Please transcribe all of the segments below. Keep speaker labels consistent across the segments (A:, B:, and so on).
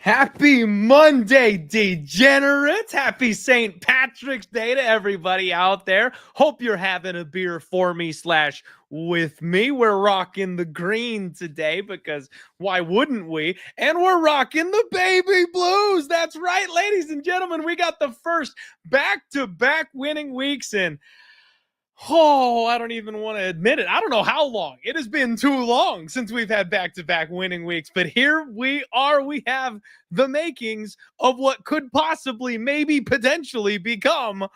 A: Happy Monday, degenerates. Happy St. Patrick's Day to everybody out there. Hope you're having a beer for me / with me. We're rocking the green today because why wouldn't we? And we're rocking the baby blues. That's right, ladies and gentlemen. We got the first back-to-back winning weeks in I don't even want to admit it. I don't know how long. It has been too long since we've had back-to-back winning weeks. But here we are. We have the makings of what could possibly, maybe, potentially become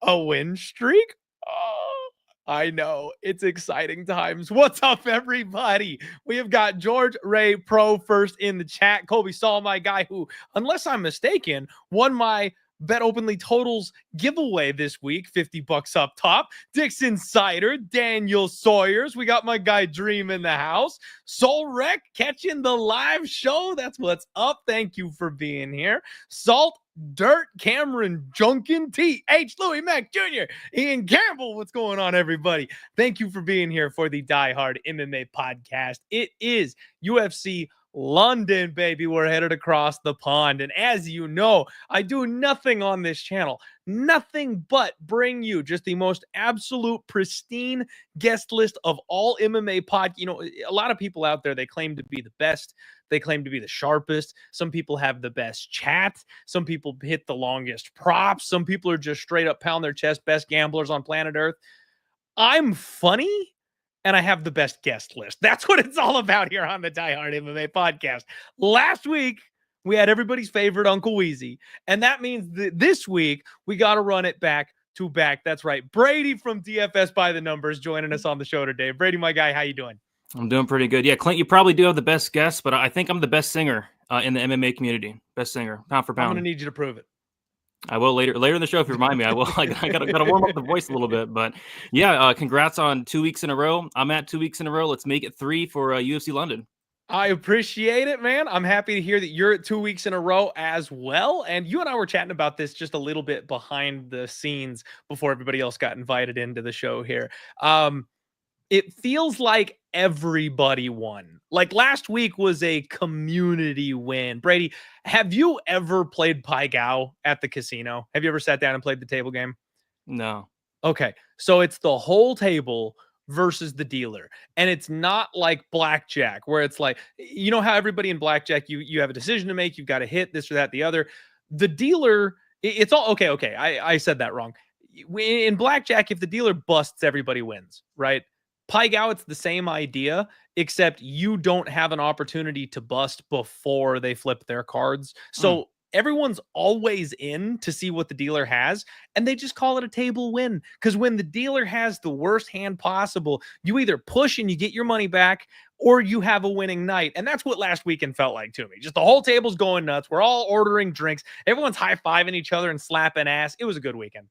A: a win streak. Oh, I know. It's exciting times. What's up, everybody? We have got George Ray Pro first in the chat. Colby Saul, my guy, who, unless I'm mistaken, won my Bet Openly Totals giveaway this week, $50 up top. Dixon Sider, Daniel Sawyers. We got my guy Dream in the house. Soul Rec catching the live show. That's what's up. Thank you for being here. Salt Dirt, Cameron Junkin, T.H. Louis Mack Jr., Ian Campbell. What's going on, everybody? Thank you for being here for the Die Hard MMA podcast. It is UFC London, baby. We're headed across the pond. And as you know, I do nothing on this channel, nothing but bring you just the most absolute pristine guest list of all MMA pod. You know, a lot of people out there, they claim to be the best. They claim to be the sharpest. Some people have the best chat. Some people hit the longest props. Some people are just straight up pound their chest, best gamblers on planet Earth. I'm funny. And I have the best guest list. That's what it's all about here on the Die Hard MMA podcast. Last week, we had everybody's favorite Uncle Weezy. And that means that this week, we got to run it back to back. That's right. Brady from DFS by the Numbers joining us on the show today. Brady, my guy, how you doing?
B: I'm doing pretty good. Yeah, Clint, you probably do have the best guest, but I think I'm the best singer in the MMA community. Best singer, pound for pound.
A: I'm going to need you to prove it.
B: I will later in the show if you remind me. I will. I gotta warm up the voice a little bit, but yeah. Congrats on 2 weeks in a row. I'm at 2 weeks in a row. Let's make it 3 for UFC London.
A: I appreciate it, man. I'm happy to hear that you're at 2 weeks in a row as well. And you and I were chatting about this just a little bit behind the scenes before everybody else got invited into the show here. It feels like everybody won. Like last week was a community win. Brady, have you ever played Pai Gow at the casino? Have you ever sat down and played the table game?
B: No.
A: Okay. So it's the whole table versus the dealer. And it's not like blackjack where it's like, you know how everybody in blackjack, you have a decision to make. You've got to hit this or that, the other. The dealer, it's all okay. I said that wrong. In blackjack, if the dealer busts, everybody wins, right? Pai Gow, it's the same idea, except you don't have an opportunity to bust before they flip their cards. So everyone's always in to see what the dealer has, and they just call it a table win. Because when the dealer has the worst hand possible, you either push and you get your money back, or you have a winning night. And that's what last weekend felt like to me. Just the whole table's going nuts. We're all ordering drinks. Everyone's high-fiving each other and slapping ass. It was a good weekend.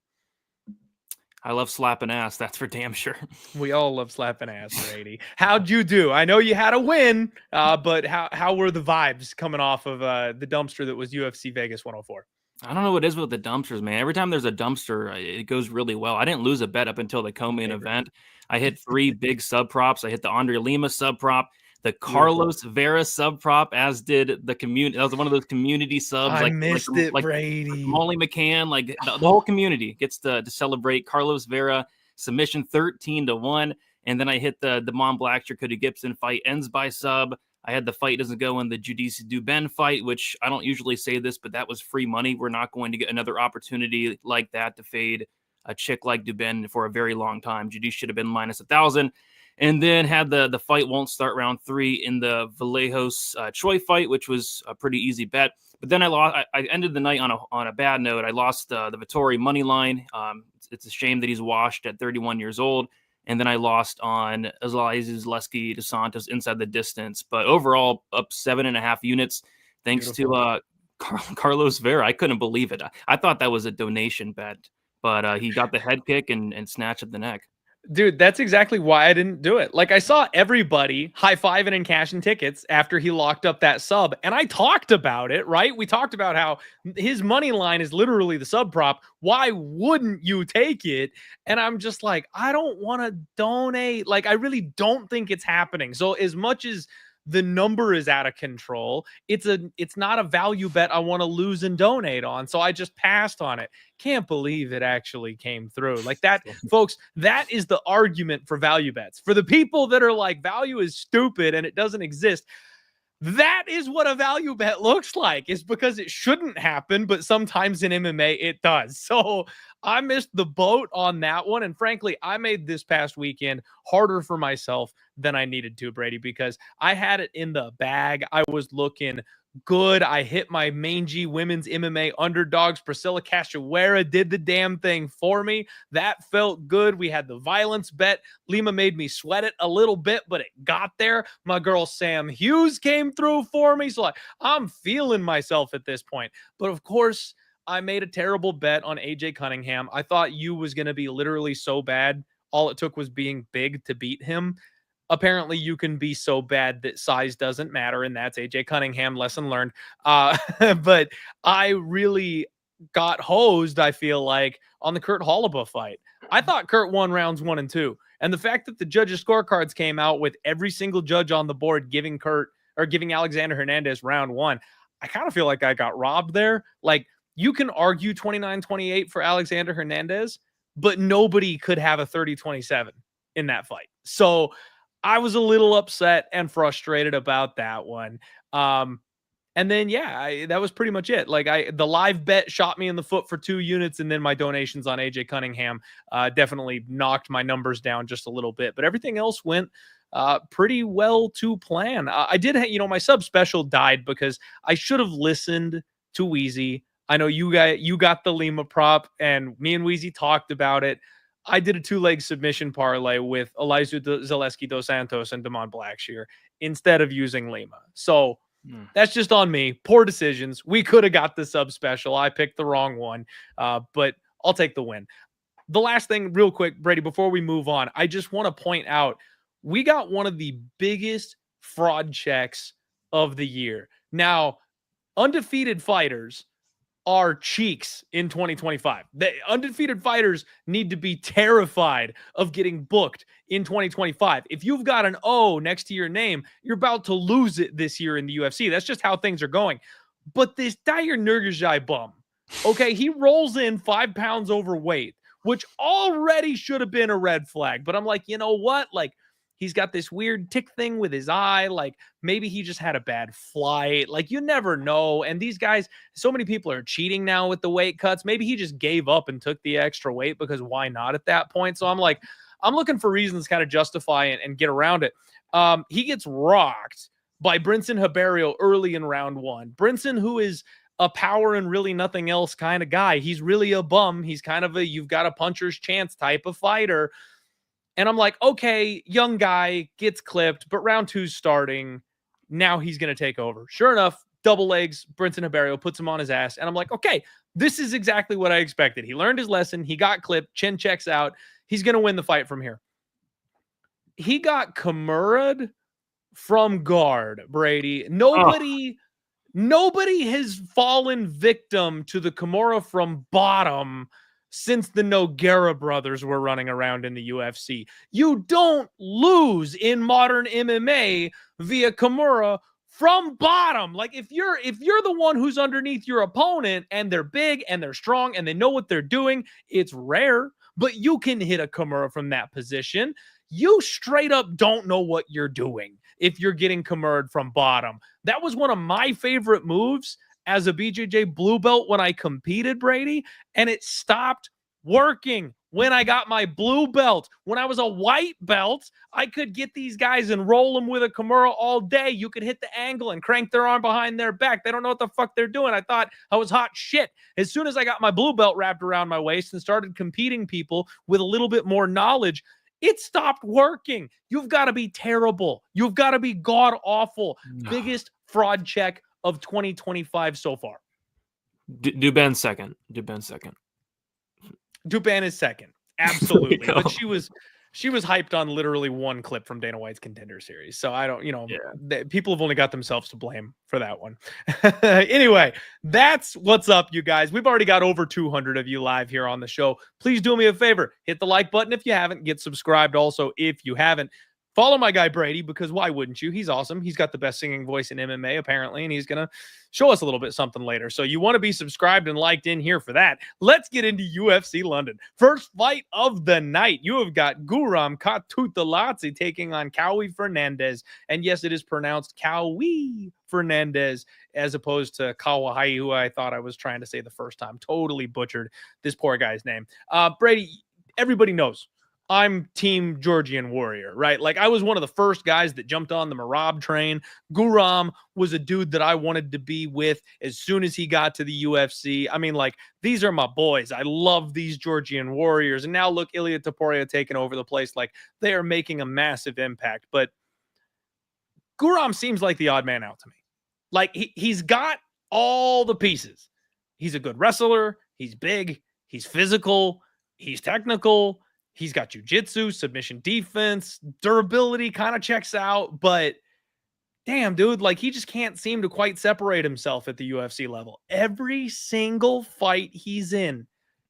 B: I love slapping ass. That's for damn sure.
A: We all love slapping ass, Brady. How'd you do? I know you had a win, but how were the vibes coming off of the dumpster that was UFC Vegas 104?
B: I don't know what it is with the dumpsters, man. Every time there's a dumpster, it goes really well. I didn't lose a bet up until the co-main event. I hit 3 big sub props. I hit the Andre Lima sub prop, the Carlos Vera sub prop, as did the community. That was one of those community subs.
A: I missed it, Brady.
B: Like Molly McCann, like the whole community gets to celebrate Carlos Vera submission 13-1. And then I hit the Mont Blackster Cody Gibson fight ends by sub. I had the fight doesn't go in the Judici Dubin fight, which I don't usually say this, but that was free money. We're not going to get another opportunity like that to fade a chick like Dubin for a very long time. Judici should have been minus 1,000. And then had the fight won't start round 3 in the Vallejos Choi fight, which was a pretty easy bet. But then I lost. I ended the night on a bad note. I lost the Vettori money line. It's a shame that he's washed at 31 years old. And then I lost on Zaleski dos Santos inside the distance. But overall, up 7.5 units, thanks to Carlos Vera. I couldn't believe it. I thought that was a donation bet, but he got the head kick and snatch at the neck.
A: Dude, that's exactly why I didn't do it. Like, I saw everybody high-fiving and cashing tickets after he locked up that sub, and I talked about it, right? We talked about how his money line is literally the sub prop. Why wouldn't you take it? And I'm just like, I don't want to donate. Like, I really don't think it's happening. So as much as the number is out of control, it's not a value bet I want to lose and donate on. So I just passed on it. Can't believe it actually came through like that. Folks, that is the argument for value bets. For the people that are like, value is stupid and it doesn't exist, that is what a value bet looks like. It's because it shouldn't happen, but sometimes in MMA it does. So I missed the boat on that one. And frankly, I made this past weekend harder for myself than I needed to, Brady, because I had it in the bag. I was looking good. I hit my mangy women's MMA underdogs. Priscilla Cachoeira did the damn thing for me. That felt good. We had the violence bet. Lima made me sweat it a little bit, but it got there. My girl Sam Hughes came through for me. So I'm feeling myself at this point. But of course, I made a terrible bet on AJ Cunningham. I thought you was going to be literally so bad. All it took was being big to beat him. Apparently, you can be so bad that size doesn't matter, and that's AJ Cunningham, lesson learned. But I really got hosed, I feel like, on the Kurt Holobaugh fight. I thought Kurt won rounds 1 and 2. And the fact that the judges' scorecards came out with every single judge on the board giving Alexander Hernandez round 1, I kind of feel like I got robbed there. Like, you can argue 29-28 for Alexander Hernandez, but nobody could have a 30-27 in that fight. So I was a little upset and frustrated about that one. And then, that was pretty much it. Like, the live bet shot me in the foot for 2 units, and then my donations on AJ Cunningham definitely knocked my numbers down just a little bit. But everything else went pretty well to plan. I did, my sub special died because I should have listened to Wheezy. I know you got the Lima prop, and me and Wheezy talked about it. I did a 2-leg submission parlay with Zaleski dos Santos and Damon Blackshear instead of using Lima. So that's just on me. Poor decisions. We could have got the sub special. I picked the wrong one, but I'll take the win. The last thing real quick, Brady, before we move on, I just want to point out, we got one of the biggest fraud checks of the year. Now, undefeated fighters are cheeks in 2025. The undefeated fighters need to be terrified of getting booked in 2025. If you've got an O next to your name, you're about to lose it this year in the UFC. That's just how things are going. But this Dair Nurgazai bum, okay, he rolls in 5 pounds overweight, which already should have been a red flag. But I'm like, you know what? Like, he's got this weird tick thing with his eye. Like, maybe he just had a bad flight. Like, you never know. And these guys, so many people are cheating now with the weight cuts. Maybe he just gave up and took the extra weight because why not at that point? So I'm like, I'm looking for reasons to kind of justify it and get around it. He gets rocked by Brinson Haberio early in round 1. Brinson, who is a power and really nothing else kind of guy. He's really a bum. He's kind of a you've got a puncher's chance type of fighter. And I'm like, okay, young guy gets clipped, but round 2's starting. Now he's going to take over. Sure enough, double legs, Brinson Haberio puts him on his ass. And I'm like, okay, this is exactly what I expected. He learned his lesson. He got clipped. Chin checks out. He's going to win the fight from here. He got Kimura'd from guard, Brady. Nobody has fallen victim to the Kimura from bottom since the Nogueira brothers were running around in the UFC. You don't lose in modern MMA via Kimura from bottom. Like, if you're the one who's underneath your opponent and they're big and they're strong and they know what they're doing, it's rare, but you can hit a Kimura from that position. You straight up don't know what you're doing if you're getting Kimura'd from bottom. That was one of my favorite moves as a BJJ blue belt when I competed, Brady, and it stopped working. When I got my blue belt, when I was a white belt, I could get these guys and roll them with a Kimura all day. You could hit the angle and crank their arm behind their back. They don't know what the fuck they're doing. I thought I was hot shit. As soon as I got my blue belt wrapped around my waist and started competing people with a little bit more knowledge, it stopped working. You've got to be terrible. You've got to be god awful. Biggest fraud check of 2025 so far.
C: Dubin second. Dubin second.
A: Dubin is second. Absolutely. But she was hyped on literally one clip from Dana White's Contender Series. So I don't, people have only got themselves to blame for that one. Anyway, that's what's up, you guys. We've already got over 200 of you live here on the show. Please do me a favor. Hit the like button if you haven't. Get subscribed also if you haven't. Follow my guy Brady, because why wouldn't you? He's awesome. He's got the best singing voice in MMA, apparently, and he's going to show us a little bit something later. So you want to be subscribed and liked in here for that. Let's get into UFC London. First fight of the night. You have got Guram Kutateladze taking on Kauê Fernandes. And yes, it is pronounced Kauê Fernandes as opposed to Kauai, who I thought I was trying to say the first time. Totally butchered this poor guy's name. Brady, everybody knows I'm team Georgian Warrior, right? Like, I was one of the first guys that jumped on the Marab train. Guram was a dude that I wanted to be with as soon as he got to the UFC. I mean, like, these are my boys. I love these Georgian Warriors. And now look, Ilia Topuria taking over the place. Like, they are making a massive impact. But Guram seems like the odd man out to me. Like, he's got all the pieces. He's a good wrestler. He's big. He's physical. He's technical. He's got jiu-jitsu, submission defense, durability kind of checks out, but damn, dude, like, he just can't seem to quite separate himself at the UFC level. Every single fight he's in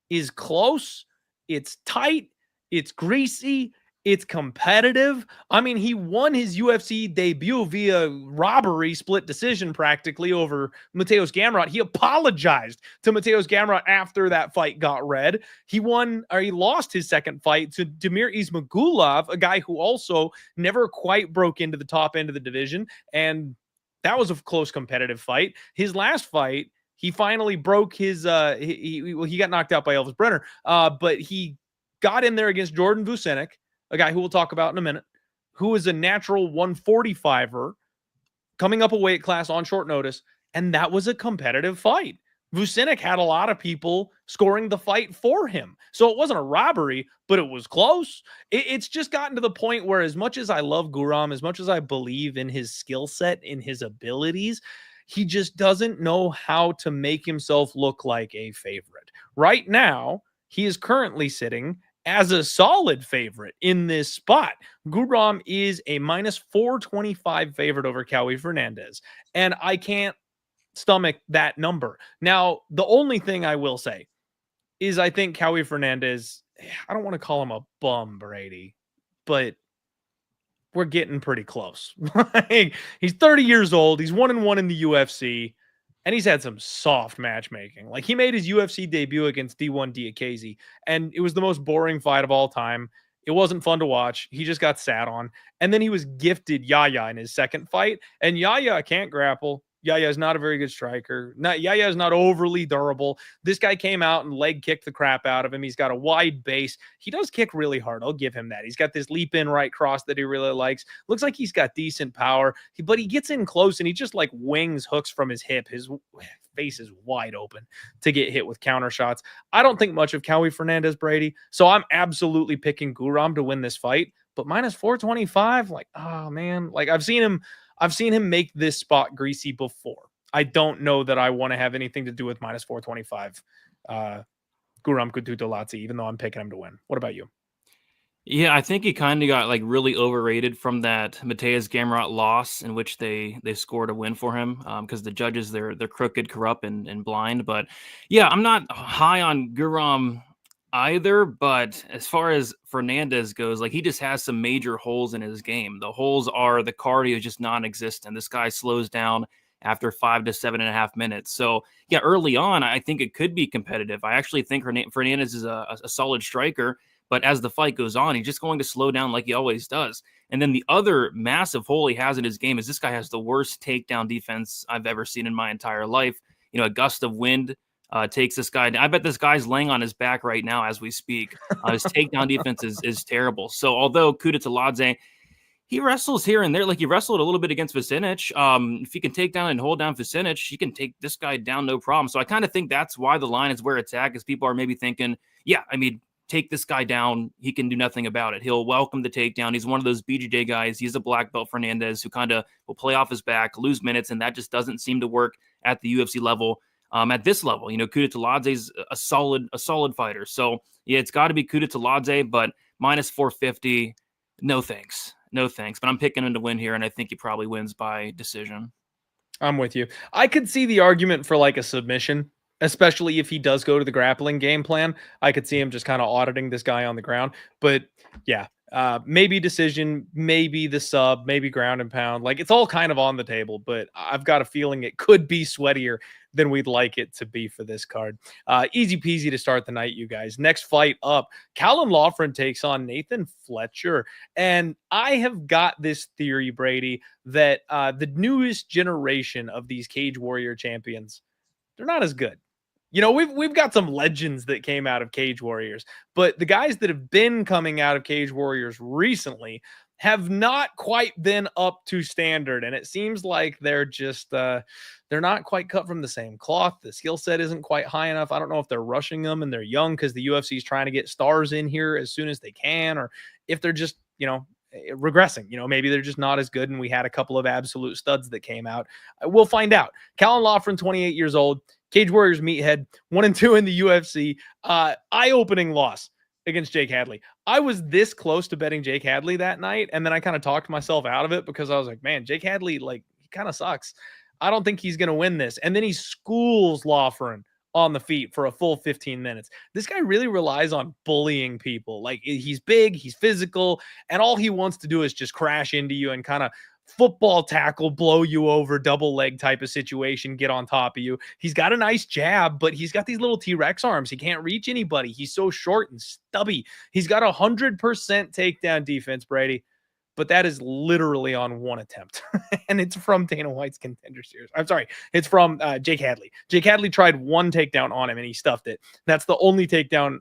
A: is close, it's tight, it's greasy, it's competitive. I mean, he won his UFC debut via robbery, split decision practically over Mateusz Gamrot. He apologized to Mateusz Gamrot after that fight got red. He lost his second fight to Damir Ismagulov, a guy who also never quite broke into the top end of the division. And that was a close competitive fight. His last fight, he finally broke his, he got knocked out by Elvis Brenner, but he got in there against Jordan Vucenic, a guy who we'll talk about in a minute, who is a natural 145er coming up a weight class on short notice, and that was a competitive fight. Vucenic had a lot of people scoring the fight for him. So it wasn't a robbery, but it was close. It's just gotten to the point where, as much as I love Guram, as much as I believe in his skill set, in his abilities, he just doesn't know how to make himself look like a favorite. Right now, he is currently sitting as a solid favorite in this spot. Guram is a minus 425 favorite over Kauê Fernandes, and I can't stomach that number. Now, the only thing I will say is I think Kauê Fernandes, I don't want to call him a bum, Brady, but we're getting pretty close. He's 30 years old. He's 1-1 in the UFC. And he's had some soft matchmaking. Like, he made his UFC debut against D1 Diakaze, and it was the most boring fight of all time. It wasn't fun to watch. He just got sat on. And then he was gifted Yaya in his second fight. And Yaya can't grapple. Yaya is not a very good striker. Yaya is not overly durable. This guy came out and leg kicked the crap out of him. He's got a wide base. He does kick really hard. I'll give him that. He's got this leap in right cross that he really likes. Looks like he's got decent power, but he gets in close and he just like wings hooks from his hip. His face is wide open to get hit with counter shots. I don't think much of Kauê Fernandes, Brady. So I'm absolutely picking Guram to win this fight, but minus 425, like, oh man, like I've seen him make this spot greasy before. I don't know that I want to have anything to do with minus 425 Guram Kutateladze, even though I'm picking him to win. What about you?
B: Yeah, I think he kind of got like really overrated from that Mateusz Gamrot loss, in which they scored a win for him because the judges, they're crooked, corrupt, and blind. But yeah, I'm not high on Guram either, but as far as Fernandes goes, like, he just has some major holes in his game. The holes are the cardio is just non-existent. This guy slows down after 5 to 7.5 minutes. So yeah, early on, I think it could be competitive. I actually think Fernandes is a solid striker, but as the fight goes on, he's just going to slow down like he always does. And then the other massive hole he has in his game is this guy has the worst takedown defense I've ever seen in my entire life. You know, a gust of wind takes this guy. I bet this guy's laying on his back right now as we speak. His takedown defense is terrible. So although Kutateladze, he wrestles here and there, like he wrestled a little bit against Vucenic. If he can take down and hold down Vucenic, he can take this guy down no problem. So I kind of think that's why the line is where it's at, because people are maybe thinking, yeah, I mean, take this guy down. He can do nothing about it. He'll welcome the takedown. He's one of those BJJ guys. He's a black belt Fernandes who kind of will play off his back, lose minutes, and that just doesn't seem to work at the UFC level. At this level, Kutateladze is a solid fighter. So yeah, it's got to be Kutateladze, but minus 450, no thanks. No thanks. But I'm picking him to win here, and I think he probably wins by decision.
A: I'm with you. I could see the argument for like a submission, especially if he does go to the grappling game plan. I could see him just kind of auditing this guy on the ground. But yeah, maybe decision, maybe the sub, maybe ground and pound. Like, it's all kind of on the table, but I've got a feeling it could be sweatier than we'd like it to be for this card. Easy peasy to start the night, you guys. Next fight up, Loughran takes on Nathan Fletcher. And I have got this theory, Brady, that the newest generation of these Cage Warrior champions, they're not as good. We've got some legends that came out of Cage Warriors, but the guys that have been coming out of Cage Warriors recently have not quite been up to standard. And it seems like they're just, they're not quite cut from the same cloth. The skill set isn't quite high enough. I don't know if they're rushing them and they're young because the UFC is trying to get stars in here as soon as they can, or if they're just, regressing. Maybe they're just not as good. And we had a couple of absolute studs that came out. We'll find out. Loughran, 28 years old, Cage Warriors meathead, 1-2 in the UFC. Eye-opening loss against Jake Hadley. I was this close to betting Jake Hadley that night, and then I kind of talked myself out of it because I was like, man, Jake Hadley, he kind of sucks. I don't think he's going to win this. And then he schools Loughran on the feet for a full 15 minutes. This guy really relies on bullying people. He's big, he's physical, and all he wants to do is just crash into you and kind of football tackle, blow you over, double leg type of situation, get on top of you. He's got a nice jab, but he's got these little T-Rex arms. He can't reach anybody. He's so short and stubby. He's got 100% takedown defense, Brady, but that is literally on one attempt. And it's from Dana White's Contender Series. I'm sorry. It's from Jake Hadley. Jake Hadley tried one takedown on him and he stuffed it. That's the only takedown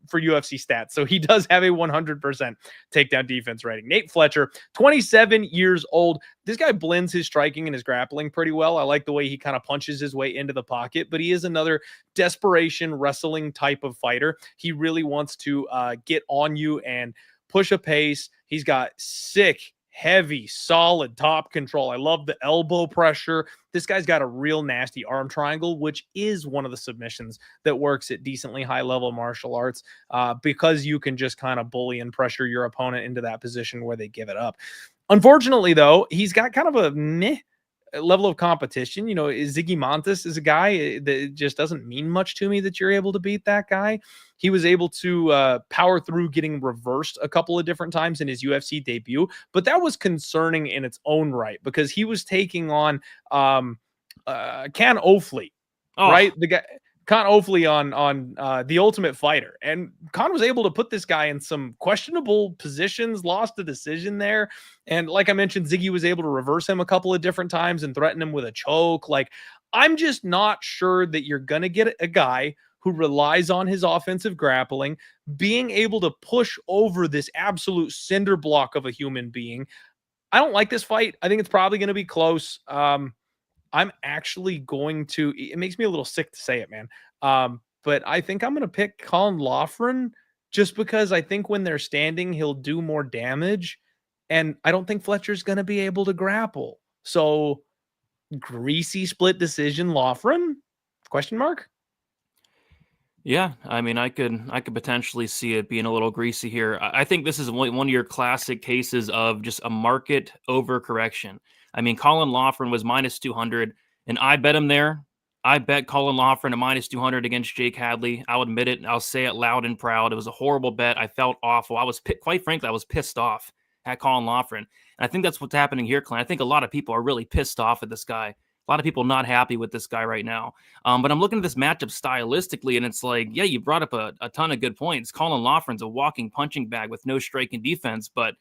A: for UFC stats. So he does have a 100% takedown defense rating. Nate Fletcher, 27 years old. This guy blends his striking and his grappling pretty well. I like the way he kind of punches his way into the pocket, but he is another desperation wrestling type of fighter. He really wants to get on you and push a pace. He's got sick, heavy, solid top control. I love the elbow pressure. This guy's got a real nasty arm triangle, which is one of the submissions that works at decently high level martial arts because you can just kind of bully and pressure your opponent into that position where they give it up. Unfortunately, though, he's got kind of a meh level of competition. Ziggy Montes is a guy that just doesn't mean much to me that you're able to beat that guy. He was able to power through getting reversed a couple of different times in his UFC debut, but that was concerning in its own right because he was taking on Can Ofley, right? The guy Con Ofley on The Ultimate Fighter. And Con was able to put this guy in some questionable positions, lost a decision there. And like I mentioned, Ziggy was able to reverse him a couple of different times and threaten him with a choke. I'm just not sure that you're going to get a guy who relies on his offensive grappling, being able to push over this absolute cinder block of a human being. I don't like this fight. I think it's probably going to be close. I'm actually going to, it makes me a little sick to say it, man. But I think I'm going to pick Loughran just because I think when they're standing, he'll do more damage. And I don't think Fletcher's going to be able to grapple. So greasy split decision, Loughran? Question mark?
B: Yeah, I mean, I could potentially see it being a little greasy here. I think this is one of your classic cases of just a market overcorrection. I mean, Loughran was minus 200, and I bet him there. I bet Loughran at minus 200 against Jake Hadley. I'll admit it. I'll say it loud and proud. It was a horrible bet. I felt awful. Quite frankly, I was pissed off at Loughran. And I think that's what's happening here, Clint. I think a lot of people are really pissed off at this guy. A lot of people not happy with this guy right now. But I'm looking at this matchup stylistically, and it's like, yeah, you brought up a ton of good points. Loughran's a walking punching bag with no striking defense, but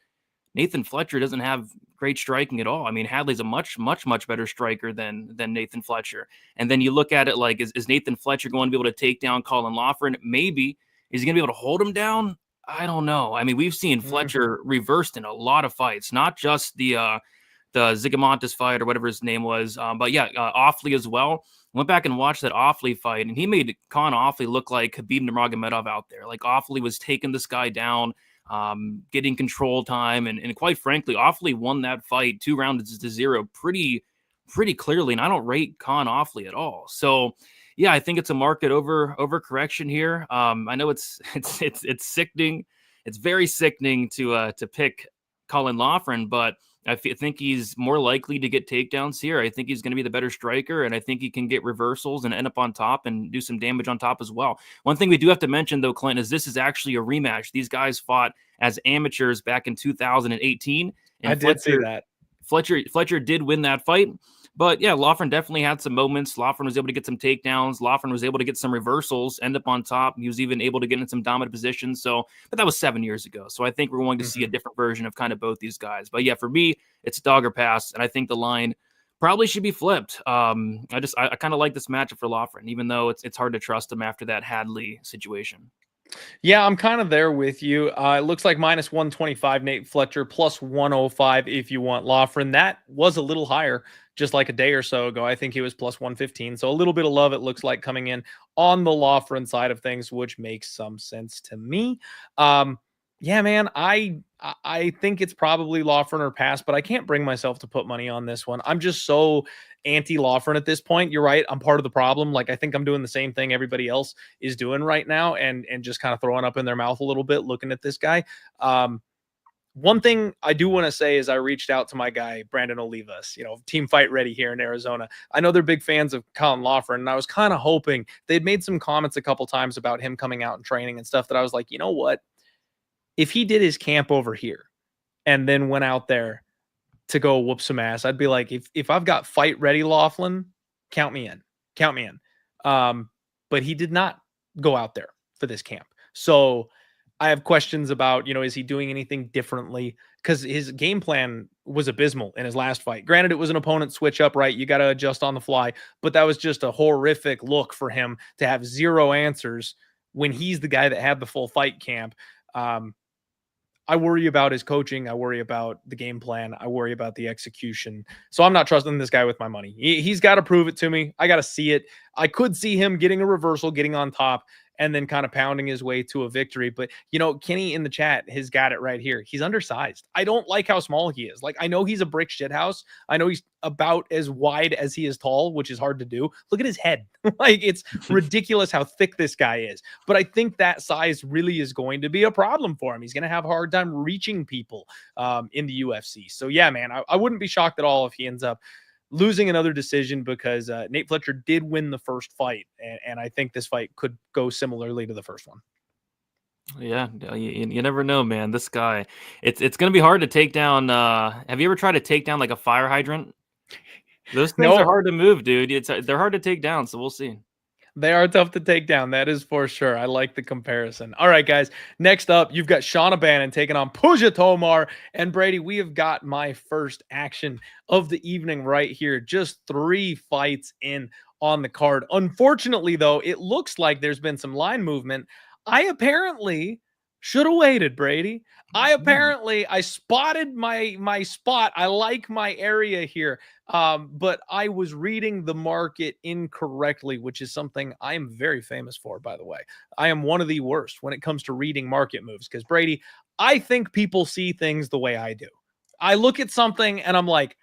B: Nathan Fletcher doesn't have great striking at all. I mean, Hadley's a much better striker than Nathan Fletcher. And then you look at it like, is Nathan Fletcher going to be able to take down Colin Loughran? Maybe. Is he going to be able to hold him down? I don't know. I mean, we've seen Fletcher reversed in a lot of fights, not just the Zigomontis fight or whatever his name was, but yeah, Offley as well. Went back and watched that Offley fight, and he made Khan Offley look like Khabib Nurmagomedov out there. Like Offley was taking this guy down, getting control time, and quite frankly, Offley won that fight 2 rounds to 0 pretty clearly, and I don't rate Khan Offley at all. So yeah, I think it's a market overcorrection here. I know it's sickening. It's very sickening to pick Colin Loughran, but I think he's more likely to get takedowns here. I think he's going to be the better striker, and I think he can get reversals and end up on top and do some damage on top as well. One thing we do have to mention, though, Clint, is this is actually a rematch. These guys fought as amateurs back in 2018. And
A: I did see that.
B: Fletcher did win that fight. But yeah, Loughran definitely had some moments. Loughran was able to get some takedowns. Loughran was able to get some reversals, end up on top. He was even able to get in some dominant positions. But that was 7 years ago. So I think we're going to see a different version of kind of both these guys. But yeah, for me, it's a dog or pass. And I think the line probably should be flipped. I kind of like this matchup for Loughran, even though it's hard to trust him after that Hadley situation.
A: Yeah, I'm kind of there with you. It looks like minus 125 Nate Fletcher, plus 105 if you want Loughran. That was a little higher just like a day or so ago. I think he was plus 115. So a little bit of love, it looks like, coming in on the Loughran side of things, which makes some sense to me. Yeah, man, I think it's probably Loughran or pass, but I can't bring myself to put money on this one. I'm just so anti-Loughran at this point. You're right. I'm part of the problem. Like, I think I'm doing the same thing everybody else is doing right now, and just kind of throwing up in their mouth a little bit looking at this guy. One thing I do want to say is I reached out to my guy, Brandon Olivas, Team Fight Ready here in Arizona. I know they're big fans of Colin Loughran, and I was kind of hoping they'd made some comments a couple times about him coming out and training and stuff that I was like, you know what? If he did his camp over here and then went out there to go whoop some ass, I'd be like, if I've got Fight Ready Loughran, count me in. But he did not go out there for this camp. So I have questions about, is he doing anything differently? Because his game plan was abysmal in his last fight. Granted, it was an opponent switch up, right? You got to adjust on the fly, but that was just a horrific look for him to have zero answers when he's the guy that had the full fight camp. I worry about his coaching. I worry about the game plan. I worry about the execution. So I'm not trusting this guy with my money. He's got to prove it to me. I got to see it. I could see him getting a reversal, getting on top, and then kind of pounding his way to a victory. But, Kenny in the chat has got it right here. He's undersized. I don't like how small he is. Like, I know he's a brick shithouse. I know he's about as wide as he is tall, which is hard to do. Look at his head. Like, it's ridiculous how thick this guy is. But I think that size really is going to be a problem for him. He's going to have a hard time reaching people in the UFC. So, yeah, man, I wouldn't be shocked at all if he ends up losing another decision, because Nate Fletcher did win the first fight, and I think this fight could go similarly to the first one.
B: Yeah, you never know, man. This guy, it's going to be hard to take down. Have you ever tried to take down like a fire hydrant? Those things are hard to move, dude. They're hard to take down, so we'll see.
A: They are tough to take down. That is for sure. I like the comparison. All right, guys. Next up, you've got Shauna Bannon taking on Puja Tomar. And Brady, we have got my first action of the evening right here. Just 3 fights in on the card. Unfortunately, though, it looks like there's been some line movement. I apparently should have waited, Brady. I spotted my spot. I like my area here. But I was reading the market incorrectly, which is something I am very famous for, by the way. I am one of the worst when it comes to reading market moves, because, Brady, I think people see things the way I do. I look at something and I'm like,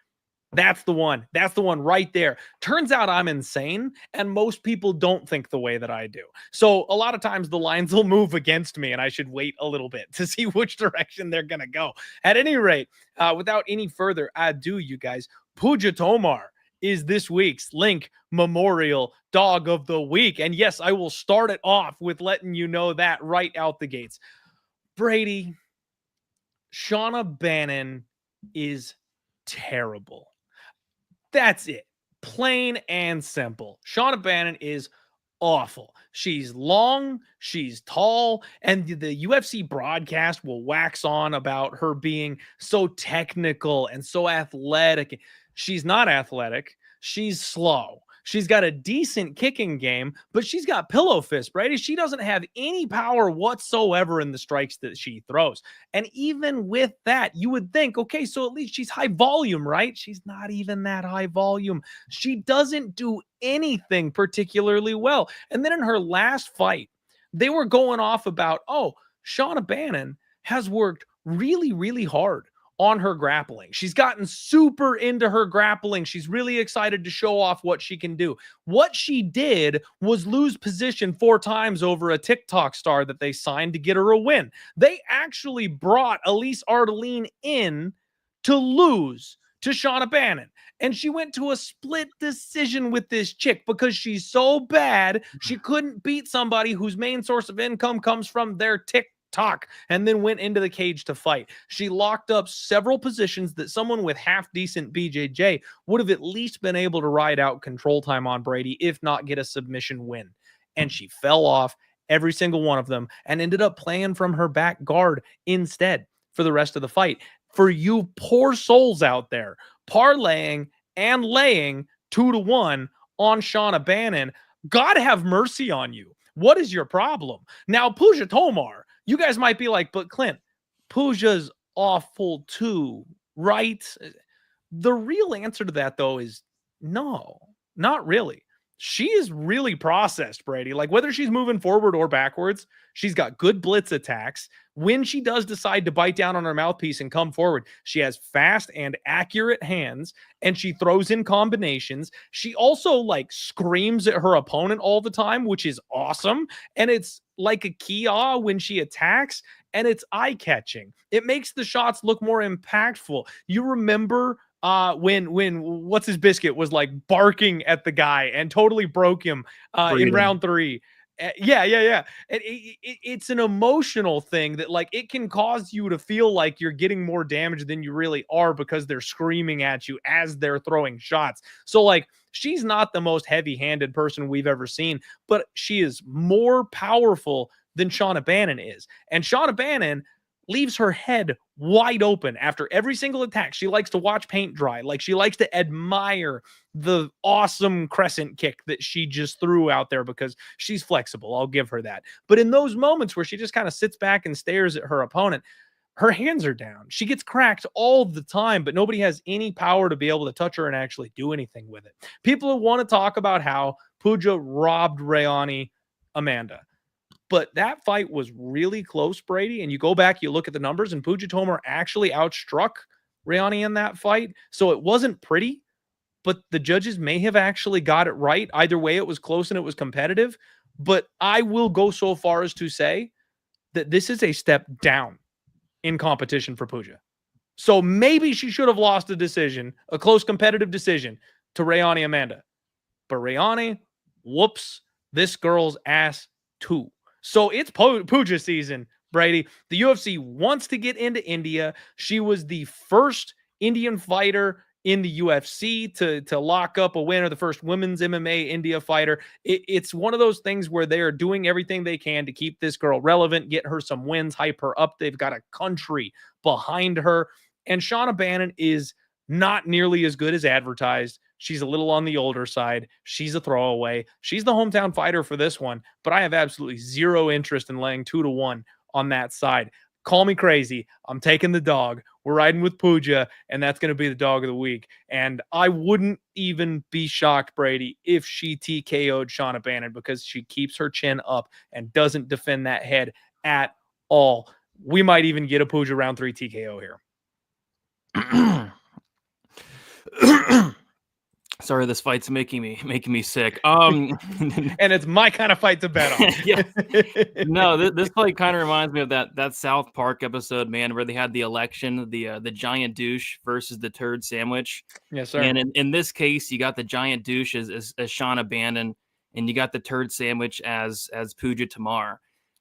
A: that's the one. That's the one right there. Turns out I'm insane, and most people don't think the way that I do. So a lot of times the lines will move against me, and I should wait a little bit to see which direction they're going to go. At any rate, without any further ado, you guys, Puja Tomar is this week's Link Memorial Dog of the Week. And yes, I will start it off with letting you know that right out the gates. Brady, Shauna Bannon is terrible. That's it. Plain and simple. Shauna Bannon is awful. She's long, she's tall, and the UFC broadcast will wax on about her being so technical and so athletic. She's not athletic. She's slow. She's got a decent kicking game, but she's got pillow fists, Brady. She doesn't have any power whatsoever in the strikes that she throws. And even with that, you would think, okay, so at least she's high volume, right? She's not even that high volume. She doesn't do anything particularly well. And then in her last fight, they were going off about, oh, Shauna Bannon has worked really, really hard on her grappling. She's gotten super into her grappling. She's really excited to show off what she can do. What she did was lose position 4 times over a TikTok star that they signed to get her a win. They actually brought Elise Ardeline in to lose to Shauna Bannon. And she went to a split decision with this chick because she's so bad, she couldn't beat somebody whose main source of income comes from their TikTok, and then went into the cage to fight. She locked up several positions that someone with half decent BJJ would have at least been able to ride out control time on Brady, if not get a submission win. And she fell off every single one of them and ended up playing from her back guard instead for the rest of the fight. For you poor souls out there, parlaying and laying 2-1 on Shauna Bannon, God have mercy on you. What is your problem? Now, Puja Tomar, you guys might be like, but Clint, Puja's awful too, right? The real answer to that, though, is no, not really. She is really processed, Brady. Like, whether she's moving forward or backwards, she's got good blitz attacks. When she does decide to bite down on her mouthpiece and come forward, she has fast and accurate hands, and she throws in combinations. She also, like, screams at her opponent all the time, which is awesome. And it's like a Kia when she attacks, and it's eye-catching. It makes the shots look more impactful. You remember when what's his biscuit was like barking at the guy and totally broke him in round 3. Yeah. And it's an emotional thing that, like, it can cause you to feel like you're getting more damage than you really are because they're screaming at you as they're throwing shots. So, like, she's not the most heavy-handed person we've ever seen, but she is more powerful than Shauna Bannon is. And Shauna Bannon leaves her head wide open after every single attack. She likes to watch paint dry. Like, she likes to admire the awesome crescent kick that she just threw out there because she's flexible. I'll give her that. But in those moments where she just kind of sits back and stares at her opponent, her hands are down. She gets cracked all the time, but nobody has any power to be able to touch her and actually do anything with it. People want to talk about how Puja robbed Rayani Amanda. But that fight was really close, Brady. And you go back, you look at the numbers, and Puja Tomar actually outstruck Rayani in that fight. So it wasn't pretty, but the judges may have actually got it right. Either way, it was close and it was competitive. But I will go so far as to say that this is a step down in competition for Puja. So maybe she should have lost a decision, a close competitive decision, to Rayani Amanda. But Rayani whoops this girl's ass too. So it's Puja season, Brady. The UFC wants to get into India. She was the first Indian fighter in the UFC to lock up a winner, the first women's MMA India fighter. It's one of those things where they are doing everything they can to keep this girl relevant, get her some wins, hype her up. They've got a country behind her. And Shauna Bannon is not nearly as good as advertised. She's a little on the older side. She's a throwaway. She's the hometown fighter for this one, but I have absolutely zero interest in laying 2-1 on that side. Call me crazy. I'm taking the dog. We're riding with Puja, and that's going to be the dog of the week. And I wouldn't even be shocked, Brady, if she TKO'd Shauna Bannon because she keeps her chin up and doesn't defend that head at all. We might even get a Puja round 3 TKO here.
B: Sorry, this fight's making me sick.
A: And it's my kind of fight to bet on.
B: Yeah. No, this fight kind of reminds me of that South Park episode, man, where they had the election, the giant douche versus the turd sandwich.
A: Yes, sir.
B: And in this case, you got the giant douche as Shauna Bannon, and you got the turd sandwich as Puja Tomar.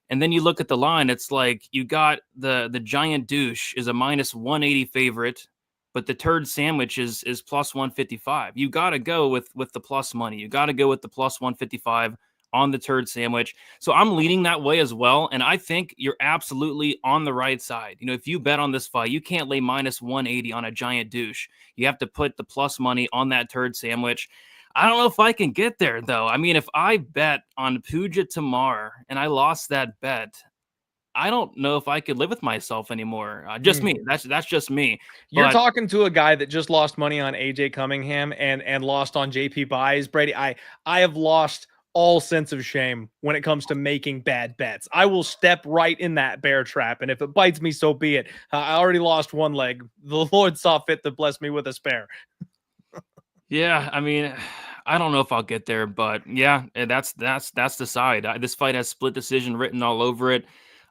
B: And then you look at the line, it's like you got the giant douche is a -180 favorite, but the turd sandwich is +155. You got to go with the plus money. You got to go with the +155 on the turd sandwich. So I'm leaning that way as well. And I think you're absolutely on the right side. You know, if you bet on this fight, you can't lay minus 180 on a giant douche. You have to put the plus money on that turd sandwich. I don't know if I can get there, though. I mean, if I bet on Puja Tomar and I lost that bet, I don't know if I could live with myself anymore. Just me. That's just me.
A: You're
B: But
A: talking to a guy that just lost money on AJ Cunningham and lost on JP Buys. Brady, I have lost all sense of shame when it comes to making bad bets. I will step right in that bear trap, and if it bites me, so be it. I already lost one leg. The Lord saw fit to bless me with a spare.
B: yeah, I mean, I don't know if I'll get there, but yeah, that's the side. This fight has split decision written all over it.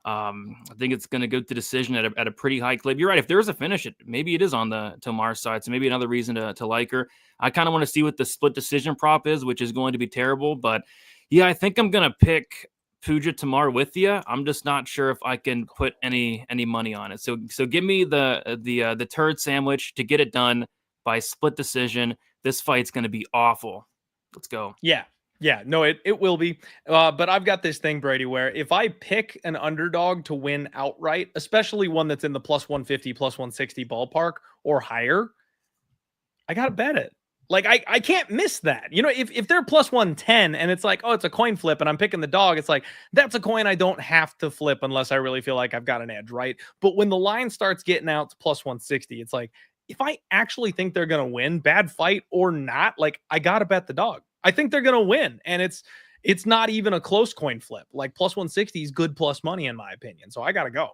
B: I think it's going to go to decision at a pretty high clip. You're right. If there is a finish, maybe it is on the Tomar side. So maybe another reason to like her. I kind of want to see what the split decision prop is, which is going to be terrible. But yeah, I think I'm going to pick Puja Tomar with you. I'm just not sure if I can put any money on it. So give me the turd sandwich to get it done by split decision. This fight's going to be awful. Let's go.
A: Yeah, no, it will be. But I've got this thing, Brady, where if I pick an underdog to win outright, especially one that's in the plus 150, plus 160 ballpark or higher, I got to bet it. Like, I can't miss that. You know, if they're plus 110 and it's like, oh, it's a coin flip and I'm picking the dog, it's like, that's a coin I don't have to flip unless I really feel like I've got an edge, right? But when the line starts getting out to plus 160, it's like, if I actually think they're going to win, bad fight or not, like, I got to bet the dog. I think they're going to win. And it's not even a close coin flip. Like, plus 160 is good plus money, in my opinion. So I got to go.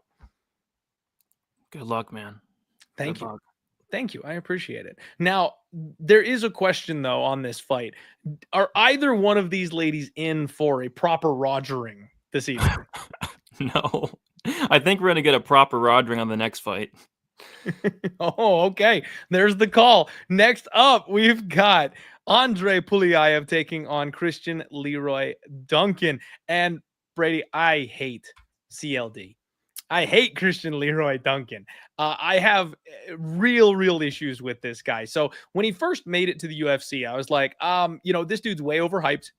B: Good luck, man.
A: Thank you. Thank you. I appreciate it. Now, there is a question, though, on this fight. Are either one of these ladies in for a proper rogering this evening?
B: No. I think we're going to get a proper rogering on the next fight.
A: Oh, okay. There's the call. Next up, we've got Andre Puliaev taking on Christian Leroy Duncan. And Brady, I hate CLD. I hate Christian Leroy Duncan. I have real issues with this guy. So when he first made it to the UFC, I was like, this dude's way overhyped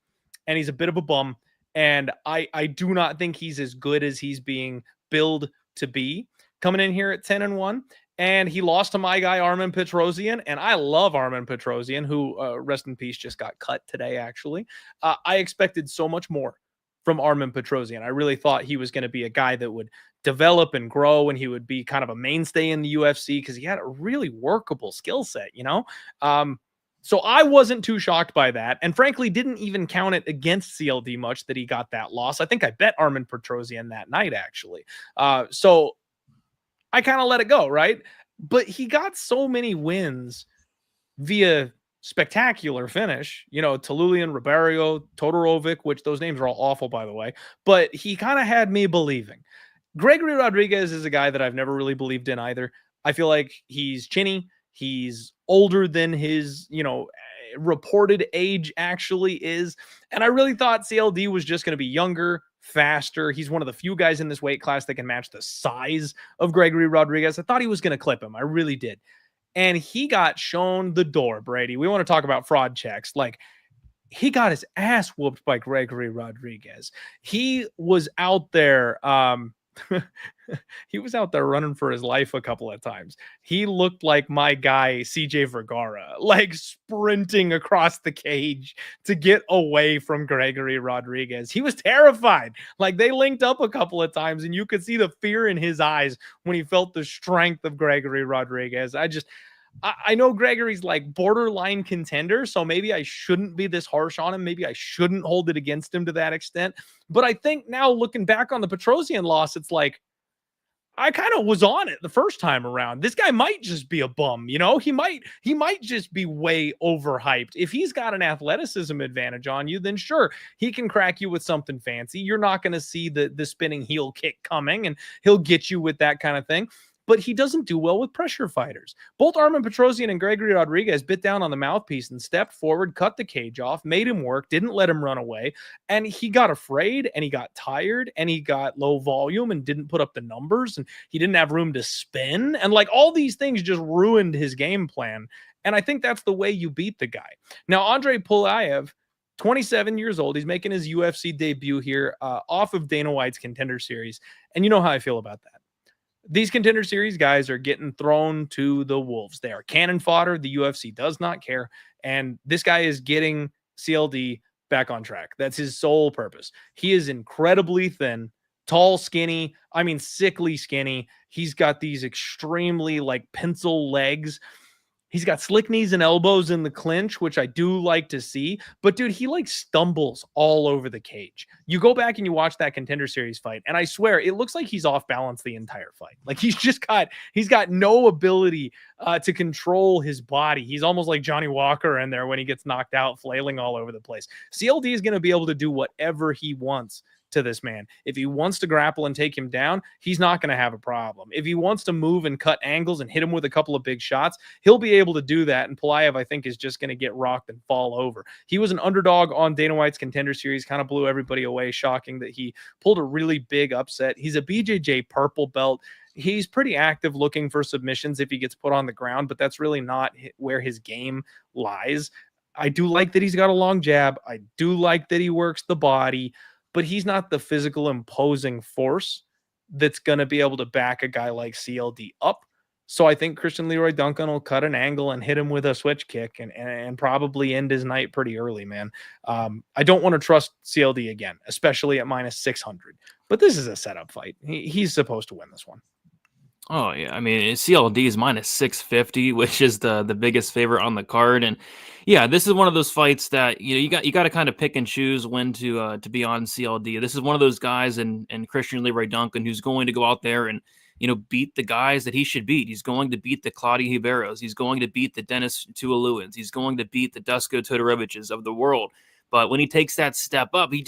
A: and he's a bit of a bum. And I do not think he's as good as he's being billed to be coming in here at 10-1. And he lost to my guy, Armen Petrosyan. And I love Armen Petrosyan, who, rest in peace, just got cut today, actually. I expected so much more from Armen Petrosyan. I really thought he was going to be a guy that would develop and grow, and he would be kind of a mainstay in the UFC because he had a really workable skill set, you know? So I wasn't too shocked by that, and frankly didn't even count it against CLD much that he got that loss. I think I bet Armen Petrosyan that night, actually. So I kind of let it go, right? But he got so many wins via spectacular finish, Talulian, Ribeiro, Todorovic, which those names are all awful, by the way, but he kind of had me believing. Gregory Rodriguez is a guy that I've never really believed in either. I feel like he's chinny. He's older than his, reported age actually is. And I really thought CLD was just going to be younger, faster. He's one of the few guys in this weight class that can match the size of Gregory Rodriguez. I thought he was going to clip him. I really did. And he got shown the door, Brady. We want to talk about fraud checks. Like, he got his ass whooped by Gregory Rodriguez. He was out there. He was out there running for his life a couple of times. He looked like my guy, CJ Vergara, like sprinting across the cage to get away from Gregory Rodriguez. He was terrified. Like, they linked up a couple of times and you could see the fear in his eyes when he felt the strength of Gregory Rodriguez. I know Gregory's like borderline contender, so maybe I shouldn't be this harsh on him. Maybe I shouldn't hold it against him to that extent. But I think now, looking back on the Petrosyan loss, it's like, I kind of was on it the first time around. This guy might just be a bum, he might just be way overhyped. If he's got an athleticism advantage on you, then sure, he can crack you with something fancy. You're not going to see the spinning heel kick coming, and he'll get you with that kind of thing. But he doesn't do well with pressure fighters. Both Armen Petrosyan and Gregory Rodriguez bit down on the mouthpiece and stepped forward, cut the cage off, made him work, didn't let him run away. And he got afraid and he got tired and he got low volume and didn't put up the numbers and he didn't have room to spin. And like, all these things just ruined his game plan. And I think that's the way you beat the guy. Now, Andre Puliaev 27 years old. He's making his UFC debut here off of Dana White's Contender Series. And you know how I feel about that. These Contender Series guys are getting thrown to the wolves. They are cannon fodder. The UFC does not care. And this guy is getting CLD back on track. That's his sole purpose. He is incredibly thin, tall, skinny. I mean, sickly skinny. He's got these extremely like pencil legs. He's got slick knees and elbows in the clinch, which I do like to see. But dude, he like stumbles all over the cage. You go back and you watch that Contender Series fight, and I swear it looks like he's off balance the entire fight. Like he's got no ability to control his body. He's almost like Johnny Walker in there when he gets knocked out, flailing all over the place. CLD is going to be able to do whatever he wants to this man. If he wants to grapple and take him down, he's not going to have a problem. If he wants to move and cut angles and hit him with a couple of big shots, he'll be able to do that. And Pullaev, I think, is just going to get rocked and fall over. He was an underdog on Dana White's Contender Series, kind of blew everybody away. Shocking that he pulled a really big upset. He's a BJJ purple belt. He's pretty active looking for submissions if he gets put on the ground, but that's really not where his game lies. I do like that he's got a long jab. I do like that he works the body, but he's not the physical imposing force that's going to be able to back a guy like CLD up. So I think Christian Leroy Duncan will cut an angle and hit him with a switch kick and probably end his night pretty early, man. I don't want to trust CLD again, especially at minus 600. But this is a setup fight. He's supposed to win this one.
B: Oh, yeah. I mean, CLD is minus 650, which is the biggest favorite on the card. And yeah, this is one of those fights that, you got to kind of pick and choose when to be on CLD. This is one of those guys and Christian Leroy Duncan who's going to go out there and, beat the guys that he should beat. He's going to beat the Claudio Riberos. He's going to beat the Dennis Tuolumens. He's going to beat the Dusko Todoroviches of the world. But when he takes that step up, he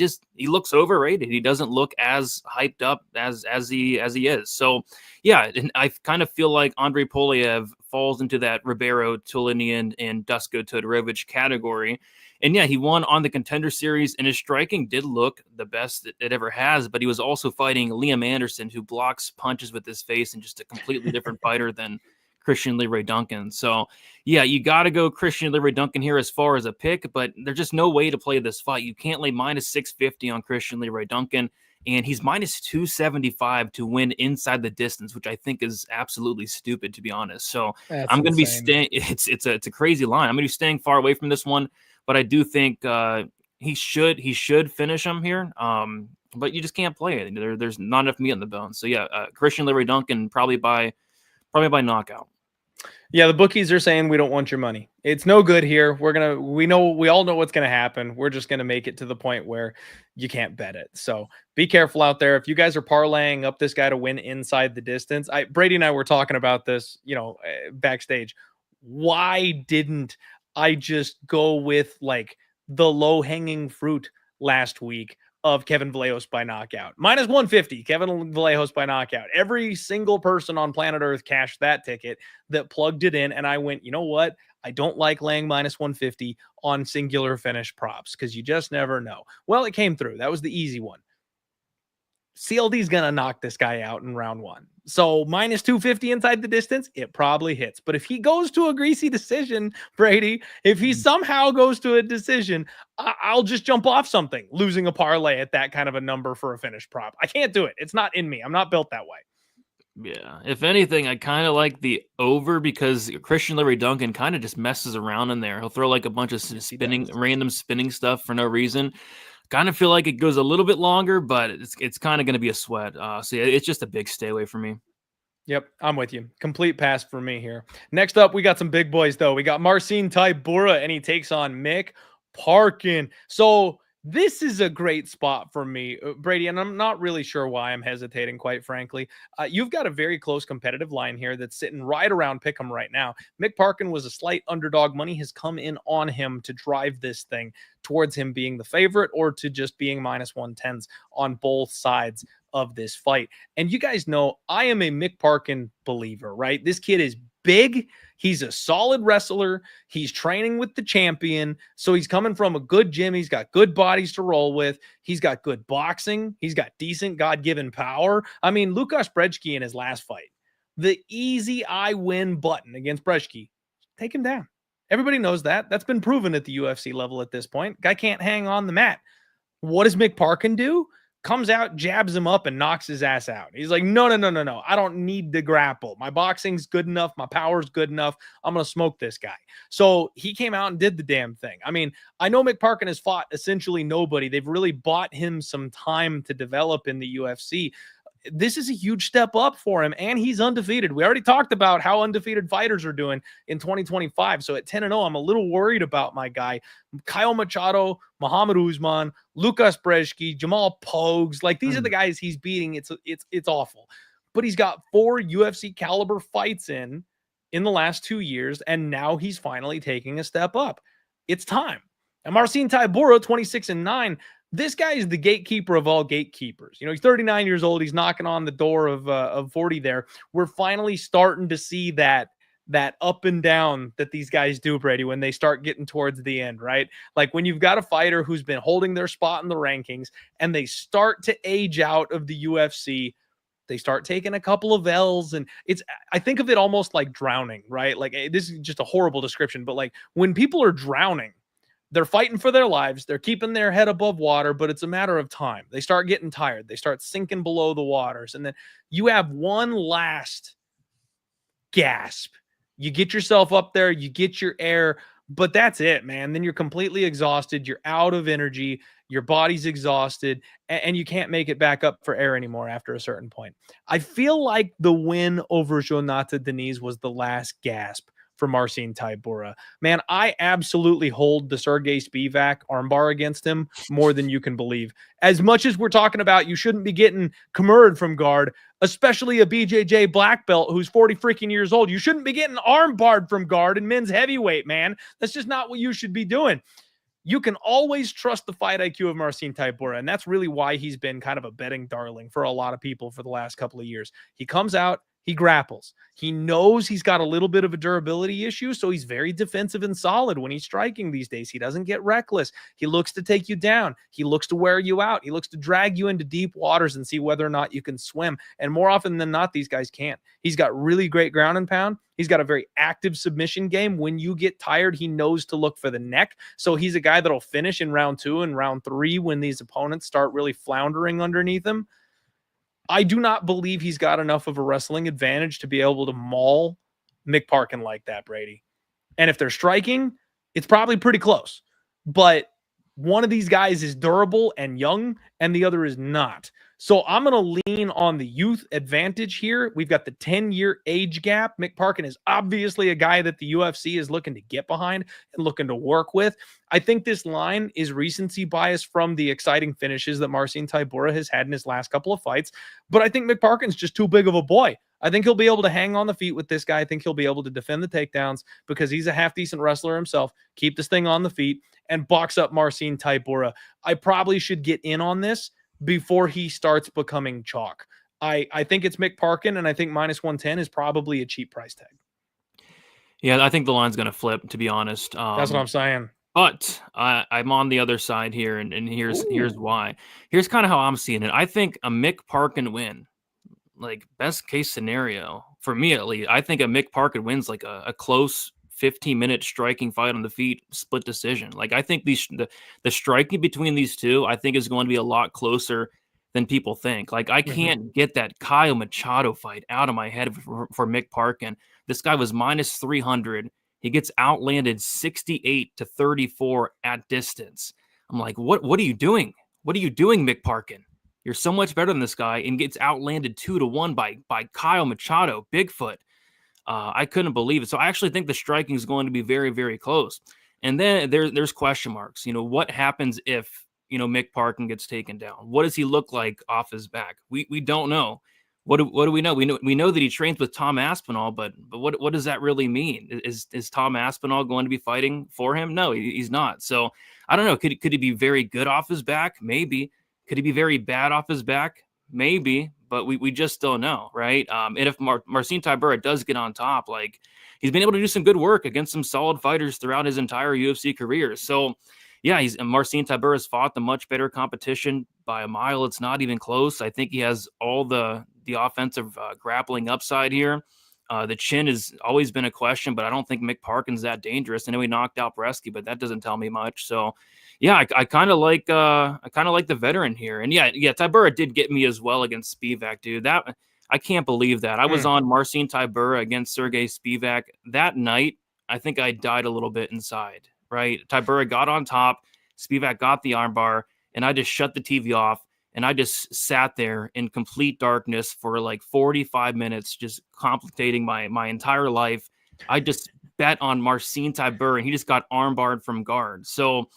B: looks overrated. He doesn't look as hyped up as he is. So yeah, and I kind of feel like Andre Pullaev falls into that Ribeiro, Tulinian, and Dusko Todorovic category. And yeah, he won on the Contender Series, and his striking did look the best it ever has. But he was also fighting Liam Anderson, who blocks punches with his face, and just a completely different fighter than Christian Leroy Duncan. So yeah, you got to go Christian Leroy Duncan here as far as a pick, but there's just no way to play this fight. You can't lay minus 650 on Christian Leroy Duncan, and he's minus 275 to win inside the distance, which I think is absolutely stupid, to be honest. So I'm going to be staying. It's a crazy line. I'm going to be staying far away from this one, but I do think he should finish him here. But you just can't play it. There's not enough meat on the bone. So yeah, Christian Leroy Duncan probably by knockout.
A: Yeah, the bookies are saying we don't want your money. It's no good here. We all know what's going to happen. We're just going to make it to the point where you can't bet it. So be careful out there. If you guys are parlaying up this guy to win inside the distance, Brady and I were talking about this, backstage. Why didn't I just go with like the low hanging fruit last week of Kevin Vallejos by knockout? Minus 150, Kevin Vallejos by knockout. Every single person on planet Earth cashed that ticket that plugged it in. And I went, you know what? I don't like laying minus 150 on singular finish props because you just never know. Well, it came through. That was the easy one. CLD is going to knock this guy out in round one. So minus 250 inside the distance, it probably hits. But if he goes to a greasy decision, Brady, if he somehow goes to a decision, I'll just jump off something, losing a parlay at that kind of a number for a finish prop. I can't do it. It's not in me. I'm not built that way.
B: Yeah. If anything, I kind of like the over because Christian Leroy Duncan kind of just messes around in there. He'll throw like a bunch of random spinning stuff for no reason. Kind of feel like it goes a little bit longer, but it's kind of going to be a sweat. So yeah, it's just a big stay away for me.
A: Yep, I'm with you. Complete pass for me here. Next up, we got some big boys, though. We got Marcin Tybura, and he takes on Mick Parkin. So this is a great spot for me, Brady, and I'm not really sure why I'm hesitating, quite frankly. You've got a very close competitive line here that's sitting right around pick'em right now. Mick Parkin was a slight underdog. Money has come in on him to drive this thing towards him being the favorite or to just being minus 110s on both sides of this fight. And you guys know I am a Mick Parkin believer, right? This kid is big. He's a solid wrestler. He's training with the champion. So he's coming from a good gym. He's got good bodies to roll with. He's got good boxing. He's got decent God-given power. I mean, Łukasz Brzeski in his last fight, the easy I win button against Brzeski, take him down. Everybody knows that. That's been proven at the UFC level at this point. Guy can't hang on the mat. What does Mick Parkin do? Comes out, jabs him up, and knocks his ass out. He's like, no. I don't need to grapple. My boxing's good enough. My power's good enough. I'm going to smoke this guy. So he came out and did the damn thing. I mean, I know Mick Parkin has fought essentially nobody. They've really bought him some time to develop in the UFC. This is a huge step up for him, and he's undefeated. We already talked about how undefeated fighters are doing in 2025. So at 10-0, I'm a little worried about my guy. Kyle Machado, Muhammad Usman, Lucas Brzeski, Jamal Pogues. Like, these are the guys he's beating. It's awful. But he's got 4 UFC caliber fights in the last 2 years, and now he's finally taking a step up. It's time. And Marcin Tybura, 26-9, this guy is the gatekeeper of all gatekeepers. You know, he's 39 years old. He's knocking on the door of 40 there. We're finally starting to see that up and down that these guys do, Brady, when they start getting towards the end, right? Like when you've got a fighter who's been holding their spot in the rankings and they start to age out of the UFC, they start taking a couple of L's, and I think of it almost like drowning, right? Like, this is just a horrible description, but like when people are drowning, they're fighting for their lives. They're keeping their head above water, but it's a matter of time. They start getting tired. They start sinking below the waters. And then you have one last gasp. You get yourself up there, you get your air, but that's it, man. Then you're completely exhausted. You're out of energy. Your body's exhausted, and you can't make it back up for air anymore after a certain point. I feel like the win over Jonathan Deniz was the last gasp for Marcin Tybura. Man, I absolutely hold the Sergey Spivak armbar against him more than you can believe. As much as we're talking about you shouldn't be getting Kamurd from guard, especially a BJJ black belt who's 40 freaking years old, you shouldn't be getting armbarred from guard in men's heavyweight, man. That's just not what you should be doing. You can always trust the fight IQ of Marcin Tybura, and that's really why he's been kind of a betting darling for a lot of people for the last couple of years. He comes out, he grapples. He knows he's got a little bit of a durability issue, so he's very defensive and solid when he's striking these days. He doesn't get reckless. He looks to take you down. He looks to wear you out. He looks to drag you into deep waters and see whether or not you can swim. And more often than not, these guys can't. He's got really great ground and pound. He's got a very active submission game. When you get tired, he knows to look for the neck. So he's a guy that'll finish in round 2 and round 3 when these opponents start really floundering underneath him. I do not believe he's got enough of a wrestling advantage to be able to maul Mick Parkin like that, Brady. And if they're striking, it's probably pretty close. But one of these guys is durable and young, and the other is not. So I'm going to lean on the youth advantage here. We've got the 10-year age gap. Mick Parkin is obviously a guy that the UFC is looking to get behind and looking to work with. I think this line is recency bias from the exciting finishes that Marcin Tybura has had in his last couple of fights. But I think Mick Parkin's just too big of a boy. I think he'll be able to hang on the feet with this guy. I think he'll be able to defend the takedowns because he's a half-decent wrestler himself, keep this thing on the feet, and box up Marcin Tybura. I probably should get in on this before he starts becoming chalk. I think it's Mick Parkin, and I think minus 110 is probably a cheap price tag.
C: Yeah, I think the line's going to flip, to be honest.
A: That's what I'm saying.
C: But I'm on the other side here, and here's why. Here's kind of how I'm seeing it. I think a Mick Parkin win, like best case scenario, for me at least, I think a Mick Parkin wins like a close 15-minute striking fight on the feet, split decision. Like, I think the striking between these two, I think, is going to be a lot closer than people think. Like, I can't get that Kyle Machado fight out of my head for Mick Parkin. This guy was minus 300. He gets outlanded 68-34 at distance. I'm like, what are you doing? What are you doing, Mick Parkin? You're so much better than this guy, and gets outlanded 2-1 by Kyle Machado, Bigfoot. I couldn't believe it. So I actually think the striking is going to be very, very close. And then there's question marks. You know, what happens if, Mick Parkin gets taken down? What does he look like off his back? We don't know. What do we know? We know that he trains with Tom Aspinall, but what does that really mean? Is Tom Aspinall going to be fighting for him? No, he's not. So I don't know. Could he be very good off his back? Maybe. Could he be very bad off his back? Maybe. But we just don't know, right? And if Marcin Tybura does get on top, like, he's been able to do some good work against some solid fighters throughout his entire UFC career. So, yeah, Marcin Tybura's fought the much better competition by a mile. It's not even close. I think he has all the offensive grappling upside here. The chin has always been a question, but I don't think Mick Parkin's that dangerous. I know he knocked out Bresky, but that doesn't tell me much. So, yeah, I kind of like the veteran here. And yeah, Tybura did get me as well against Spivak, dude. That I can't believe that. I was on Marcin Tybura against Sergey Spivak that night. I think I died a little bit inside. Right, Tybura got on top, Spivak got the armbar, and I just shut the TV off. And I just sat there in complete darkness for like 45 minutes, just complicating my entire life. I just bet on Marcin Tybura, and he just got armbarred from guard. So,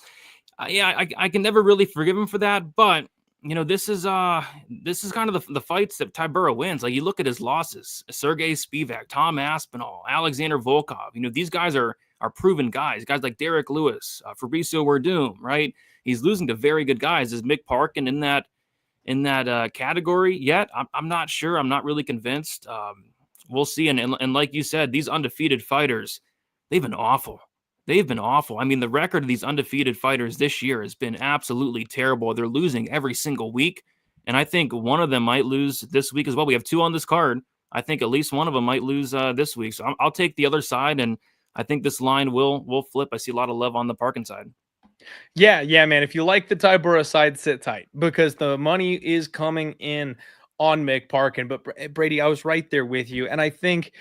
C: I can never really forgive him for that. But this is kind of the fights that Tybura wins. Like, you look at his losses: Sergey Spivak, Tom Aspinall, Alexander Volkov. These guys are proven guys like Derek Lewis, Fabricio Werdum. Right, he's losing to very good guys. Is Mick Parkin in that category yet? I'm not sure. I'm not really convinced. We'll see. And like you said, these undefeated fighters, they've been awful. I mean, the record of these undefeated fighters this year has been absolutely terrible. They're losing every single week. And I think one of them might lose this week as well. We have 2 on this card. I think at least one of them might lose this week. So I'll take the other side. And I think this line will flip. I see a lot of love on the Parkin side.
A: Yeah, man. If you like the Tybura side, sit tight because the money is coming in on Mick Parkin. But Brady, I was right there with you, and I think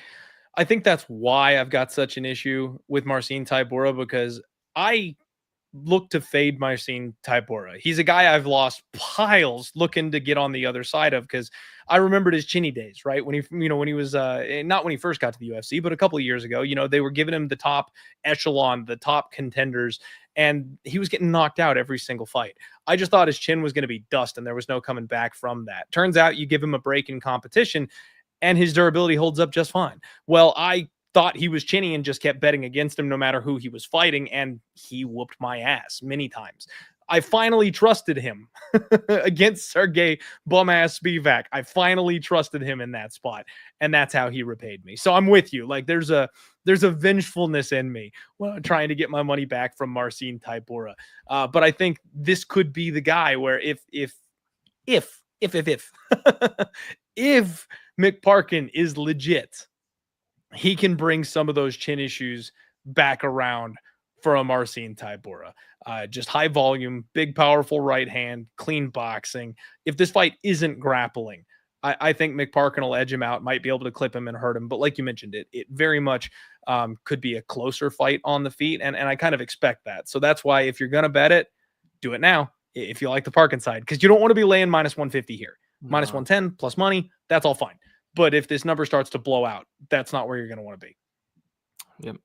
A: that's why I've got such an issue with Marcin Tybura, because I look to fade Marcin Tybura. He's a guy I've lost piles looking to get on the other side of, because I remembered his chinny days, right? When he was not when he first got to the UFC, but a couple of years ago, they were giving him the top echelon, the top contenders, and he was getting knocked out every single fight. I just thought his chin was going to be dust, and there was no coming back from that. Turns out you give him a break in competition, and his durability holds up just fine. Well, I thought he was chinny and just kept betting against him no matter who he was fighting, and he whooped my ass many times. I finally trusted him against Sergey bum-ass Spivak. I finally trusted him in that spot, and that's how he repaid me. So I'm with you. Like, there's a vengefulness in me trying to get my money back from Marcin Tybura. But I think this could be the guy where if if Mick Parkin is legit, he can bring some of those chin issues back around for a Marcin Tybura. Just high volume, big, powerful right hand, clean boxing. If this fight isn't grappling, I think Mick Parkin will edge him out, might be able to clip him and hurt him. But like you mentioned, it very much could be a closer fight on the feet, and I kind of expect that. So that's why if you're going to bet it, do it now if you like the Parkin side, because you don't want to be laying minus 150 here. Minus 110 plus money, that's all fine. But if this number starts to blow out, that's not where you're going to want to be.
C: Yep.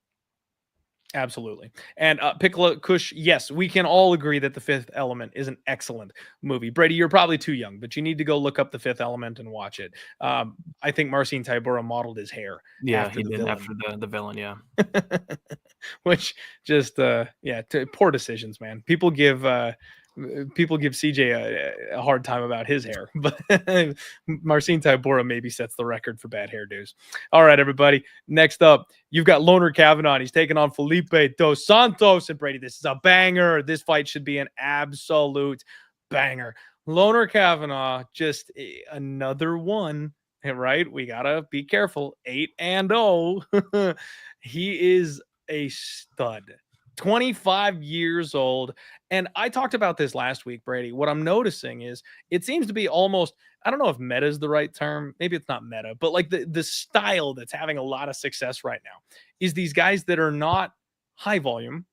A: Absolutely. And Piccolo Kush, yes, we can all agree that The Fifth Element is an excellent movie. Brady, you're probably too young, but you need to go look up The Fifth Element and watch it. I think Marcin Tybura modeled his hair.
C: Yeah, he did after the villain, yeah.
A: Which just, poor decisions, man. People give CJ a hard time about his hair, but Marcin Tybura maybe sets the record for bad hairdos. All right, everybody. Next up, you've got Loughran Kavanagh. He's taking on Felipe dos Santos. And Brady, this is a banger. This fight should be an absolute banger. Loughran Kavanagh, just another one, right? We got to be careful. 8-0. He is a stud. 25 years old. And I talked about this last week, Brady. What I'm noticing is it seems to be almost, I don't know if meta is the right term. Maybe it's not meta, but like the style that's having a lot of success right now is these guys that are not high volume.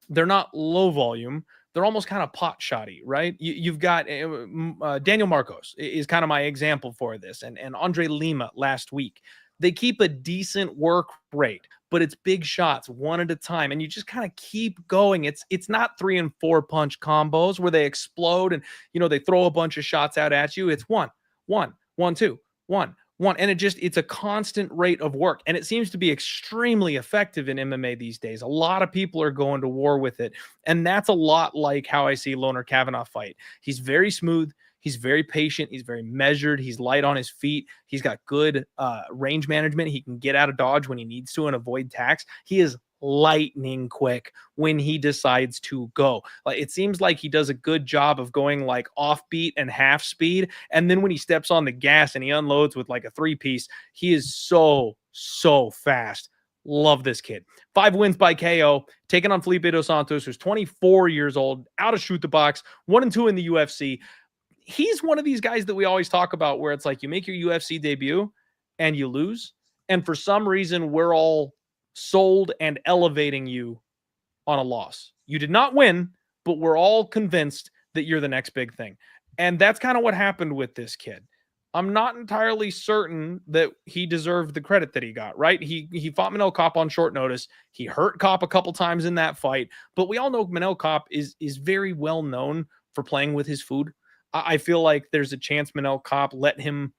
A: They're not low volume. They're almost kind of pot shotty, right? You've got Daniel Marcos is kind of my example for this. And Andre Lima last week. They keep a decent work rate, but it's big shots one at a time. And you just kind of keep going. It's not 3 and 4 punch combos where they explode and, they throw a bunch of shots out at you. It's 1, 1, 1, 2, 1, 1. And it's a constant rate of work. And it seems to be extremely effective in MMA these days. A lot of people are going to war with it. And that's a lot like how I see Loughran Kavanagh fight. He's very smooth. He's very patient. He's very measured. He's light on his feet. He's got good range management. He can get out of dodge when he needs to and avoid tacks. He is lightning quick when he decides to go. Like, it seems like he does a good job of going like offbeat and half speed. And then when he steps on the gas and he unloads with like a 3-piece, he is so so fast. Love this kid. 5 wins by KO, taking on Felipe dos Santos, who's 24 years old, out of shoot the box, 1-2 in the UFC. He's one of these guys that we always talk about where it's like you make your UFC debut and you lose. And for some reason, we're all sold and elevating you on a loss. You did not win, but we're all convinced that you're the next big thing. And that's kind of what happened with this kid. I'm not entirely certain that he deserved the credit that he got, right? He fought Manel Kopp on short notice. He hurt Kopp a couple times in that fight, but we all know Manel Kopp is very well known for playing with his food. I feel like there's a chance Manel Kopp let him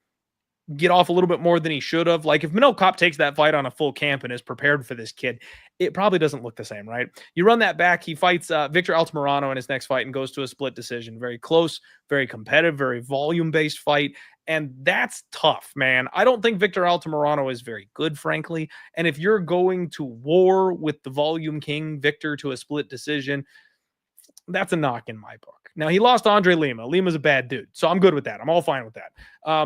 A: get off a little bit more than he should have. Like if Manel Kopp takes that fight on a full camp and is prepared for this kid, it probably doesn't look the same, right? You run that back. He fights Victor Altamirano in his next fight and goes to a split decision. Very close, very competitive, very volume-based fight. And that's tough, man. I don't think Victor Altamirano is very good, frankly. And if you're going to war with the volume king, Victor, to a split decision, that's a knock in my book. Now, he lost Andre Lima. Lima's a bad dude, so I'm good with that. I'm all fine with that.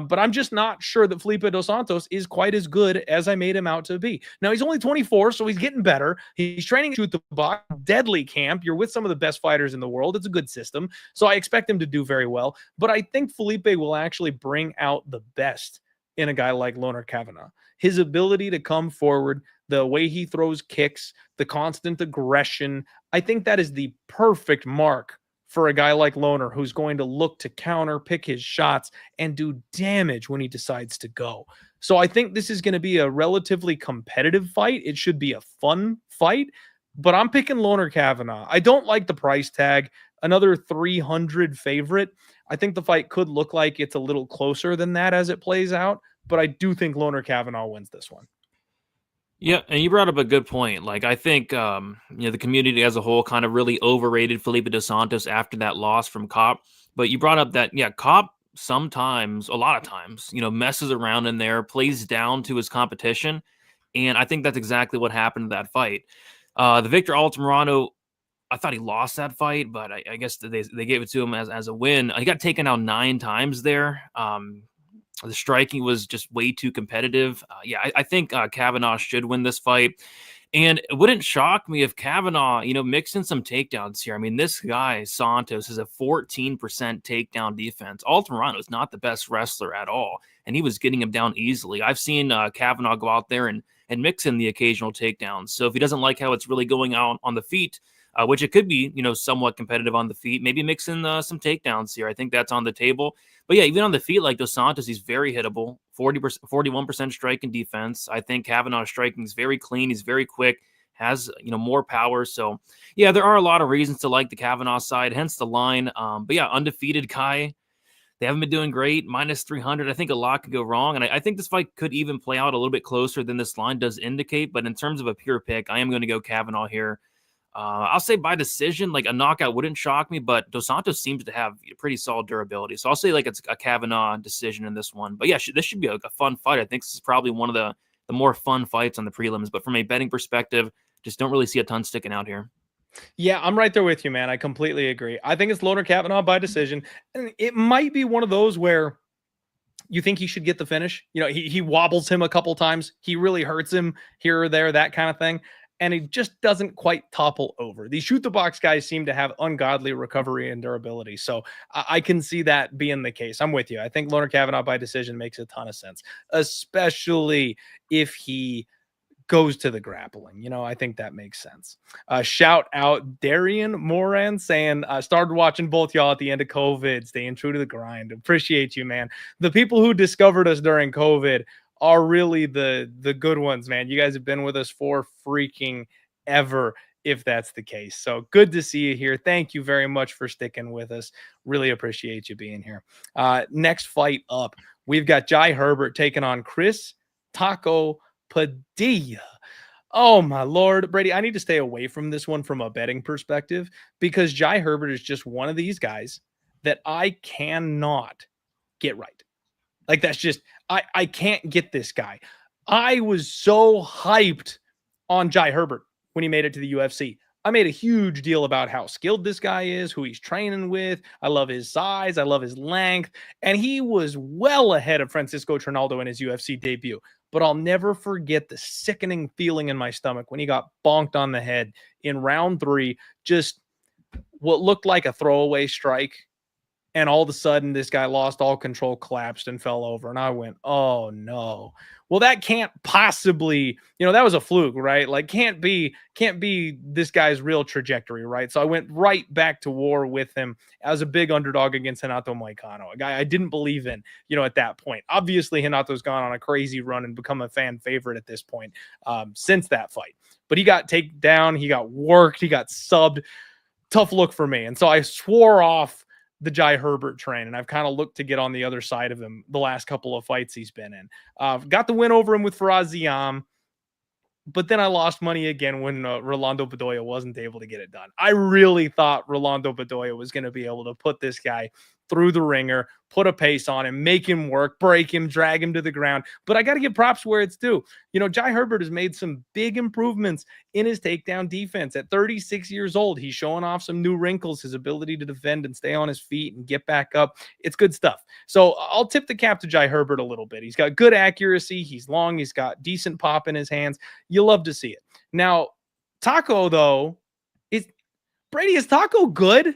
A: But I'm just not sure that Felipe dos Santos is quite as good as I made him out to be. Now, he's only 24, so he's getting better. He's training to shoot the box, deadly camp. You're with some of the best fighters in the world. It's a good system, so I expect him to do very well. But I think Felipe will actually bring out the best in a guy like Loughran Kavanagh. His ability to come forward, the way he throws kicks, the constant aggression, I think that is the perfect mark for a guy like Loughran, who's going to look to counter, pick his shots, and do damage when he decides to go. So I think this is going to be a relatively competitive fight. It should be a fun fight, but I'm picking Loughran Kavanagh. I don't like the price tag. Another 300 favorite. I think the fight could look like it's a little closer than that as it plays out, but I do think Loughran Kavanagh wins this one.
C: Yeah, and you brought up a good point. Like, I think, the community as a whole kind of really overrated Felipe dos Santos after that loss from Kopp. But you brought up that, Kopp sometimes, a lot of times, messes around in there, plays down to his competition. And I think that's exactly what happened in that fight. The Victor Altamirano, I thought he lost that fight, but I guess they gave it to him as a win. He got taken out 9 times there. The striking was just way too competitive. I think Kavanagh should win this fight. And it wouldn't shock me if Kavanagh, mixed in some takedowns here. I mean, this guy, Santos, has a 14% takedown defense. Altamirano is not the best wrestler at all, and he was getting him down easily. I've seen Kavanagh go out there and mix in the occasional takedowns. So if he doesn't like how it's really going out on the feet, which it could be, somewhat competitive on the feet, maybe mix in some takedowns here. I think that's on the table. But yeah, even on the feet, like Dos Santos, he's very hittable. 41% strike and defense. I think Kavanagh's striking is very clean. He's very quick, has, more power. So yeah, there are a lot of reasons to like the Kavanagh side, hence the line. But yeah, undefeated Kai. They haven't been doing great. Minus 300. I think a lot could go wrong. And I think this fight could even play out a little bit closer than this line does indicate. But in terms of a pure pick, I am going to go Kavanagh here. I'll say by decision, like a knockout wouldn't shock me, but Dos Santos seems to have pretty solid durability. So I'll say like it's a Kavanagh decision in this one. But yeah, this should be a fun fight. I think this is probably one of the more fun fights on the prelims. But from a betting perspective, just don't really see a ton sticking out here.
A: Yeah, I'm right there with you, man. I completely agree. I think it's Loughran Kavanagh by decision. And it might be one of those where you think he should get the finish. He wobbles him a couple times. He really hurts him here or there, that kind of thing. And he just doesn't quite topple over. These shoot the box guys seem to have ungodly recovery and durability. So I can see that being the case. I'm with you. I think Loughran Kavanagh by decision makes a ton of sense, especially if he goes to the grappling. I think that makes sense. Shout out Darian Moran saying, started watching both y'all at the end of COVID, staying true to the grind. Appreciate you, man. The people who discovered us during COVID are really the good ones, man. You guys have been with us for freaking ever, if that's the case. So good to see you here. Thank you very much for sticking with us. Really appreciate you being here. Next fight up, we've got Jai Herbert taking on Chris Taco Padilla. Oh my Lord, Brady, I need to stay away from this one from a betting perspective because Jai Herbert is just one of these guys that I cannot get right. Like that's just, I can't get this guy. I was so hyped on Jai Herbert when he made it to the UFC. I made a huge deal about how skilled this guy is, who he's training with. I love his size. I love his length. And he was well ahead of Francisco Trinaldo in his UFC debut. but I'll never forget the sickening feeling in my stomach when he got bonked on the head in round 3, just what looked like a throwaway strike. And all of a sudden, this guy lost all control, collapsed, and fell over. And I went, oh, no. Well, that can't possibly, that was a fluke, right? Like, can't be this guy's real trajectory, right? So I went right back to war with him as a big underdog against Renato Moicano, a guy I didn't believe in, at that point. Obviously, Renato's gone on a crazy run and become a fan favorite at this point since that fight. But he got taken down, he got worked, he got subbed. Tough look for me. And so I swore off the Jai Herbert train, and I've kind of looked to get on the other side of him the last couple of fights he's been in. Got the win over him with Faraz Ziam, but then I lost money again when Rolando Bedoya wasn't able to get it done. I really thought Rolando Bedoya was going to be able to put this guy through the ringer, put a pace on him, make him work, break him, drag him to the ground. But I got to give props where it's due. Jai Herbert has made some big improvements in his takedown defense. At 36 years old, he's showing off some new wrinkles, his ability to defend and stay on his feet and get back up. It's good stuff. So I'll tip the cap to Jai Herbert a little bit. He's got good accuracy. He's long. He's got decent pop in his hands. You love to see it. Now, Taco, though, is Taco good?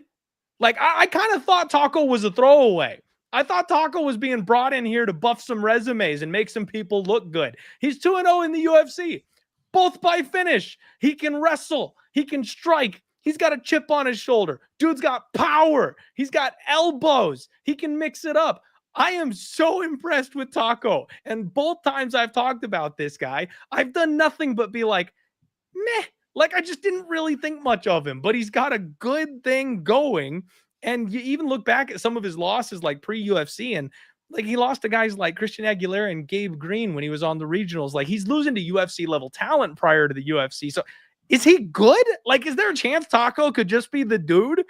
A: Like, I kind of thought Taco was a throwaway. I thought Taco was being brought in here to buff some resumes and make some people look good. He's 2-0 in the UFC, both by finish. He can wrestle. He can strike. He's got a chip on his shoulder. Dude's got power. He's got elbows. He can mix it up. I am so impressed with Taco. And both times I've talked about this guy, I've done nothing but be like, meh. Like, I just didn't really think much of him, but he's got a good thing going. And you even look back at some of his losses, like pre-UFC, and like he lost to guys like Christian Aguilera and Gabe Green when he was on the regionals. Like, he's losing to UFC level talent prior to the UFC. So is he good? Like, is there a chance Taco could just be the dude?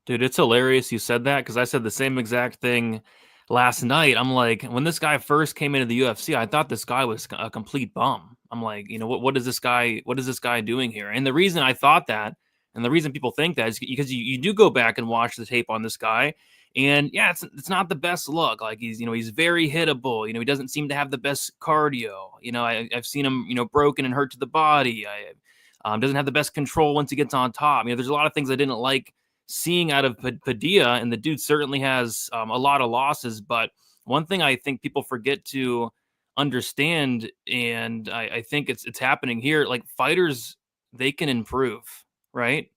B: Dude, it's hilarious you said that, because I said the same exact thing last night. I'm like, when this guy first came into the UFC, I thought this guy was a complete bum. I'm like, what is this guy doing here? And the reason I thought that, and the reason people think that, is because you do go back and watch the tape on this guy, and yeah, it's not the best look. Like, he's very hittable. He doesn't seem to have the best cardio. I've seen him, broken and hurt to the body. Doesn't have the best control once he gets on top. There's a lot of things I didn't like seeing out of Padilla, and the dude certainly has a lot of losses. But one thing I think people forget to understand, and I think it's happening here, like, fighters, they can improve, right?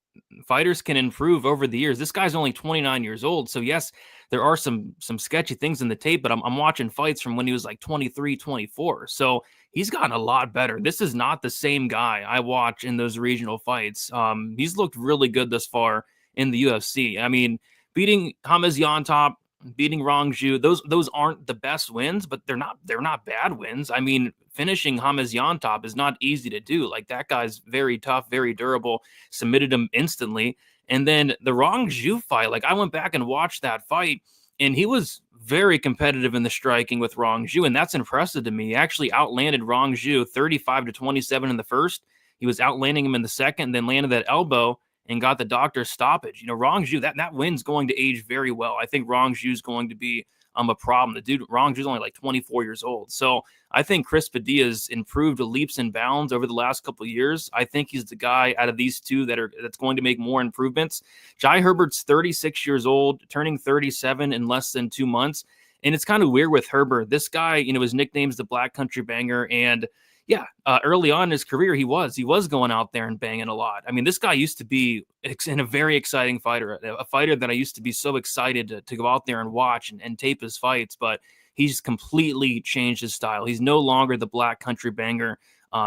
B: Fighters can improve over the years. This guy's only 29 years old, so yes, there are some sketchy things in the tape, but I'm watching fights from when he was like 23, 24, so he's gotten a lot better. This is not the same guy I watch in those regional fights. He's looked really good thus far in the UFC. I mean, beating James Yontop, beating Rong Zhu, those aren't the best wins, but they're not bad wins. I mean, finishing James Yontop is not easy to do. Like, that guy's very tough, very durable, submitted him instantly. And then the Rong Zhu fight, like, I went back and watched that fight, and he was very competitive in the striking with Rong Zhu, and that's impressive to me. He actually outlanded Rong Zhu 35-27 in the first. He was outlanding him in the second, then landed that elbow and got the doctor's stoppage. Rong Zhu, that win's going to age very well. I think Rong Zhu's going to be a problem. The dude, Rong Zhu's only like 24 years old. So I think Chris Padilla's improved leaps and bounds over the last couple of years. I think he's the guy out of these two that's going to make more improvements. Jai Herbert's 36 years old, turning 37 in less than 2 months. And it's kind of weird with Herbert. This guy, his nickname's the Black Country Banger, and yeah, early on in his career, he was going out there and banging a lot. I mean, this guy used to be a very exciting fighter, a fighter that I used to be so excited to go out there and watch and tape his fights, but he's completely changed his style. He's no longer the Black Country Banger.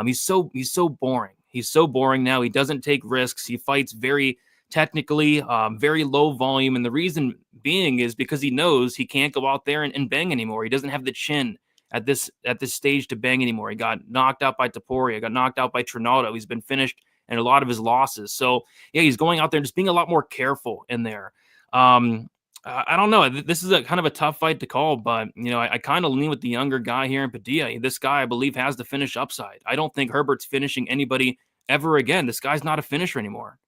B: He's so boring. He's so boring now. He doesn't take risks. He fights very technically, very low volume, and the reason being is because he knows he can't go out there and bang anymore. He doesn't have the chin at this stage to bang anymore. He got knocked out by Topuria, got knocked out by Trinaldo. He's been finished in a lot of his losses. So yeah, he's going out there and just being a lot more careful in there. I don't know. This is a kind of a tough fight to call, but I kind of lean with the younger guy here in Padilla. This guy, I believe, has the finish upside. I don't think Herbert's finishing anybody ever again. This guy's not a finisher anymore.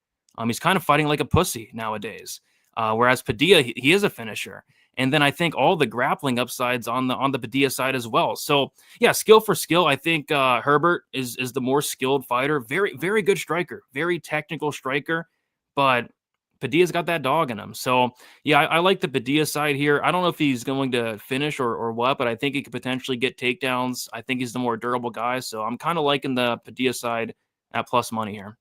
B: He's kind of fighting like a pussy nowadays. Whereas Padilla, he is a finisher. And then I think all the grappling upsides on the Padilla side as well. So yeah, skill for skill, I think Herbert is the more skilled fighter. Very, very good striker, very technical striker, but Padilla's got that dog in him. So yeah, I like the Padilla side here. I don't know if he's going to finish or what, but I think he could potentially get takedowns. I think he's the more durable guy. So I'm kind of liking the Padilla side at plus money here.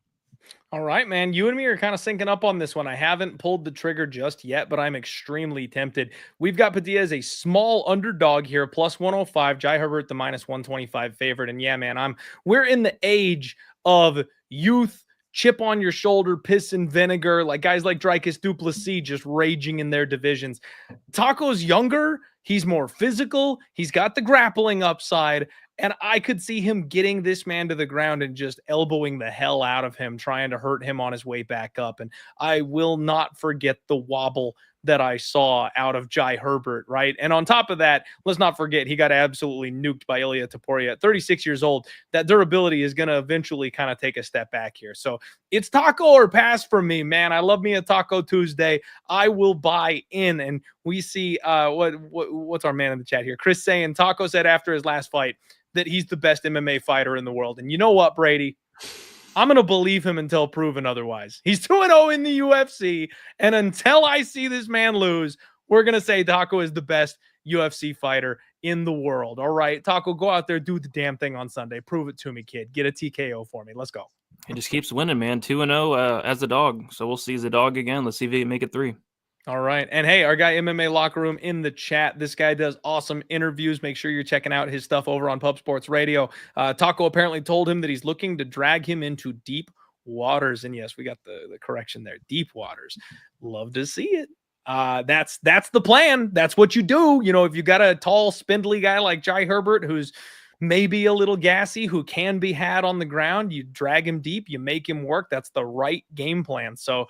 A: All right, man. You and me are kind of syncing up on this one. I haven't pulled the trigger just yet, but I'm extremely tempted. We've got Padilla as a small underdog here, plus 105. Jai Herbert, the minus 125 favorite. And yeah, man, we're in the age of youth, chip on your shoulder, piss and vinegar, like guys like Dricus du Plessis just raging in their divisions. Taco's younger. He's more physical. He's got the grappling upside. And I could see him getting this man to the ground and just elbowing the hell out of him, trying to hurt him on his way back up. And I will not forget the wobble that I saw out of Jai Herbert, right? And on top of that, let's not forget he got absolutely nuked by Ilia Topuria at 36 years old. That durability is going to eventually kind of take a step back here. So it's taco or pass for me, man. I love me a Taco Tuesday. I will buy in. And we see what's our man in the chat here? Chris saying Taco said after his last fight that he's the best MMA fighter in the world. And you know what, Brady? I'm going to believe him until proven otherwise. He's 2-0 in the UFC. And until I see this man lose, we're going to say Taco is the best UFC fighter in the world. All right, Taco, go out there, do the damn thing on Sunday. Prove it to me, kid. Get a TKO for me. Let's go.
B: He just keeps winning, man. 2-0 as a dog. So we'll see as a dog again. Let's see if he can make it 3.
A: All right. And hey, our guy MMA Locker Room in the chat. This guy does awesome interviews. Make sure you're checking out his stuff over on Pub Sports Radio. Taco apparently told him that he's looking to drag him into deep waters. And yes, we got the correction there. Deep waters. Love to see it. That's the plan. That's what you do. You know, if you got a tall, spindly guy like Jai Herbert, who's maybe a little gassy, who can be had on the ground, you drag him deep, you make him work. That's the right game plan. So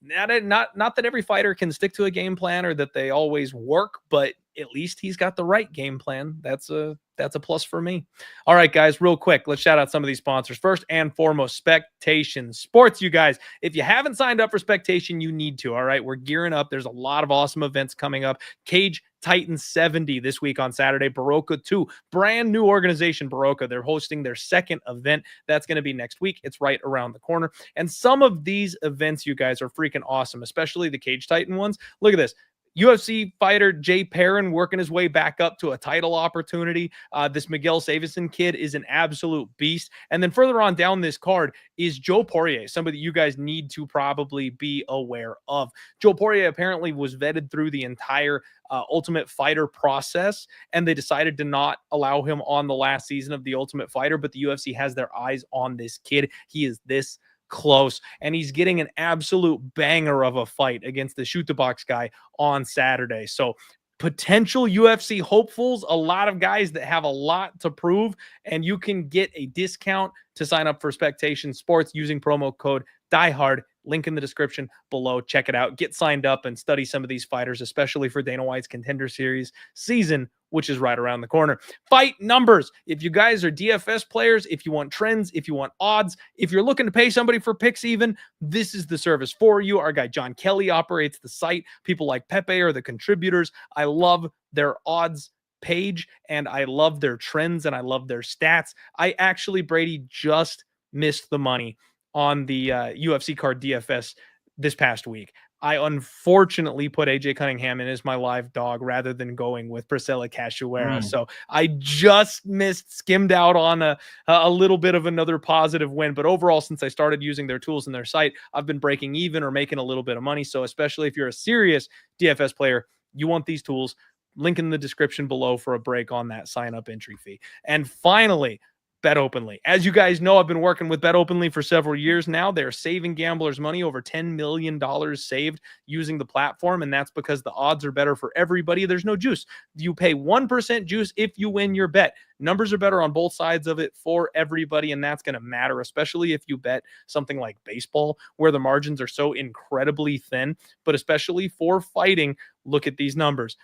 A: not that every fighter can stick to a game plan or that they always work, but at least he's got the right game plan. That's a plus for me. All right, guys, real quick, let's shout out some of these sponsors. First and foremost, Spectation Sports. You guys, if you haven't signed up for Spectation, you need to. All right, we're gearing up. There's a lot of awesome events coming up. Cage Titan 70 this week on Saturday. Baroka 2, brand new organization, Baroka. They're hosting their second event. That's going to be next week. It's right around the corner. And some of these events, you guys, are freaking awesome, especially the Cage Titan ones. Look at this. UFC fighter Jay Perrin working his way back up to a title opportunity. This Miguel Savison kid is an absolute beast. And then further on down this card is Joe Poirier, somebody that you guys need to probably be aware of. Joe Poirier apparently was vetted through the entire Ultimate Fighter process, and they decided to not allow him on the last season of the Ultimate Fighter, but the UFC has their eyes on this kid. He is this close, and he's getting an absolute banger of a fight against the shoot the box guy on Saturday. So potential UFC hopefuls, a lot of guys that have a lot to prove, and you can get a discount to sign up for Spectation Sports using promo code DIEHARD. Link in the description below. Check it out. Get signed up and study some of these fighters, especially for Dana White's Contender Series season, which is right around the corner. Fight numbers. If you guys are DFS players, if you want trends, if you want odds, if you're looking to pay somebody for picks even, this is the service for you. Our guy John Kelly operates the site. People like Pepe are the contributors. I love their odds page, and I love their trends, and I love their stats. I actually, Brady, just missed the money on the UFC card DFS this past week. I unfortunately put AJ Cunningham in as my live dog rather than going with Priscilla Cachoeira. So I just skimmed out on a little bit of another positive win. But overall, since I started using their tools in their site, I've been breaking even or making a little bit of money. So especially if you're a serious DFS player, you want these tools. Link in the description below for a break on that sign-up entry fee. And finally, Bet Openly. As you guys know, I've been working with Bet Openly for several years now. They're saving gamblers money, over $10 million saved using the platform, and that's because the odds are better for everybody. There's no juice. You pay 1% juice if you win your bet. Numbers are better on both sides of it for everybody, and that's going to matter, especially if you bet something like baseball, where the margins are so incredibly thin, but especially for fighting, look at these numbers.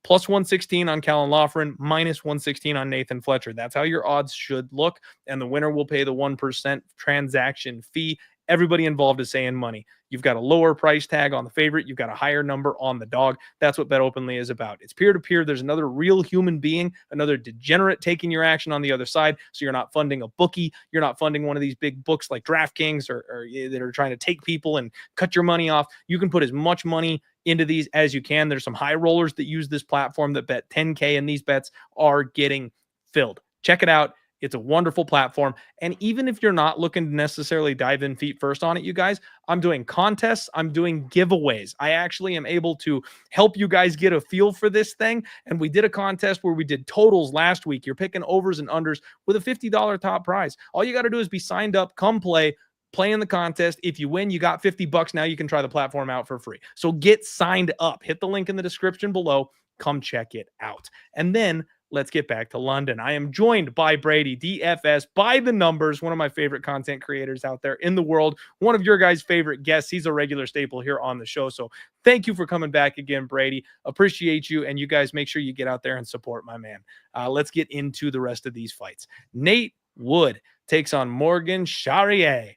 A: Plus 116 on Loughran, minus 116 on Nathan Fletcher. That's how your odds should look, and the winner will pay the 1% transaction fee Everybody involved is saying money. You've got a lower price tag on the favorite. You've got a higher number on the dog. That's what Bet Openly is about. It's peer-to-peer. There's another real human being, another degenerate taking your action on the other side. So you're not funding a bookie. You're not funding one of these big books like DraftKings or that are trying to take people and cut your money off. You can put as much money into these as you can. There's some high rollers that use this platform that bet 10K, and these bets are getting filled. Check it out. It's a wonderful platform. And even if you're not looking to necessarily dive in feet first on it, you guys, I'm doing contests. I'm doing giveaways. I actually am able to help you guys get a feel for this thing. And we did a contest where we did totals last week. You're picking overs and unders with a $50 top prize. All you got to do is be signed up, come play in the contest. If you win, you got $50. Now you can try the platform out for free. So get signed up. Hit the link in the description below. Come check it out. And then let's get back to London. I am joined by Brady, DFS, by the numbers, one of my favorite content creators out there in the world, one of your guys' favorite guests. He's a regular staple here on the show. So thank you for coming back again, Brady. Appreciate you. And you guys make sure you get out there and support my man. Let's get into the rest of these fights. Nate Wood takes on Morgan Charrière.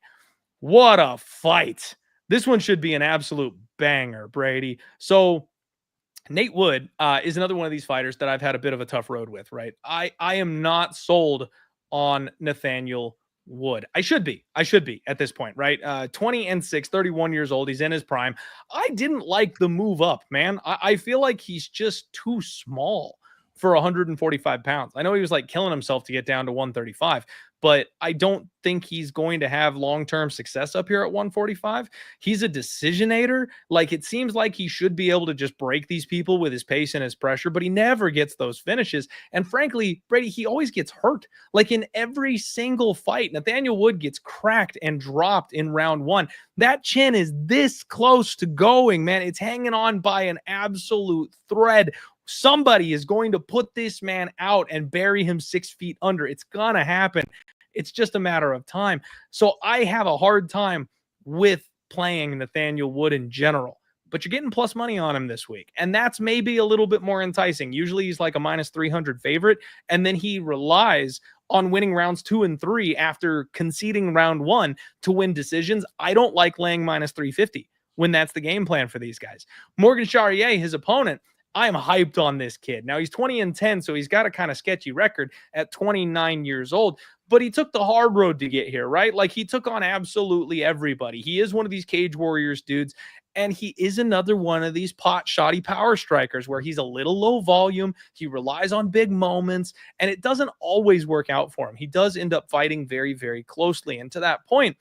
A: What a fight. This one should be an absolute banger, Brady. So Nate Wood is another one of these fighters that I've had a bit of a tough road with, right? I am not sold on Nathaniel Wood. I should be at this point, right? 20-6, 31 years old. He's in his prime. I didn't like the move up, man. I feel like he's just too small for 145 pounds. I know he was like killing himself to get down to 135, but I don't think he's going to have long-term success up here at 145. He's a decisionator. Like, it seems like he should be able to just break these people with his pace and his pressure, but he never gets those finishes. And frankly, Brady, he always gets hurt. Like in every single fight, Nathaniel Wood gets cracked and dropped in round one. That chin is this close to going, man. It's hanging on by an absolute thread. Somebody is going to put this man out and bury him 6 feet under. It's going to happen. It's just a matter of time. So I have a hard time with playing Nathaniel Wood in general, but you're getting plus money on him this week. And that's maybe a little bit more enticing. Usually he's like a minus 300 favorite. And then he relies on winning rounds 2 and 3 after conceding round 1 to win decisions. I don't like laying minus 350 when that's the game plan for these guys. Morgan Charrière, his opponent, I am hyped on this kid. Now he's 20-10, so he's got a kind of sketchy record at 29 years old, but he took the hard road to get here, right? Like, he took on absolutely everybody. He is one of these Cage Warriors dudes, and he is another one of these pot-shoddy power strikers where he's a little low volume. He relies on big moments, and it doesn't always work out for him. He does end up fighting very, very closely, and to that point,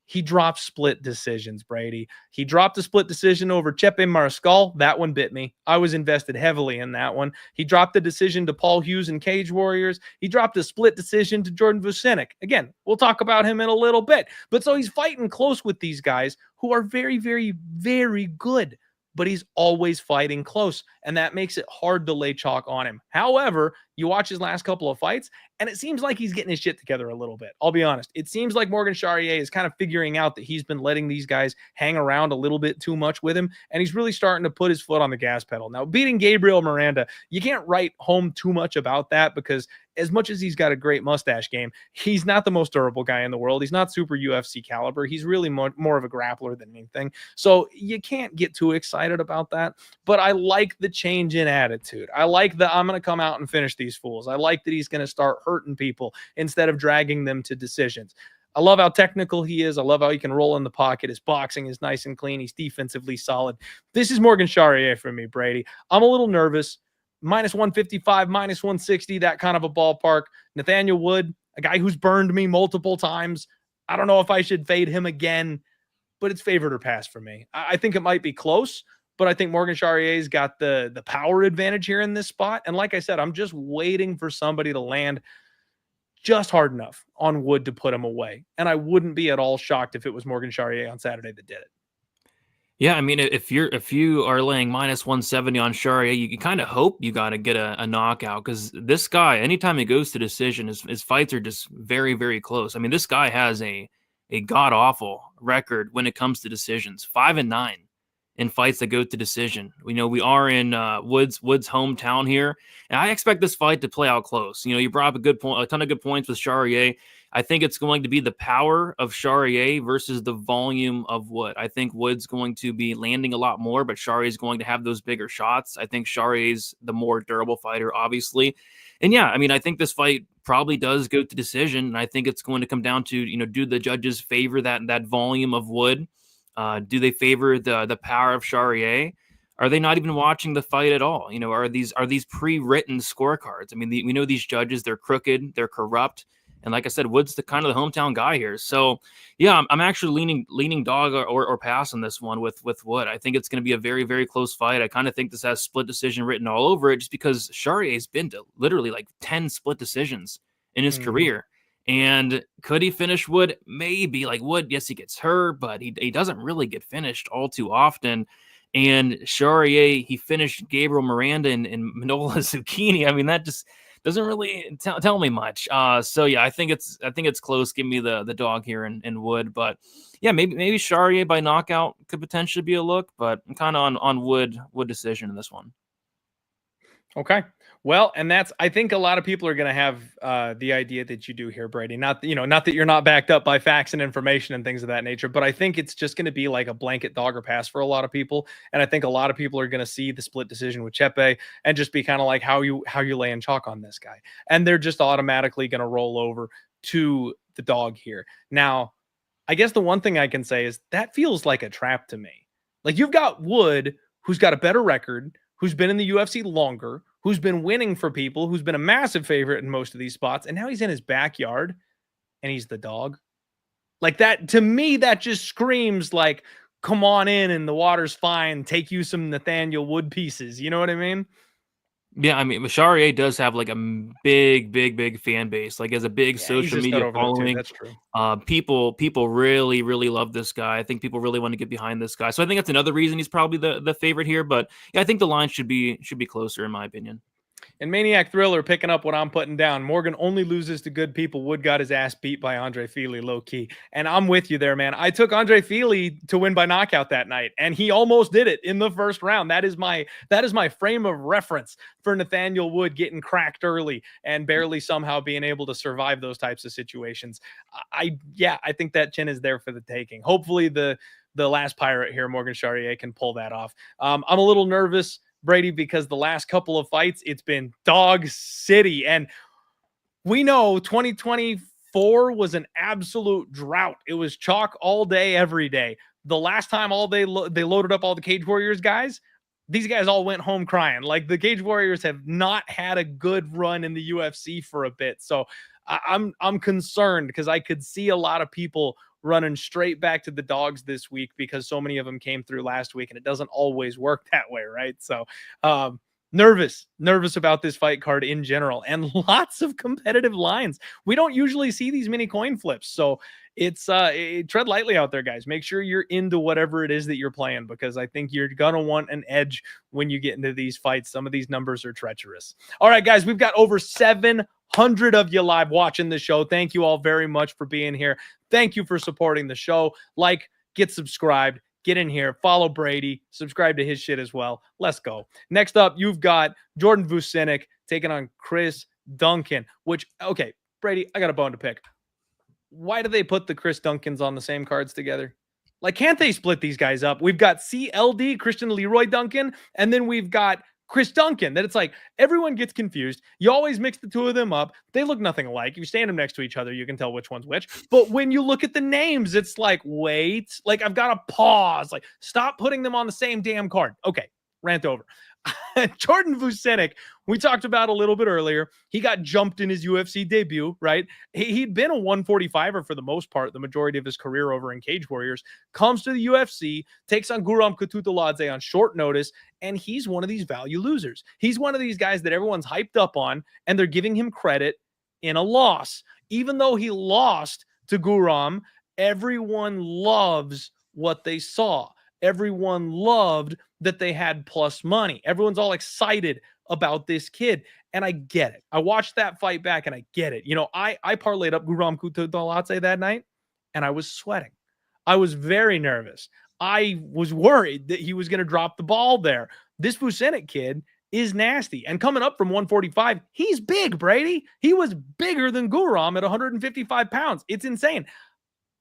A: he dropped split decisions, Brady. He dropped a split decision over Chepe Mariscal. That one bit me. I was invested heavily in that one. He dropped the decision to Paul Hughes and Cage Warriors. He dropped a split decision to Jordan Vucenic. Again, we'll talk about him in a little bit. But so he's fighting close with these guys who are very, very, very good. But he's always fighting close, and that makes it hard to lay chalk on him. However, you watch his last couple of fights, and it seems like he's getting his shit together a little bit. I'll be honest. It seems like Morgan Charrière is kind of figuring out that he's been letting these guys hang around a little bit too much with him, and he's really starting to put his foot on the gas pedal. Now, beating Gabriel Miranda, you can't write home too much about that because as much as he's got a great mustache game, he's not the most durable guy in the world. He's not super UFC caliber. He's really more of a grappler than anything. So you can't get too excited about that. But I like the change in attitude. I like that I'm going to come out and finish these fools. I like that he's going to start hurting people instead of dragging them to decisions. I love how technical he is. I love how he can roll in the pocket. His boxing is nice and clean. He's defensively solid. This is Morgan Charrière for me, Brady. I'm a little nervous. Minus 155, minus 160, that kind of a ballpark. Nathaniel Wood, a guy who's burned me multiple times. I don't know if I should fade him again, but it's favored or pass for me. I think it might be close, but I think Morgan Charrier's got the power advantage here in this spot. And like I said, I'm just waiting for somebody to land just hard enough on Wood to put him away. And I wouldn't be at all shocked if it was Morgan Charrière on Saturday that did it.
C: Yeah, I mean, if you are laying minus 170 on Charrière, you kind of hope you got to get a knockout because this guy, anytime he goes to decision, his fights are just very, very close. I mean, this guy has a god awful record when it comes to decisions, 5-9 in fights that go to decision. We know we are in Wood's hometown here, and I expect this fight to play out close. You brought up a ton of good points with Charrière. I think it's going to be the power of Charrière versus the volume of Wood. I think Wood's going to be landing a lot more, but Charrière is going to have those bigger shots. I think Charrier's the more durable fighter, obviously. And yeah, I mean, I think this fight probably does go to decision, and I think it's going to come down to, do the judges favor that volume of Wood? Do they favor the power of Charrière? Are they not even watching the fight at all? Are these pre-written scorecards? I mean, we know these judges, they're crooked, they're corrupt. And like I said, Wood's the kind of the hometown guy here. So yeah, I'm actually leaning dog or pass on this one with Wood. I think it's going to be a very, very close fight. I kind of think this has split decision written all over it, just because Charrier's been to literally like 10 split decisions in his career. And could he finish Wood? Maybe. Like Wood, yes, he gets hurt, but he doesn't really get finished all too often. And Charrière, he finished Gabriel Miranda and Manola Zucchini. I mean, that just doesn't really tell me much. So yeah, I think it's close. Give me the dog here in Wood, but yeah, maybe Charrière by knockout could potentially be a look, but I'm kind of on Wood decision in this one.
A: Okay. Well, and I think a lot of people are going to have the idea that you do here, Brady. Not that you're not backed up by facts and information and things of that nature, but I think it's just going to be like a blanket dog or pass for a lot of people. And I think a lot of people are going to see the split decision with Chepe and just be kind of like how you laying chalk on this guy. And they're just automatically going to roll over to the dog here. Now, I guess the one thing I can say is that feels like a trap to me. Like you've got Wood, who's got a better record, who's been in the UFC longer, who's been winning for people, who's been a massive favorite in most of these spots, and now he's in his backyard, and he's the dog. Like that, to me, that just screams like, come on in, and the water's fine, take you some Nathaniel Wood pieces. You know what I mean?
C: Yeah, I mean, Charrière does have like a big fan base. Like, has a big social media following.
A: That's true.
C: People really, really love this guy. I think people really want to get behind this guy. So I think that's another reason he's probably the favorite here. But yeah, I think the line should be closer in my opinion.
A: And Maniac Thriller picking up what I'm putting down. Morgan only loses to good people. Wood got his ass beat by Andre Fili low key. And I'm with you there, man. I took Andre Fili to win by knockout that night, and he almost did it in the first round. That is my frame of reference for Nathaniel Wood getting cracked early and barely somehow being able to survive those types of situations. I think that chin is there for the taking. Hopefully the last pirate here, Morgan Charrière, can pull that off. I'm a little nervous, Brady, because the last couple of fights, it's been dog city. And we know 2024 was an absolute drought. It was chalk all day, every day. The last time they loaded up all the Cage Warriors guys, these guys all went home crying. Like the Cage Warriors have not had a good run in the UFC for a bit. So I'm concerned because I could see a lot of people running straight back to the dogs this week because so many of them came through last week, and it doesn't always work that way, right? So nervous about this fight card in general, and lots of competitive lines. We don't usually see these many coin flips, so it's tread lightly out there, guys. Make sure you're into whatever it is that you're playing, because I think you're gonna want an edge when you get into these fights. Some of these numbers are treacherous. All right, guys, we've got over 700 of you live watching the show. Thank you all very much for being here. Thank you for supporting the show. Like, get subscribed, get in here, follow Brady, subscribe to his shit as well. Let's go. Next up, you've got Jordan Vucenic taking on Chris Duncan, which, okay, Brady, I got a bone to pick. Why do they put the Chris Duncans on the same cards together? Like, can't they split these guys up? We've got CLD, Christian Leroy Duncan, and then we've got Chris Duncan, that it's like everyone gets confused. You always mix the two of them up. They look nothing alike. You stand them next to each other, you can tell which one's which. But when you look at the names, it's like, wait, like I've got to pause. Like, stop putting them on the same damn card. Okay, rant over. Jordan Vucenic, we talked about a little bit earlier. He got jumped in his UFC debut, right? He'd been a 145er for the most part, the majority of his career over in Cage Warriors. Comes to the UFC, takes on Guram Kutateladze on short notice, and he's one of these value losers. He's one of these guys that everyone's hyped up on, and they're giving him credit in a loss. Even though he lost to Guram, everyone loves what they saw. Everyone loved that they had plus money. Everyone's all excited about this kid. And I get it. I watched that fight back and I get it. You know, I parlayed up Guram Kutateladze that night and I was sweating. I was very nervous. I was worried that he was going to drop the ball there. This Vucenic kid is nasty. And coming up from 145, he's big, Brady. He was bigger than Guram at 155 pounds. It's insane.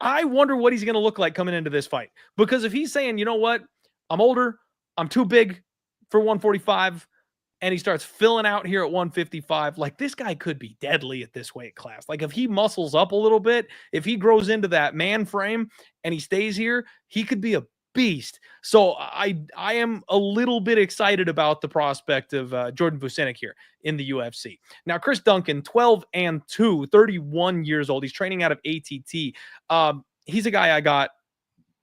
A: I wonder what he's going to look like coming into this fight. Because if he's saying, you know what, I'm older, I'm too big for 145, and he starts filling out here at 155, like this guy could be deadly at this weight class. Like if he muscles up a little bit, if he grows into that man frame and he stays here, he could be a beast. So I am a little bit excited about the prospect of Jordan Vucenic here in the UFC. Now, Chris Duncan, 12-2, 31 years old. He's training out of ATT. He's a guy I got,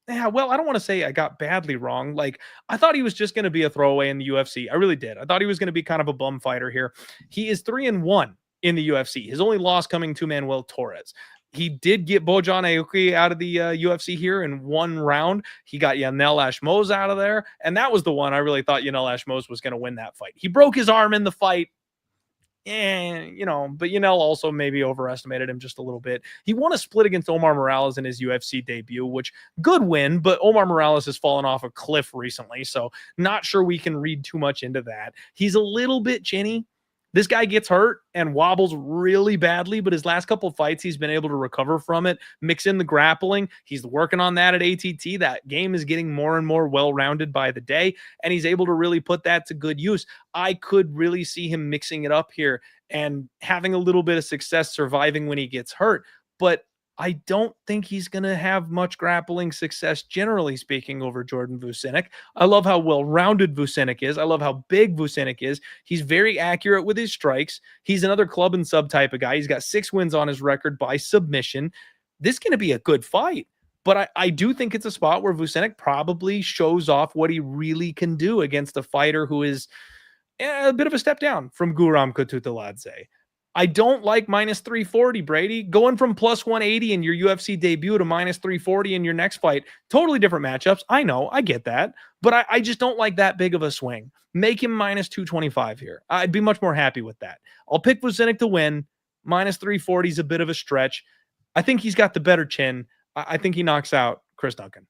A: well, I don't want to say I got badly wrong. Like, I thought he was just going to be a throwaway in the UFC. I really did. I thought he was going to be kind of a bum fighter here. He is 3-1 in the UFC. His only loss coming to Manuel Torres. He did get Bojan Aoki out of the UFC here in one round. He got Yanel Ashmoz out of there, and that was the one I really thought Yanel Ashmoz was going to win that fight. He broke his arm in the fight. But Yanel also maybe overestimated him just a little bit. He won a split against Omar Morales in his UFC debut, which good win, but Omar Morales has fallen off a cliff recently, so not sure we can read too much into that. He's a little bit chinny. This guy gets hurt and wobbles really badly, but his last couple of fights, he's been able to recover from it, mix in the grappling. He's working on that at ATT. That game is getting more and more well-rounded by the day, and he's able to really put that to good use. I could really see him mixing it up here and having a little bit of success surviving when he gets hurt, but I don't think he's going to have much grappling success, generally speaking, over Jordan Vucenic. I love how well-rounded Vucenic is. I love how big Vucenic is. He's very accurate with his strikes. He's another club and sub type of guy. He's got 6 wins on his record by submission. This is going to be a good fight. But I do think it's a spot where Vucenic probably shows off what he really can do against a fighter who is a bit of a step down from Guram Kutateladze. I don't like minus 340, Brady. Going from plus 180 in your UFC debut to minus 340 in your next fight, totally different matchups. I know, I get that. But I just don't like that big of a swing. Make him minus 225 here. I'd be much more happy with that. I'll pick Vucenic to win. Minus 340 is a bit of a stretch. I think he's got the better chin. I think he knocks out Chris Duncan.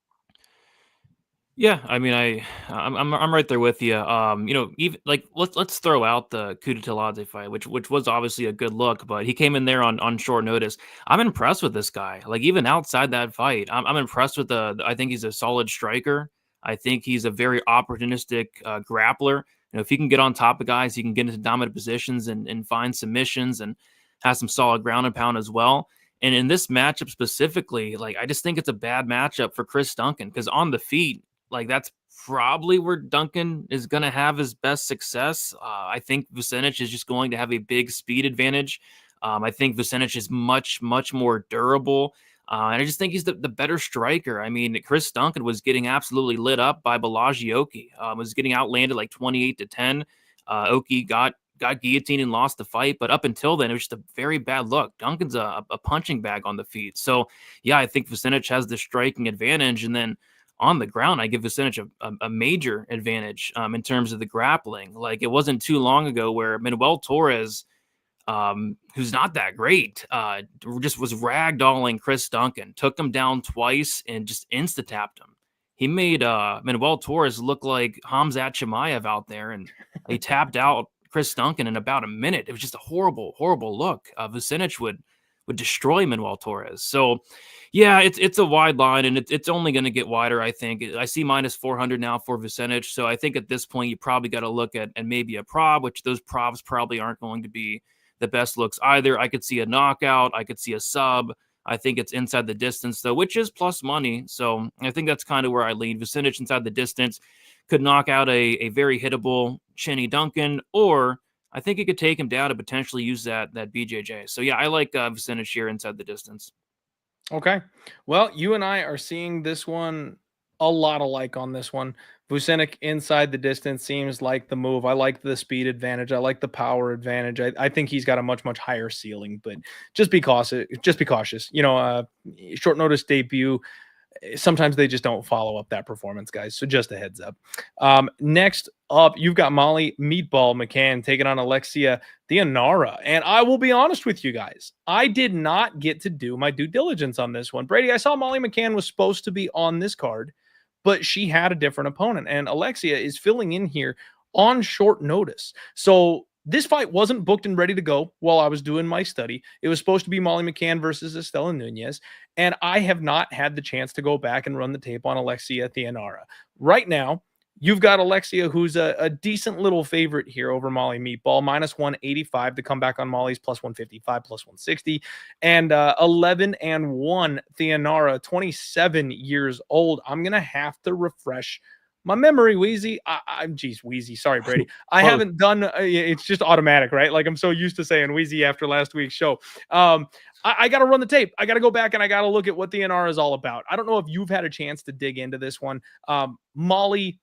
B: Yeah, I mean, I'm right there with you. Even like let's throw out the Kutateladze fight, which was obviously a good look, but he came in there on short notice. I'm impressed with this guy. Like even outside that fight, I'm impressed with I think he's a solid striker. I think he's a very opportunistic grappler. If he can get on top of guys, he can get into dominant positions and find submissions and has some solid ground and pound as well. And in this matchup specifically, like I just think it's a bad matchup for Chris Duncan because on the feet, like that's probably where Duncan is going to have his best success. I think Vucenic is just going to have a big speed advantage. I think Vucenic is much, much more durable. And I just think he's the better striker. I mean, Chris Duncan was getting absolutely lit up by BLachowicz. Was getting outlanded like 28-10. Oki got guillotined and lost the fight. But up until then, it was just a very bad look. Duncan's a punching bag on the feet. So, yeah, I think Vucenic has the striking advantage. And then on the ground, I give Vucenic a major advantage in terms of the grappling. Like it wasn't too long ago where Manuel Torres, who's not that great, just was ragdolling Chris Duncan, took him down twice and just insta-tapped him. He made Manuel Torres look like Hamzat Chimaev out there, and he tapped out Chris Duncan in about a minute. It was just a horrible, horrible look. Vucenic would destroy Manuel Torres. So, yeah, it's a wide line, and it's only going to get wider, I think. I see minus 400 now for Vucenic. So I think at this point, you probably got to look at maybe a prop, which those props probably aren't going to be the best looks either. I could see a knockout. I could see a sub. I think it's inside the distance, though, which is plus money. So I think that's kind of where I lean. Vucenic inside the distance could knock out a very hittable chinny Duncan, or I think he could take him down and potentially use that BJJ. So, yeah, I like Vucenic here inside the distance.
A: Okay. Well, you and I are seeing this one a lot alike on this one. Vucenic inside the distance seems like the move. I like the speed advantage. I like the power advantage. I think he's got a much, much higher ceiling, but just be cautious. Short notice debut. Sometimes they just don't follow up that performance, guys. So just a heads up. Next up, you've got Molly Meatball McCann taking on Alexia Thainara. And I will be honest with you guys. I did not get to do my due diligence on this one. Brady, I saw Molly McCann was supposed to be on this card, but she had a different opponent, and Alexia is filling in here on short notice. So this fight wasn't booked and ready to go while I was doing my study. It was supposed to be Molly McCann versus Estela Nunez, and I have not had the chance to go back and run the tape on Alexia Thainara. Right now, you've got Alexia, who's a decent little favorite here over Molly Meatball, minus 185 to come back on Molly's plus 155, plus 160, and 11-1 Thainara, 27 years old. I'm going to have to refresh my memory, Wheezy. Wheezy. Sorry, Brady. I haven't done, it's just automatic, right? Like I'm so used to saying Wheezy after last week's show. I got to run the tape. I got to go back and I got to look at what Thainara is all about. I don't know if you've had a chance to dig into this one. Molly,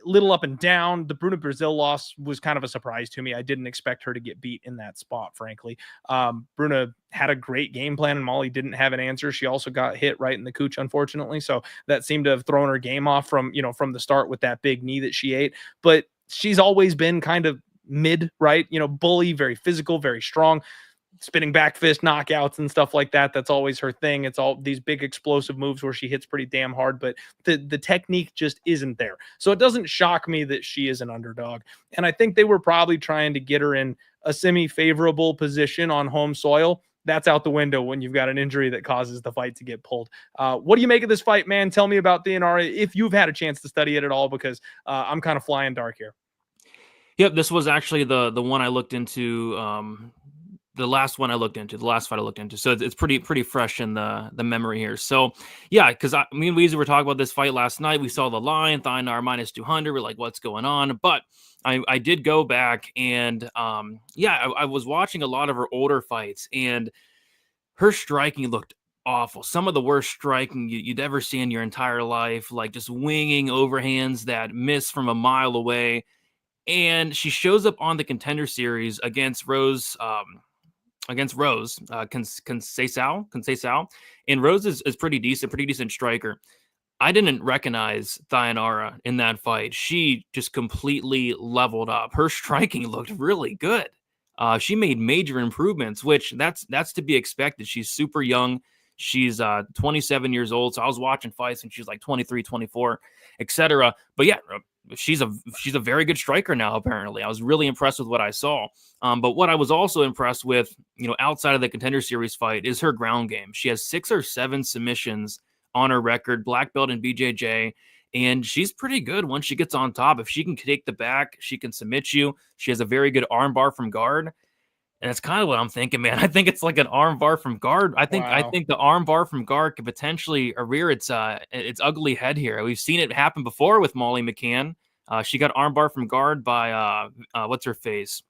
A: little up and down. The Bruna Brazil loss was kind of a surprise to me. I didn't expect her to get beat in that spot, frankly. Bruna had a great game plan and Molly didn't have an answer. She also got hit right in the cooch, unfortunately. So that seemed to have thrown her game off from the start with that big knee that she ate. But she's always been kind of mid, right? Bully, very physical, very strong. Spinning back fist knockouts and stuff like that. That's always her thing. It's all these big explosive moves where she hits pretty damn hard, but the technique just isn't there. So it doesn't shock me that she is an underdog. And I think they were probably trying to get her in a semi-favorable position on home soil. That's out the window when you've got an injury that causes the fight to get pulled. What do you make of this fight, man? Tell me about Thainara if you've had a chance to study it at all, because I'm kind of flying dark here.
C: Yep, this was actually the one I looked into. The last fight I looked into. So it's pretty fresh in the memory here. So yeah, because me and Weezy were talking about this fight last night. We saw the line, Thainara minus 200. We're like, what's going on? But I did go back and I was watching a lot of her older fights, and her striking looked awful. Some of the worst striking you'd ever see in your entire life, like just winging overhands that miss from a mile away. And she shows up on the Contender Series against Rose. Conceição, and Rose is pretty decent striker. I didn't recognize Thainara in that fight. She just completely leveled up. Her striking looked really good. She made major improvements, which that's to be expected. She's super young. She's 27 years old. So I was watching fights and she's like 23, 24, etc. But yeah, she's a very good striker now, apparently. I was really impressed with what I saw. But what I was also impressed with, outside of the Contender Series fight, is her ground game. She has 6 or 7 submissions on her record, black belt in BJJ, and she's pretty good once she gets on top. If she can take the back, she can submit you. She has a very good arm bar from guard. And that's kind of what I'm thinking, man. I think it's like an arm bar from guard. I think the arm bar from guard could potentially rear its ugly head here. We've seen it happen before with Molly McCann. She got arm bar from guard by what's her face?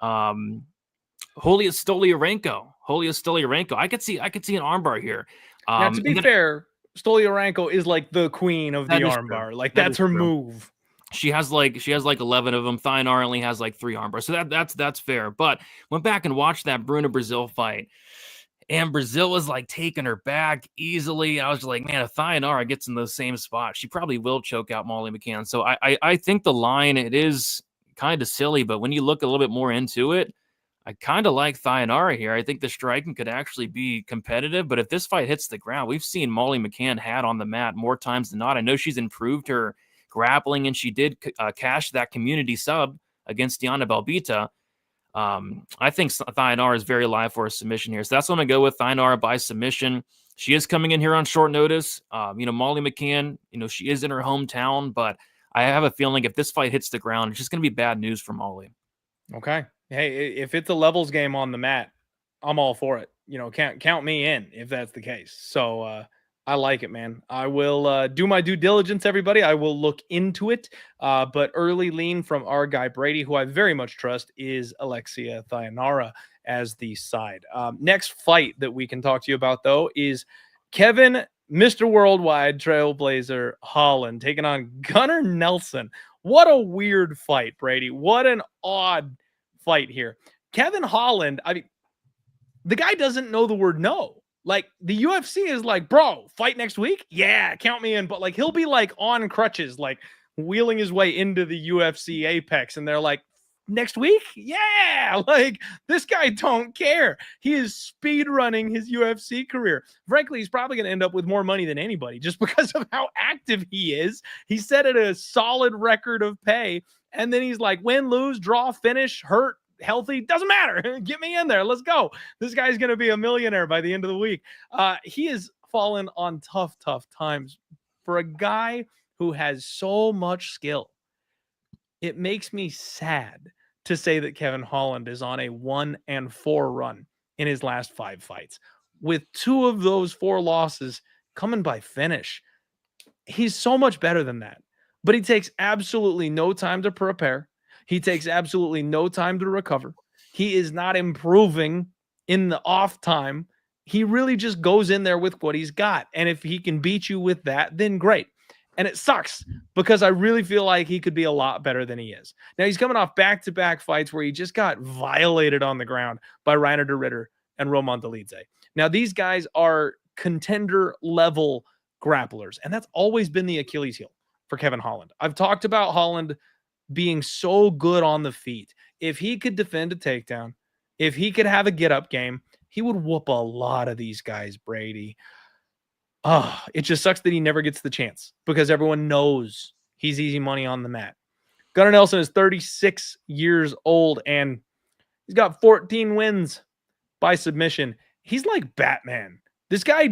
C: Holia Stoliarenko. I could see an arm bar here.
A: Now, to be fair, Stoliarenko is like the queen of the arm bar. Like that's her move.
C: She has like 11 of them. Thainara only has like 3 arm bars. So that's fair. But went back and watched that Bruna Brazil fight, and Brazil was like taking her back easily. I was like, man, if Thainara gets in those same spots, she probably will choke out Molly McCann. So I think the line, it is kind of silly, but when you look a little bit more into it, I kind of like Thainara here. I think the striking could actually be competitive, but if this fight hits the ground, we've seen Molly McCann had on the mat more times than not. I know she's improved her grappling, and she did cash that community sub against Diana Belbita. I think Thainara is very live for a submission here. So that's what I'm going to go with, Thainara by submission. She is coming in here on short notice. Molly McCann, she is in her hometown, but I have a feeling if this fight hits the ground, it's just going to be bad news for Molly.
A: Okay. Hey, if it's a levels game on the mat, I'm all for it. Count me in if that's the case. So, I like it, man. I will do my due diligence, everybody. I will look into it. But early lean from our guy Brady, who I very much trust, is Alexia Thainara as the side. Next fight that we can talk to you about, though, is Kevin, Mr. Worldwide Trailblazer Holland, taking on Gunnar Nelson. What a weird fight, Brady. What an odd fight here. Kevin Holland, the guy doesn't know the word no. Like, the UFC is like, bro, fight next week? Yeah, count me in. But, like, he'll be, like, on crutches, like, wheeling his way into the UFC Apex. And they're like, next week? Yeah, like this guy don't care. He is speed running his UFC career. Frankly, he's probably going to end up with more money than anybody just because of how active he is. He set it a solid record of pay, and then he's like, win, lose, draw, finish, hurt, healthy, doesn't matter. Get me in there. Let's go. This guy's going to be a millionaire by the end of the week. He has fallen on tough times for a guy who has so much skill. It makes me sad to say that Kevin Holland is on a 1-4 run in his last 5 fights, with 2 of those 4 losses coming by finish. He's so much better than that, but he takes absolutely no time to prepare. He takes absolutely no time to recover. He is not improving in the off time. He really just goes in there with what he's got. And if he can beat you with that, then great. And it sucks because I really feel like he could be a lot better than he is. Now, he's coming off back-to-back fights where he just got violated on the ground by Reiner de Ritter and Roman Dolidze. Now, these guys are contender-level grapplers, and that's always been the Achilles heel for Kevin Holland. I've talked about Holland being so good on the feet. If he could defend a takedown, if he could have a get-up game, he would whoop a lot of these guys, Brady. It just sucks that he never gets the chance because everyone knows he's easy money on the mat. Gunnar Nelson is 36 years old, and he's got 14 wins by submission. He's like Batman. This guy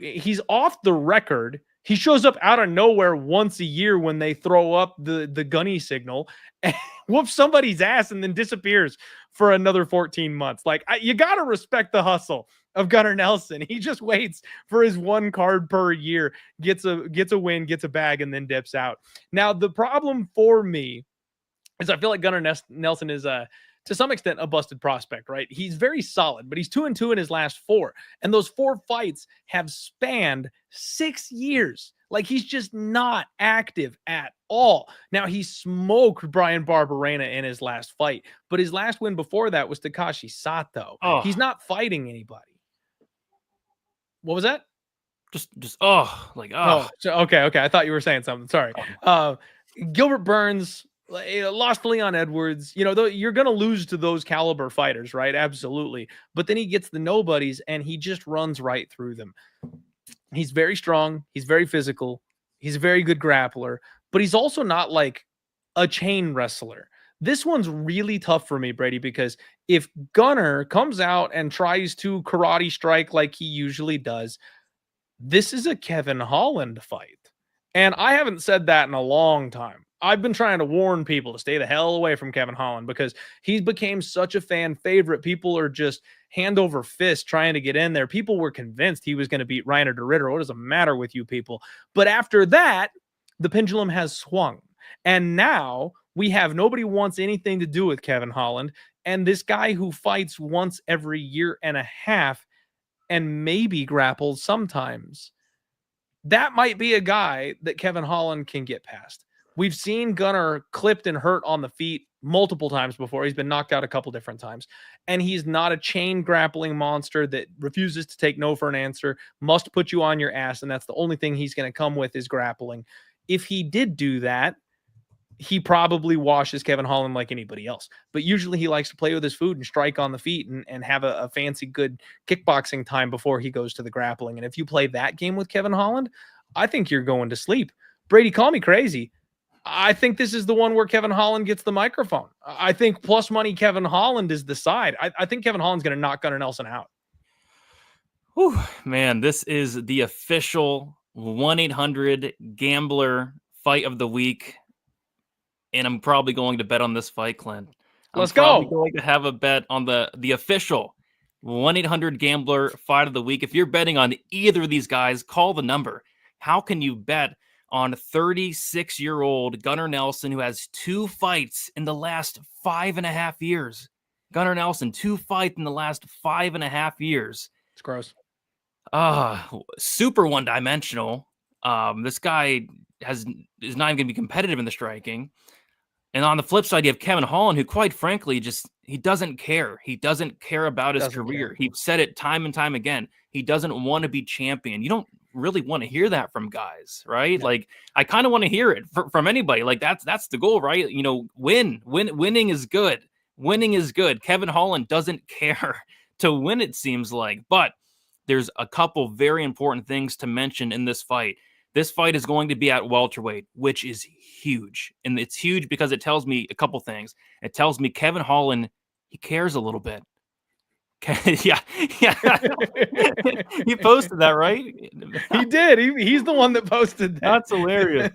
A: he's off the record. He shows up out of nowhere once a year when they throw up the gunny signal and whoops somebody's ass and then disappears for another 14 months. Like, you got to respect the hustle of Gunnar Nelson. He just waits for his 1 card per year, gets a win, gets a bag, and then dips out. Now, the problem for me is I feel like Gunnar Nelson is to some extent a busted prospect, right? He's very solid, but he's 2-2 in his last 4. And those 4 fights have spanned 6 years. Like, he's just not active at all. Now, he smoked Brian Barberena in his last fight, but his last win before that was Takashi Sato. He's not fighting anybody. What was that? Okay. I thought you were saying something. Sorry. Gilbert Burns lost to Leon Edwards. You know, you're going to lose to those caliber fighters, right? Absolutely. But then he gets the nobodies and he just runs right through them. He's very strong. He's very physical. He's a very good grappler, but he's also not like a chain wrestler. This one's really tough for me, Brady, because if Gunnar comes out and tries to karate strike like he usually does, this is a Kevin Holland fight. And I haven't said that in a long time. I've been trying to warn people to stay the hell away from Kevin Holland because he's became such a fan favorite. People are just hand over fist trying to get in there. People were convinced he was going to beat Reiner de Ritter. What does the matter with you people? But after that, the pendulum has swung. And now we have nobody wants anything to do with Kevin Holland. And this guy who fights once every year and a half and maybe grapples sometimes, that might be a guy that Kevin Holland can get past. We've seen Gunnar clipped and hurt on the feet multiple times before. He's been knocked out a couple different times. And he's not a chain grappling monster that refuses to take no for an answer, must put you on your ass, and that's the only thing he's going to come with is grappling. If he did do that, he probably washes Kevin Holland like anybody else. But usually he likes to play with his food and strike on the feet and have a fancy good kickboxing time before he goes to the grappling. And if you play that game with Kevin Holland, I think you're going to sleep. Brady, call me crazy. I think this is the one where Kevin Holland gets the microphone. I think plus money Kevin Holland is the side. I think Kevin Holland's going to knock Gunnar Nelson out.
B: Whew, man, this is the official 1-800 gambler fight of the week. And I'm probably going to bet on this fight, Clint.
A: Let's go.
B: I'm going to have a bet on the official 1-800 gambler fight of the week. If you're betting on either of these guys, call the number. How can you bet on 36-year-old Gunnar Nelson, who has 2 fights in the last 5.5 years? Gunnar Nelson, 2 fights in the last 5.5 years.
A: It's gross.
B: Super one-dimensional. This guy is not even going to be competitive in the striking. And on the flip side, you have Kevin Holland, who, quite frankly, he doesn't care. He doesn't care about his career. He said it time and time again. He doesn't want to be champion. You don't really want to hear that from guys, right?
A: Yeah.
B: Like, I kind of want to hear it from anybody. Like, that's the goal, right? You know, winning is good. Winning is good. Kevin Holland doesn't care to win, it seems like. But there's a couple very important things to mention in this fight. This fight is going to be at welterweight, which is huge. And it's huge because it tells me a couple things. It tells me Kevin Holland, he cares a little bit. Yeah. He posted that, right?
A: He did. He's the one that posted that.
B: That's hilarious.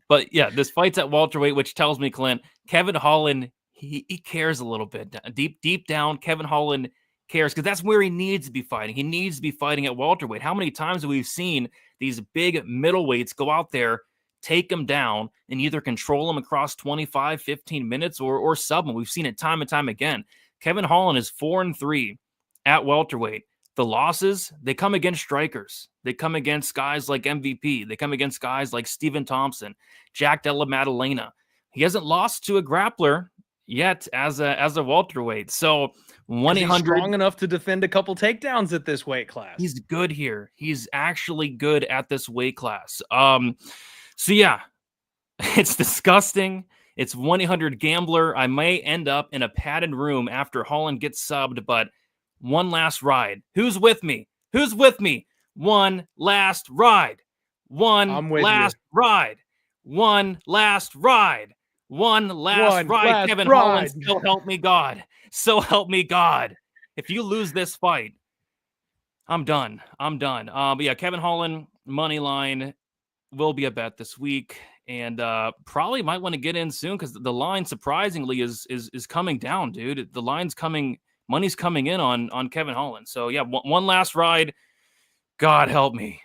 B: But yeah, this fight's at welterweight, which tells me, Clint, Kevin Holland, he cares a little bit. Deep down, Kevin Holland cares because that's where he needs to be fighting. He needs to be fighting at welterweight. How many times have we seen these big middleweights go out there, take him down, and either control him across 25, 15 minutes or sub him? We've seen it time and time again. Kevin Holland is 4-3 at welterweight. The losses, they come against strikers. They come against guys like MVP. They come against guys like Stephen Thompson, Jack Della Maddalena. He hasn't lost to a grappler yet as a welterweight. So 1-800,
A: strong enough to defend a couple takedowns at this weight class.
B: He's good here. He's actually good at this weight class. So yeah, it's disgusting. It's 1-800 Gambler. I may end up in a padded room after Holland gets subbed, but one last ride. Who's with me? Who's with me? One last ride. One last ride. One last ride. One last ride. Kevin Holland, so help me God. So help me God. If you lose this fight, I'm done. But yeah, Kevin Holland, money line, will be a bet this week. And probably might want to get in soon because the line surprisingly is coming down, dude. The line's coming, money's coming in on Kevin Holland. So yeah, one last ride. God help me.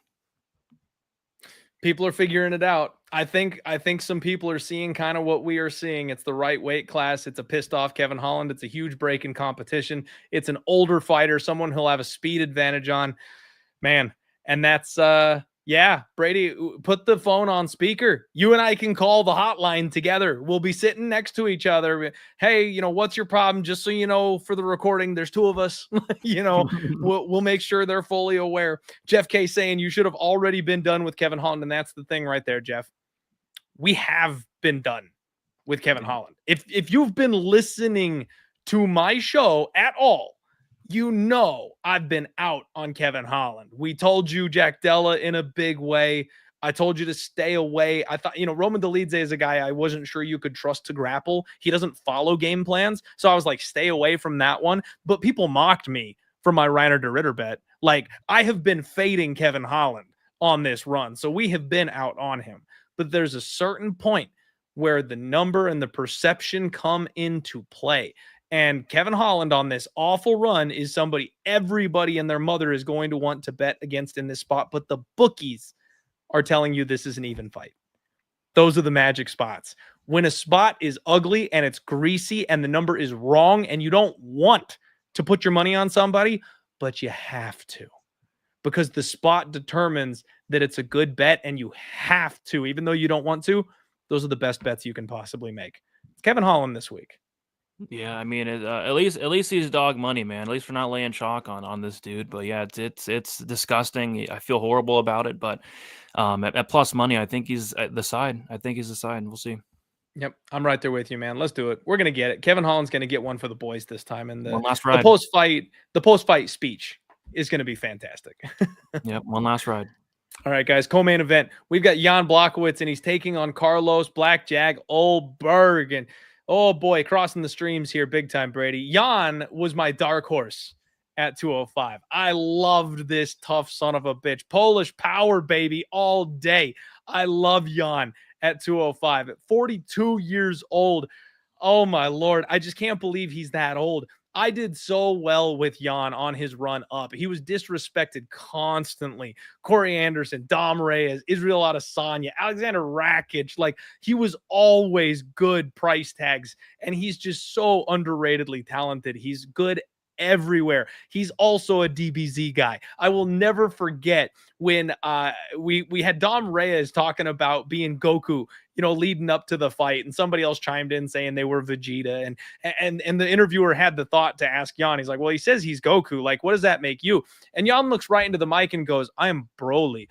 A: People are figuring it out. I think some people are seeing kind of what we are seeing. It's the right weight class. It's a pissed off Kevin Holland. It's a huge break in competition. It's an older fighter, someone who'll have a speed advantage on, man. And that's yeah, Brady, put the phone on speaker. You and I can call the hotline together. We'll be sitting next to each other. Hey, you know, what's your problem? Just so you know, for the recording, there's two of us. You know, we'll make sure they're fully aware. Jeff K saying you should have already been done with Kevin Holland. And that's the thing right there, Jeff. We have been done with Kevin Holland. If you've been listening to my show at all, you know I've been out on Kevin Holland. We told you Jack Della in a big way. I told you to stay away. I thought, you know, Kutateladze is a guy I wasn't sure you could trust to grapple. He doesn't follow game plans. So I was like, stay away from that one. But people mocked me for my Reiner de Ritter bet. Like, I have been fading Kevin Holland on this run. So we have been out on him. But there's a certain point where the number and the perception come into play. And Kevin Holland on this awful run is somebody everybody and their mother is going to want to bet against in this spot. But the bookies are telling you this is an even fight. Those are the magic spots. When a spot is ugly and it's greasy and the number is wrong and you don't want to put your money on somebody, but you have to. Because the spot determines that it's a good bet and you have to, even though you don't want to. Those are the best bets you can possibly make. It's Kevin Holland this week.
B: Yeah, I mean, at least he's dog money, man. At least we're not laying chalk on this dude. But yeah, it's disgusting. I feel horrible about it. But at plus money, I think he's at the side. We'll see.
A: Yep, I'm right there with you, man. Let's do it. We're gonna get it. Kevin Holland's gonna get one for the boys this time. And the post-fight speech is gonna be fantastic.
B: Yep, one last ride.
A: All right, guys, co-main event. We've got Jan Blachowicz, and he's taking on Carlos Black Jag Ulberg. And oh boy, crossing the streams here big time, Brady. Jan was my dark horse at 205. I loved this tough son of a bitch. Polish power, baby, all day. I love Jan at 205. At 42 years old, oh my Lord, I just can't believe he's that old. I did so well with Jan on his run up. He was disrespected constantly. Corey Anderson, Dom Reyes, Israel Adesanya, Alexander Rakic. Like, he was always good price tags, and he's just so underratedly talented. He's good everywhere. He's also a DBZ guy. I will never forget when we had Dom Reyes talking about being Goku, leading up to the fight, and somebody else chimed in saying they were Vegeta, and the interviewer had the thought to ask Jan. He's like, well, he says he's Goku. Like, what does that make you? And Jan looks right into the mic and goes, I am Broly.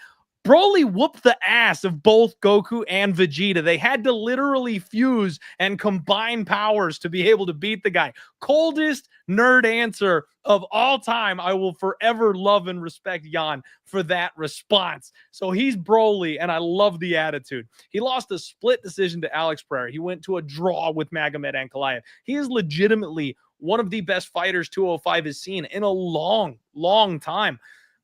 A: Broly whooped the ass of both Goku and Vegeta. They had to literally fuse and combine powers to be able to beat the guy. Coldest nerd answer of all time. I will forever love and respect Jan for that response. So he's Broly, and I love the attitude. He lost a split decision to Alex Pereira. He went to a draw with Magomed Ankalaev. He is legitimately one of the best fighters 205 has seen in a long, long time.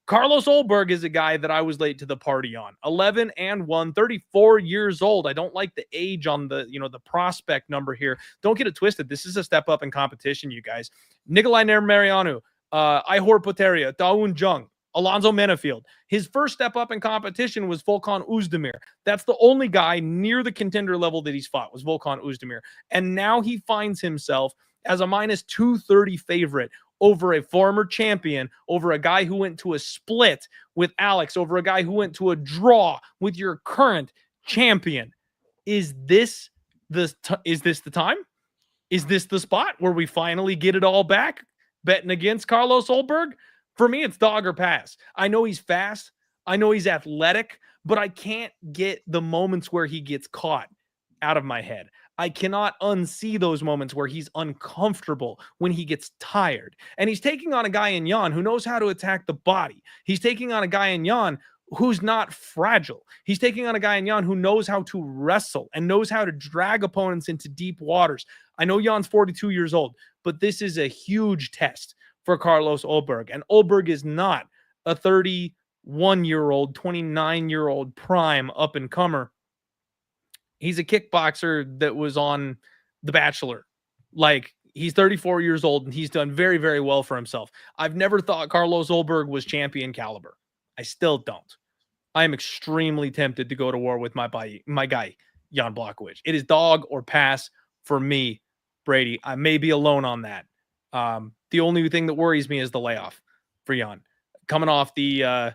A: Carlos Ulberg is a guy that I was late to the party on. 11-1, 34 years old. I don't like the age on the, the prospect number here. Don't get it twisted. This is a step up in competition, you guys. Nikolai Nerimarianu, Ihor Poteria, Daun Jung, Alonzo Menafield. His first step up in competition was Volkan Oezdemir. That's the only guy near the contender level that he's fought, was Volkan Oezdemir. And now he finds himself as a minus 230 favorite over a former champion, over a guy who went to a split with Alex, over a guy who went to a draw with your current champion. Is this the time? Is this the spot where we finally get it all back? Betting against Carlos Ulberg? For me, it's dog or pass. I know he's fast. I know he's athletic, but I can't get the moments where he gets caught out of my head. I cannot unsee those moments where he's uncomfortable, when he gets tired. And he's taking on a guy in Jan who knows how to attack the body. He's taking on a guy in Jan who's not fragile. He's taking on a guy in Jan who knows how to wrestle and knows how to drag opponents into deep waters. I know Jan's 42 years old, but this is a huge test for Carlos Ulberg. And Ulberg is not a 31-year-old, 29-year-old prime up-and-comer. He's a kickboxer that was on The Bachelor. Like, he's 34 years old, and he's done very, very well for himself. I've never thought Carlos Ulberg was champion caliber. I still don't. I am extremely tempted to go to war with my guy, Jan Blachowicz. It is dog or pass for me, Brady. I may be alone on that. The only thing that worries me is the layoff for Jan. Coming off the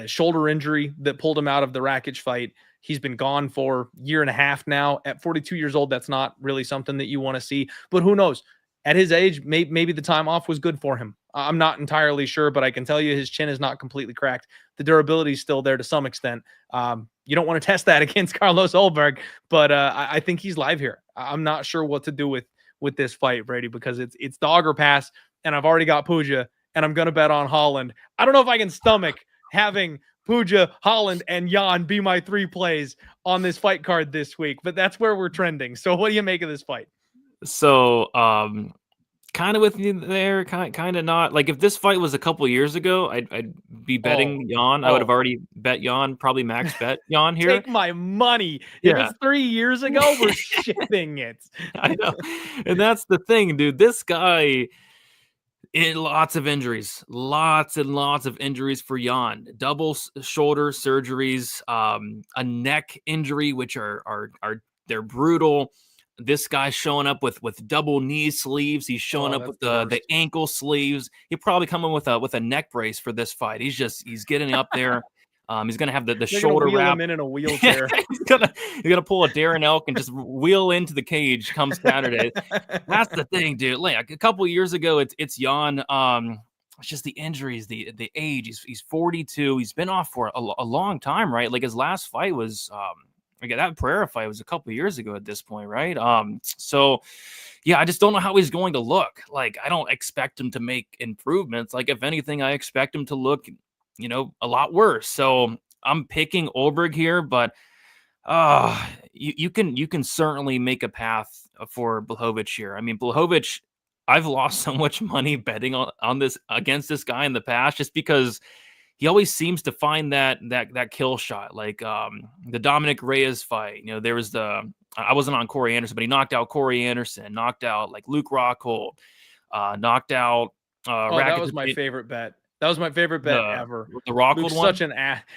A: shoulder injury that pulled him out of the Rakic fight. He's been gone for a year and a half now. At 42 years old, that's not really something that you want to see. But who knows? At his age, maybe the time off was good for him. I'm not entirely sure, but I can tell you his chin is not completely cracked. The durability is still there to some extent. You don't want to test that against Carlos Ulberg, but I think he's live here. I'm not sure what to do with this fight, Brady, because it's dog or pass, and I've already got Puja, and I'm going to bet on Holland. I don't know if I can stomach having Puja, Holland, and Jan be my three plays on this fight card this week, but that's where we're trending. So what do you make of this fight?
B: So, kind of with you there, kind of not. Like, if this fight was a couple years ago, I'd be betting Jan. I would have already bet Jan, probably max bet Jan here.
A: Take my money. If it's 3 years ago, we're shipping it.
B: I know. And that's the thing, dude. This guy... lots and lots of injuries for Jan. Double shoulder surgeries, a neck injury, which are they're brutal. This guy's showing up with double knee sleeves. He's showing up with the ankle sleeves. He'll probably come in with a neck brace for this fight. He's getting up there. He's gonna have the shoulder wrap.
A: Him in a wheelchair.
B: he's gonna pull a Darren Elk and just wheel into the cage come Saturday. That's the thing, dude. Like a couple years ago, it's Jan. It's just the injuries, the age. He's 42. He's been off for a long time, right? Like his last fight was that Pereira fight was a couple years ago at this point, right? So yeah, I just don't know how he's going to look. Like, I don't expect him to make improvements. Like, if anything, I expect him to look, a lot worse. So I'm picking Ulberg here, but you can certainly make a path for Blachowicz here. I mean, Blachowicz, I've lost so much money betting on this against this guy in the past, just because he always seems to find that kill shot. Like the Dominic Reyes fight, there was I wasn't on Corey Anderson, but he knocked out Corey Anderson, knocked out like Luke Rockhold, knocked out.
A: That was my favorite bet. That was my favorite bet ever.
C: The Rockwood
A: Luke's
C: one?
A: such an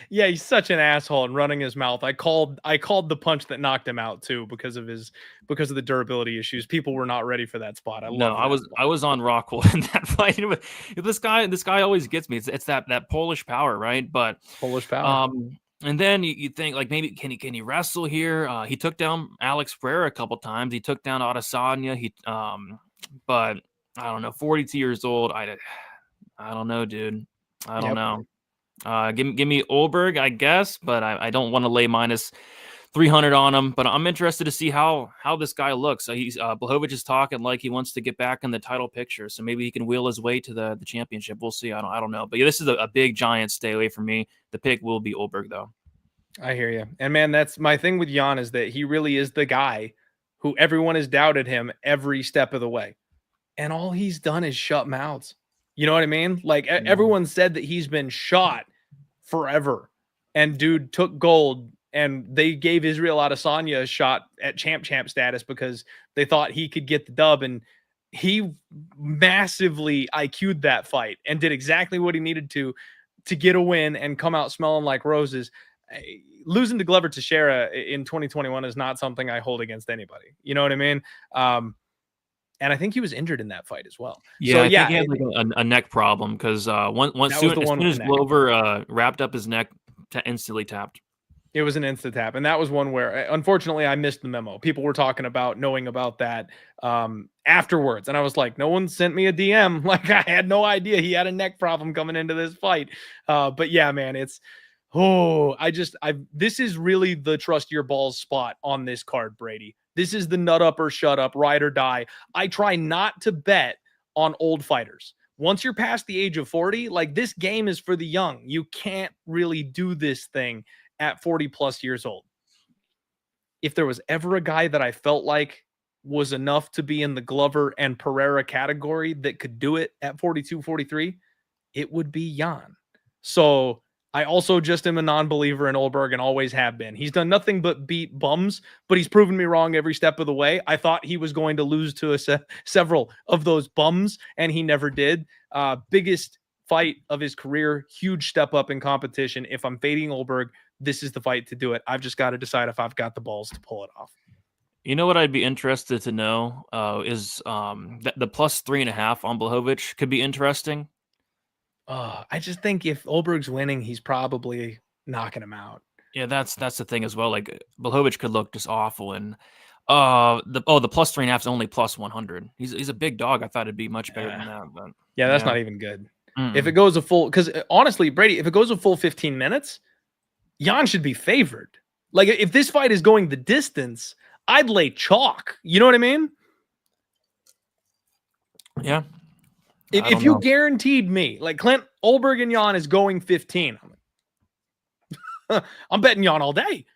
A: yeah, he's such an asshole and running his mouth. I called the punch that knocked him out too because of the durability issues. People were not ready for that spot.
C: I was on Rockwood in that fight. This guy always gets me. It's that Polish power, right? But
A: Polish power.
C: And then you think like maybe can he wrestle here? He took down Alex Pereira a couple times. He took down Adesanya. But I don't know. 42 years old. I don't know, dude. I don't know. Give me Ulberg, I guess, but I don't want to lay minus 300 on him. But I'm interested to see how this guy looks. So BLachowicz is talking like he wants to get back in the title picture, so maybe he can wheel his way to the championship. We'll see. I don't know. But yeah, this is a big giant stay away from me. The pick will be Ulberg, though.
A: I hear you. And man, that's my thing with Jan is that he really is the guy who everyone has doubted him every step of the way. And all he's done is shut mouths. You know what I mean? Like everyone said that he's been shot forever, and dude took gold, and they gave Israel Adesanya a shot at champ status because they thought he could get the dub, and he massively IQ'd that fight and did exactly what he needed to get a win and come out smelling like roses. Losing to Glover Teixeira in 2021 is not something I hold against anybody. You know what I mean? And I think he was injured in that fight as well.
C: Yeah, so, he had like a neck problem because as soon as Glover wrapped up his neck, instantly tapped.
A: It was an instant tap, and that was one where, unfortunately, I missed the memo. People were talking about knowing about that afterwards, and I was like, no one sent me a DM. Like, I had no idea he had a neck problem coming into this fight. But yeah, man, this is really the trust your balls spot on this card, Brady. This is the nut up or shut up, ride or die. I try not to bet on old fighters. Once you're past the age of 40, like this game is for the young. You can't really do this thing at 40 plus years old. If there was ever a guy that I felt like was enough to be in the Glover and Pereira category that could do it at 42, 43, it would be Jan. So I also just am a non-believer in Ulberg and always have been. He's done nothing but beat bums, but he's proven me wrong every step of the way. I thought he was going to lose to several of those bums, and he never did. Biggest fight of his career, huge step up in competition. If I'm fading Ulberg, this is the fight to do it. I've just got to decide if I've got the balls to pull it off.
C: You know what I'd be interested to know is that the plus 3.5 on BLachowicz could be interesting.
A: I just think if Ulberg's winning, he's probably knocking him out.
C: Yeah, that's the thing as well. Like BLachowicz could look just awful, and the plus 3.5 is only plus 100. He's a big dog. I thought it'd be much better than that. But
A: yeah, that's not even good. If it goes a full, because honestly, Brady, if it goes a full 15 minutes, Jan should be favored. Like if this fight is going the distance, I'd lay chalk. You know what I mean?
C: Yeah.
A: If you guaranteed me, like Clint, Ulberg and Jan is going 15, I'm betting Jan all day.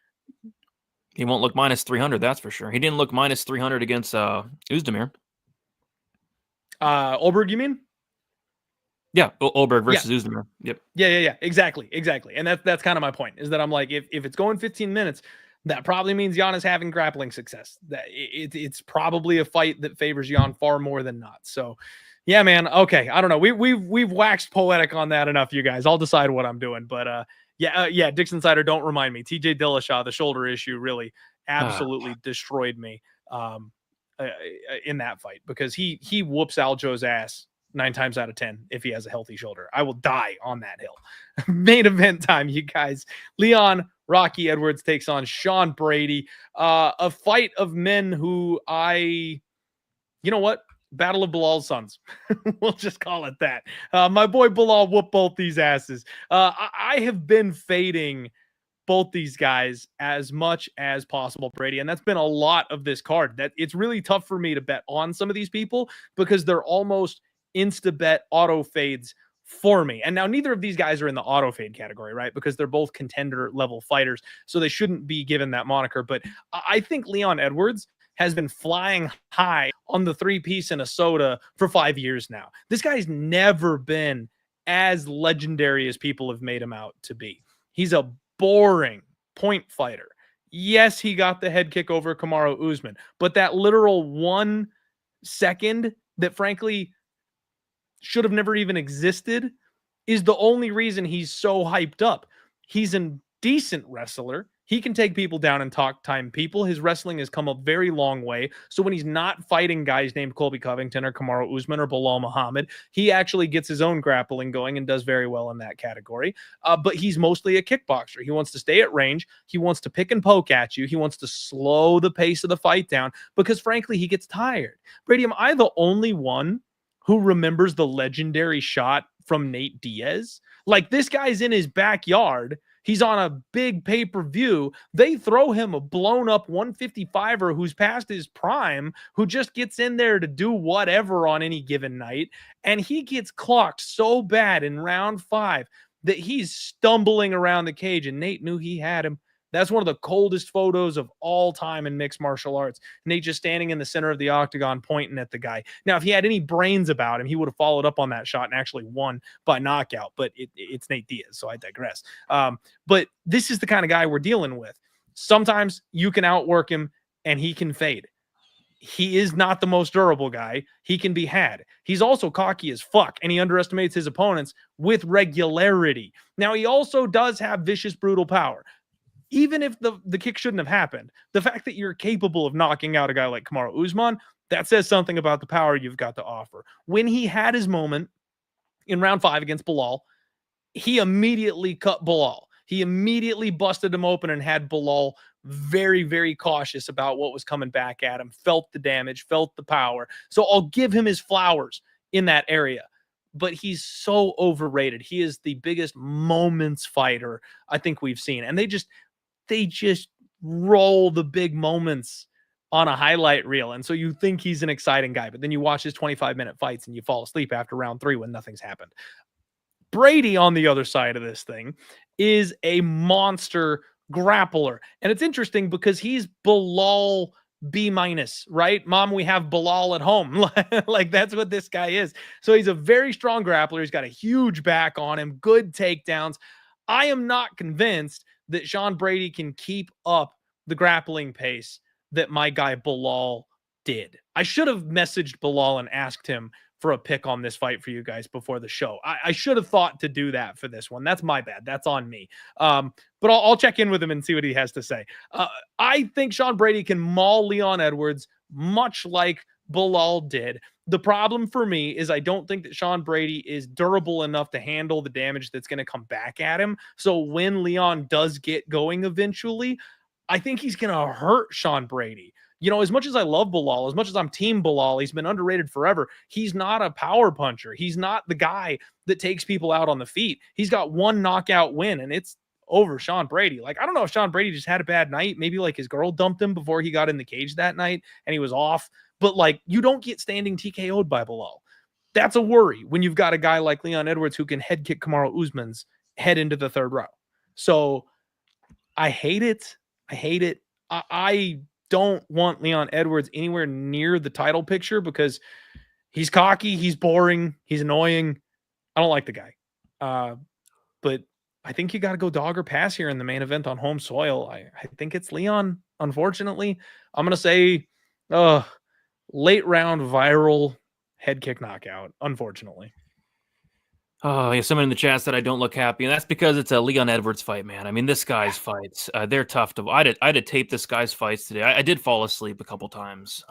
C: He won't look minus 300, that's for sure. He didn't look minus 300 against Oezdemir.
A: Ulberg, you mean?
C: Yeah, Ulberg versus Oezdemir. Yep.
A: Yeah. Exactly. And that's kind of my point, is that I'm like, if it's going 15 minutes, that probably means Jan is having grappling success. That it's probably a fight that favors Jan far more than not. So, yeah, man. Okay, I don't know. We've waxed poetic on that enough, you guys. I'll decide what I'm doing. But yeah. Dixon Sider, don't remind me. TJ Dillashaw, the shoulder issue really absolutely destroyed me in that fight, because he whoops Aljo's ass 9 times out of 10 if he has a healthy shoulder. I will die on that hill. Main event time, you guys. Leon Rocky Edwards takes on Sean Brady. A fight of men who you know what? Battle of Bilal's sons. We'll just call it that. My boy Bilal whooped both these asses. I have been fading both these guys as much as possible, Brady, and that's been a lot of this card. That it's really tough for me to bet on some of these people because they're almost insta-bet auto fades for me. And now neither of these guys are in the auto fade category, right? Because they're both contender level fighters, so they shouldn't be given that moniker. But I think Leon Edwards has been flying high on the 3-piece and a soda for 5 years now. This guy's never been as legendary as people have made him out to be. He's a boring point fighter. Yes, he got the head kick over Kamaru Usman, but that literal 1 second that frankly should have never even existed is the only reason he's so hyped up. He's a decent wrestler. He can take people down and talk time people. His wrestling has come a very long way. So when he's not fighting guys named Colby Covington or Kamaru Usman or Belal Muhammad, he actually gets his own grappling going and does very well in that category. But he's mostly a kickboxer. He wants to stay at range. He wants to pick and poke at you. He wants to slow the pace of the fight down because, frankly, he gets tired. Brady, am I the only one who remembers the legendary shot from Nate Diaz? Like, this guy's in his backyard. He's on a big pay-per-view. They throw him a blown-up 155er who's past his prime, who just gets in there to do whatever on any given night, and he gets clocked so bad in round 5 that he's stumbling around the cage, and Nate knew he had him. That's one of the coldest photos of all time in mixed martial arts. Nate just standing in the center of the octagon pointing at the guy. Now, if he had any brains about him, he would have followed up on that shot and actually won by knockout, but it's Nate Diaz, so I digress. But this is the kind of guy we're dealing with. Sometimes you can outwork him and he can fade. He is not the most durable guy. He can be had. He's also cocky as fuck, and he underestimates his opponents with regularity. Now, he also does have vicious, brutal power. Even if the kick shouldn't have happened, the fact that you're capable of knocking out a guy like Kamaru Usman, that says something about the power you've got to offer. When he had his moment in round 5 against Belal, he immediately cut Belal. He immediately busted him open and had Belal very, very cautious about what was coming back at him, felt the damage, felt the power. So I'll give him his flowers in that area. But he's so overrated. He is the biggest moments fighter I think we've seen. And they just roll the big moments on a highlight reel. And so you think he's an exciting guy, but then you watch his 25-minute fights and you fall asleep after round 3 when nothing's happened. Brady, on the other side of this thing, is a monster grappler. And it's interesting because he's Belal B-, right? Mom, we have Belal at home. Like, that's what this guy is. So he's a very strong grappler. He's got a huge back on him, good takedowns. I am not convinced that Sean Brady can keep up the grappling pace that my guy Belal did. I should have messaged Belal and asked him for a pick on this fight for you guys before the show. I should have thought to do that for this one. That's my bad. That's on me. But I'll check in with him and see what he has to say. I think Sean Brady can maul Leon Edwards much like Belal did. The problem for me is I don't think that Sean Brady is durable enough to handle the damage that's going to come back at him. So when Leon does get going eventually, I think he's going to hurt Sean Brady. You know, as much as I love Belal, as much as I'm team Belal, he's been underrated forever. He's not a power puncher. He's not the guy that takes people out on the feet. He's got one knockout win, and it's over Sean Brady. Like, I don't know if Sean Brady just had a bad night. Maybe like his girl dumped him before he got in the cage that night and he was off. But like, you don't get standing TKO'd by Belal. That's a worry when you've got a guy like Leon Edwards who can head kick Kamaru Usman's head into the 3rd row. So I hate it. I don't want Leon Edwards anywhere near the title picture because he's cocky, he's boring, he's annoying. I don't like the guy. But I think you got to go dog or pass here in the main event on home soil. I think it's Leon, unfortunately. I'm going to say late round viral head kick knockout, unfortunately.
B: Oh, yeah, someone in the chat said I don't look happy, and that's because it's a Leon Edwards fight, man. I mean, this guy's fights, they're tough to... I had to tape this guy's fights today. I did fall asleep a couple times.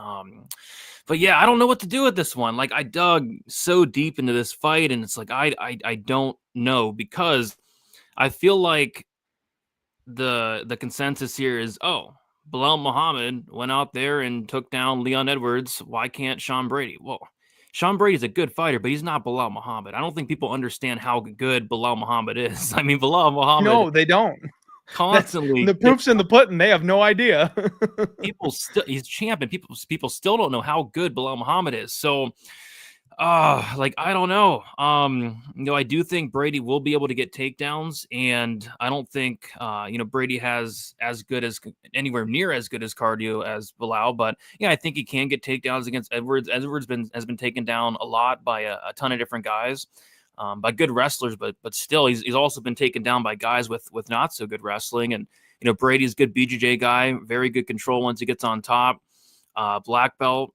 B: But yeah, I don't know what to do with this one. Like, I dug so deep into this fight, and it's like, I don't know, because I feel like the consensus here is, Belal Muhammad went out there and took down Leon Edwards. Why can't Sean Brady? Well, Sean Brady's a good fighter, but he's not Belal Muhammad. I don't think people understand how good Belal Muhammad is. I mean, Belal Muhammad...
A: No, they don't.
B: Constantly.
A: The proof's in the pudding. They have no idea.
B: He's champion. People still don't know how good Belal Muhammad is. So, I don't know. I do think Brady will be able to get takedowns, and I don't think Brady has anywhere near as good as cardio as Belal, but yeah, I think he can get takedowns against Edwards. Edwards has been taken down a lot by a ton of different guys, by good wrestlers, but still he's also been taken down by guys with not so good wrestling. And Brady's a good BJJ guy, very good control once he gets on top, black belt.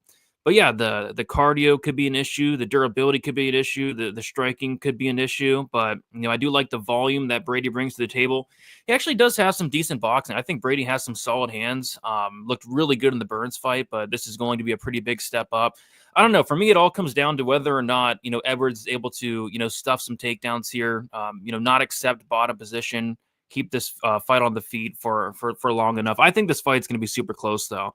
C: But yeah, the cardio could be an issue. The durability could be an issue. The striking could be an issue. But, I do like the volume that Brady brings to the table. He actually does have some decent boxing. I think Brady has some solid hands. Looked really good in the Burns fight, but this is going to be a pretty big step up. I don't know. For me, it all comes down to whether or not, Edwards is able to, stuff some takedowns here, not accept bottom position, keep this fight on the feet for long enough. I think this fight's going to be super close, though.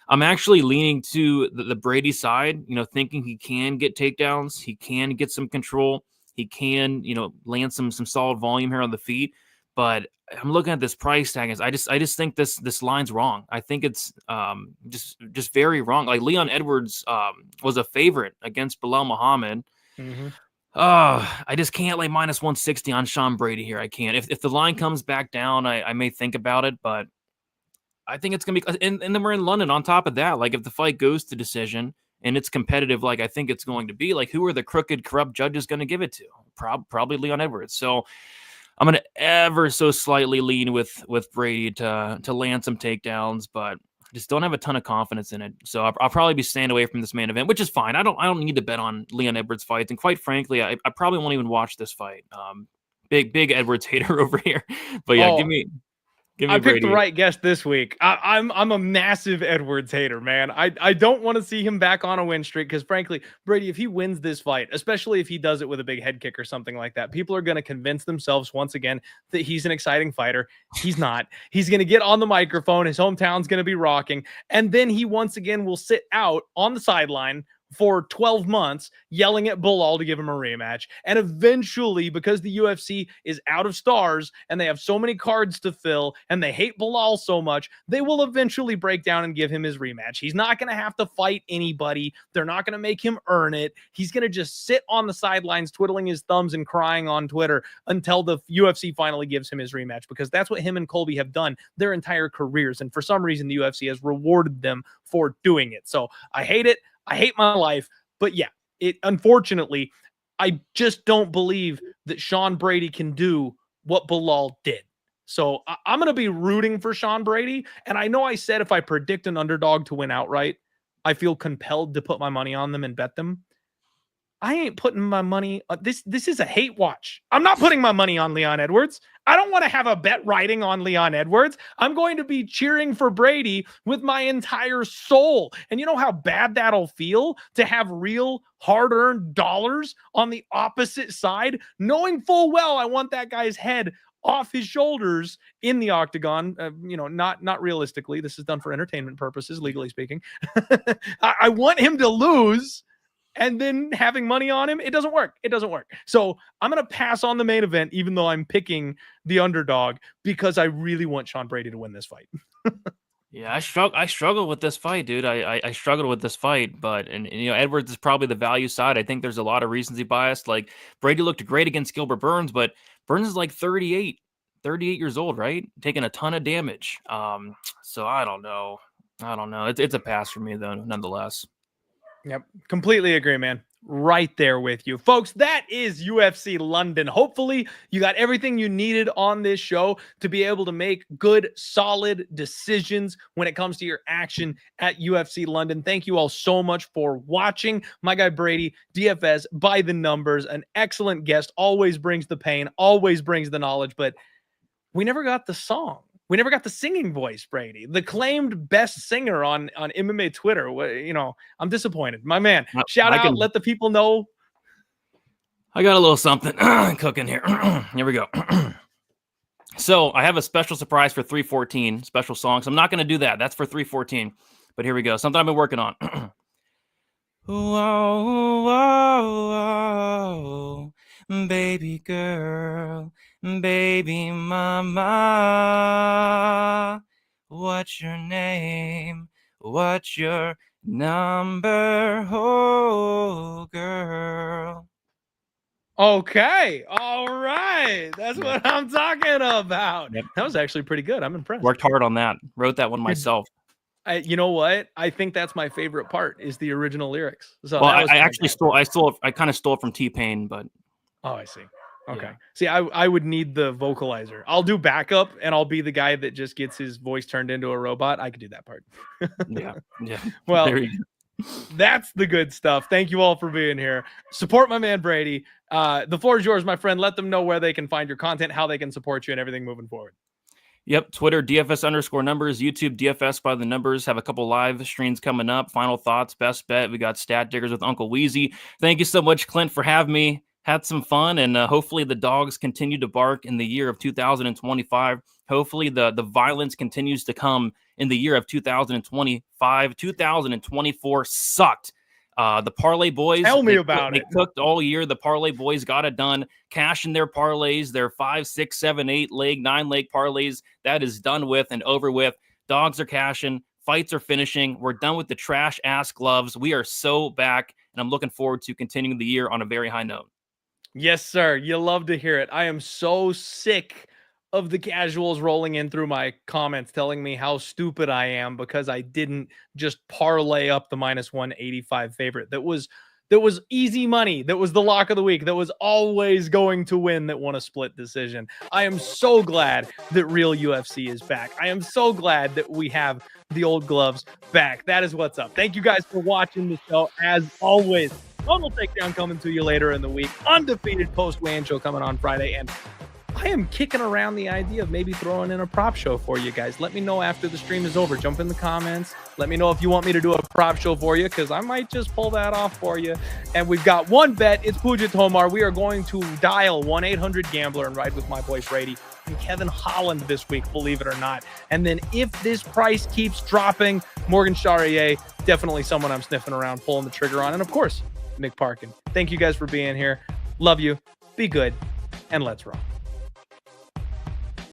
C: I'm actually leaning to the Brady side, thinking he can get takedowns. He can get some control. He can, land some solid volume here on the feet. But I'm looking at this price tag. I just think this line's wrong. I think it's just very wrong. Like Leon Edwards was a favorite against Belal Muhammad.
A: Mm-hmm.
C: I just can't lay minus 160 on Sean Brady here. I can't. If the line comes back down, I may think about it, but I think it's going to be, and then we're in London on top of that. Like if the fight goes to decision and it's competitive, like I think it's going to be, like who are the crooked, corrupt judges going to give it to? Probably Leon Edwards. So I'm going to ever so slightly lean with Brady to land some takedowns, but just don't have a ton of confidence in it. So I'll probably be staying away from this main event, which is fine. I don't need to bet on Leon Edwards fights. And quite frankly, I probably won't even watch this fight. Big Edwards hater over here, but yeah, give me
A: I
C: Brady.
A: picked the right guest this week. I'm a massive Edwards hater, man. I don't want to see him back on a win streak because, frankly, Brady, if he wins this fight, especially if he does it with a big head kick or something like that, people are going to convince themselves once again that he's an exciting fighter. He's not. He's going to get on the microphone. His hometown's going to be rocking. And then he once again will sit out on the sideline for 12 months yelling at Belal to give him a rematch. And eventually, because the UFC is out of stars and they have so many cards to fill and they hate Belal so much, they will eventually break down and give him his rematch. He's not going to have to fight anybody. They're not going to make him earn it. He's going to just sit on the sidelines twiddling his thumbs and crying on Twitter until the UFC finally gives him his rematch, because that's what him and Colby have done their entire careers. And for some reason, the UFC has rewarded them for doing it. So I hate it. I hate my life, but yeah, unfortunately, I just don't believe that Sean Brady can do what Belal did. So I'm going to be rooting for Sean Brady. And I know I said if I predict an underdog to win outright, I feel compelled to put my money on them and bet them. I ain't putting my money. This is a hate watch. I'm not putting my money on Leon Edwards. I don't want to have a bet riding on Leon Edwards. I'm going to be cheering for Brady with my entire soul. And you know how bad that'll feel to have real hard-earned dollars on the opposite side, knowing full well I want that guy's head off his shoulders in the octagon. Not realistically. This is done for entertainment purposes, legally speaking. I want him to lose. And then having money on him, it doesn't work. It doesn't work. So I'm going to pass on the main event, even though I'm picking the underdog, because I really want Sean Brady to win this fight.
C: Yeah, I struggle with this fight, dude. I struggled with this fight, but Edwards is probably the value side. I think there's a lot of recency bias. Like Brady looked great against Gilbert Burns, but Burns is like 38 years old, right? Taking a ton of damage. So I don't know. It's a pass for me though, nonetheless.
A: Yep. Completely agree, man. Right there with you. Folks, that is UFC London. Hopefully you got everything you needed on this show to be able to make good, solid decisions when it comes to your action at UFC London. Thank you all so much for watching. My guy Brady, DFS by the numbers, an excellent guest, always brings the pain, always brings the knowledge, but we never got the song. We never got the singing voice, Brady, the claimed best singer on MMA Twitter. I'm disappointed. My man, shout out, let the people know.
C: I got a little something cooking here. Here we go. So I have a special surprise for 314, special song. So I'm not going to do that. That's for 314. But here we go. Something I've been working on. Whoa, whoa, whoa, baby girl. Baby mama, what's your name? What's your number? Oh, girl.
A: Okay. All right. That's what I'm talking about.
C: Yep.
A: That was actually pretty good. I'm impressed.
C: Worked hard on that. Wrote that one myself.
A: You know what? I think that's my favorite part is the original lyrics. So
C: well, I actually I kind of stole it from T-Pain, but.
A: Oh, I see. Okay.
C: Yeah.
A: See, I would need the vocalizer. I'll do backup and I'll be the guy that just gets his voice turned into a robot. I could do that part.
C: Yeah.
A: Well, That's the good stuff. Thank you all for being here. Support my man Brady. The floor is yours, my friend. Let them know where they can find your content, how they can support you, and everything moving forward.
B: Yep, Twitter, DFS_numbers, YouTube, DFS by the numbers. Have a couple live streams coming up. Final thoughts, best bet. We got Stat Diggers with Uncle Wheezy. Thank you so much, Clint, for having me. Had some fun, and hopefully the dogs continue to bark in the year of 2025. Hopefully the violence continues to come in the year of 2025. 2024 sucked. The parlay boys,
A: tell me about
B: it. They cooked all year. The parlay boys got it done. Cash in their parlays, their 5, 6, 7, 8 leg, 9 leg parlays. That is done with and over with. Dogs are cashing. Fights are finishing. We're done with the trash ass gloves. We are so back, and I'm looking forward to continuing the year on a very high note.
A: Yes, sir. You love to hear it. I am so sick of the casuals rolling in through my comments telling me how stupid I am because I didn't just parlay up the -185 favorite. That was easy money. That was the lock of the week. That was always going to win, that won a split decision. I am so glad that real UFC is back. I am so glad that we have the old gloves back. That is what's up. Thank you guys for watching the show. As always, Total Takedown coming to you later in the week. Undefeated post-weigh-in show coming on Friday. And I am kicking around the idea of maybe throwing in a prop show for you guys. Let me know after the stream is over. Jump in the comments. Let me know if you want me to do a prop show for you, because I might just pull that off for you. And we've got one bet. It's Puja Tomar. We are going to dial 1-800-GAMBLER and ride with my boy Brady and Kevin Holland this week, believe it or not. And then if this price keeps dropping, Morgan Charrière, definitely someone I'm sniffing around, pulling the trigger on. And of course, Mick Parkin. Thank you guys for being here. Love you. Be good. And let's roll.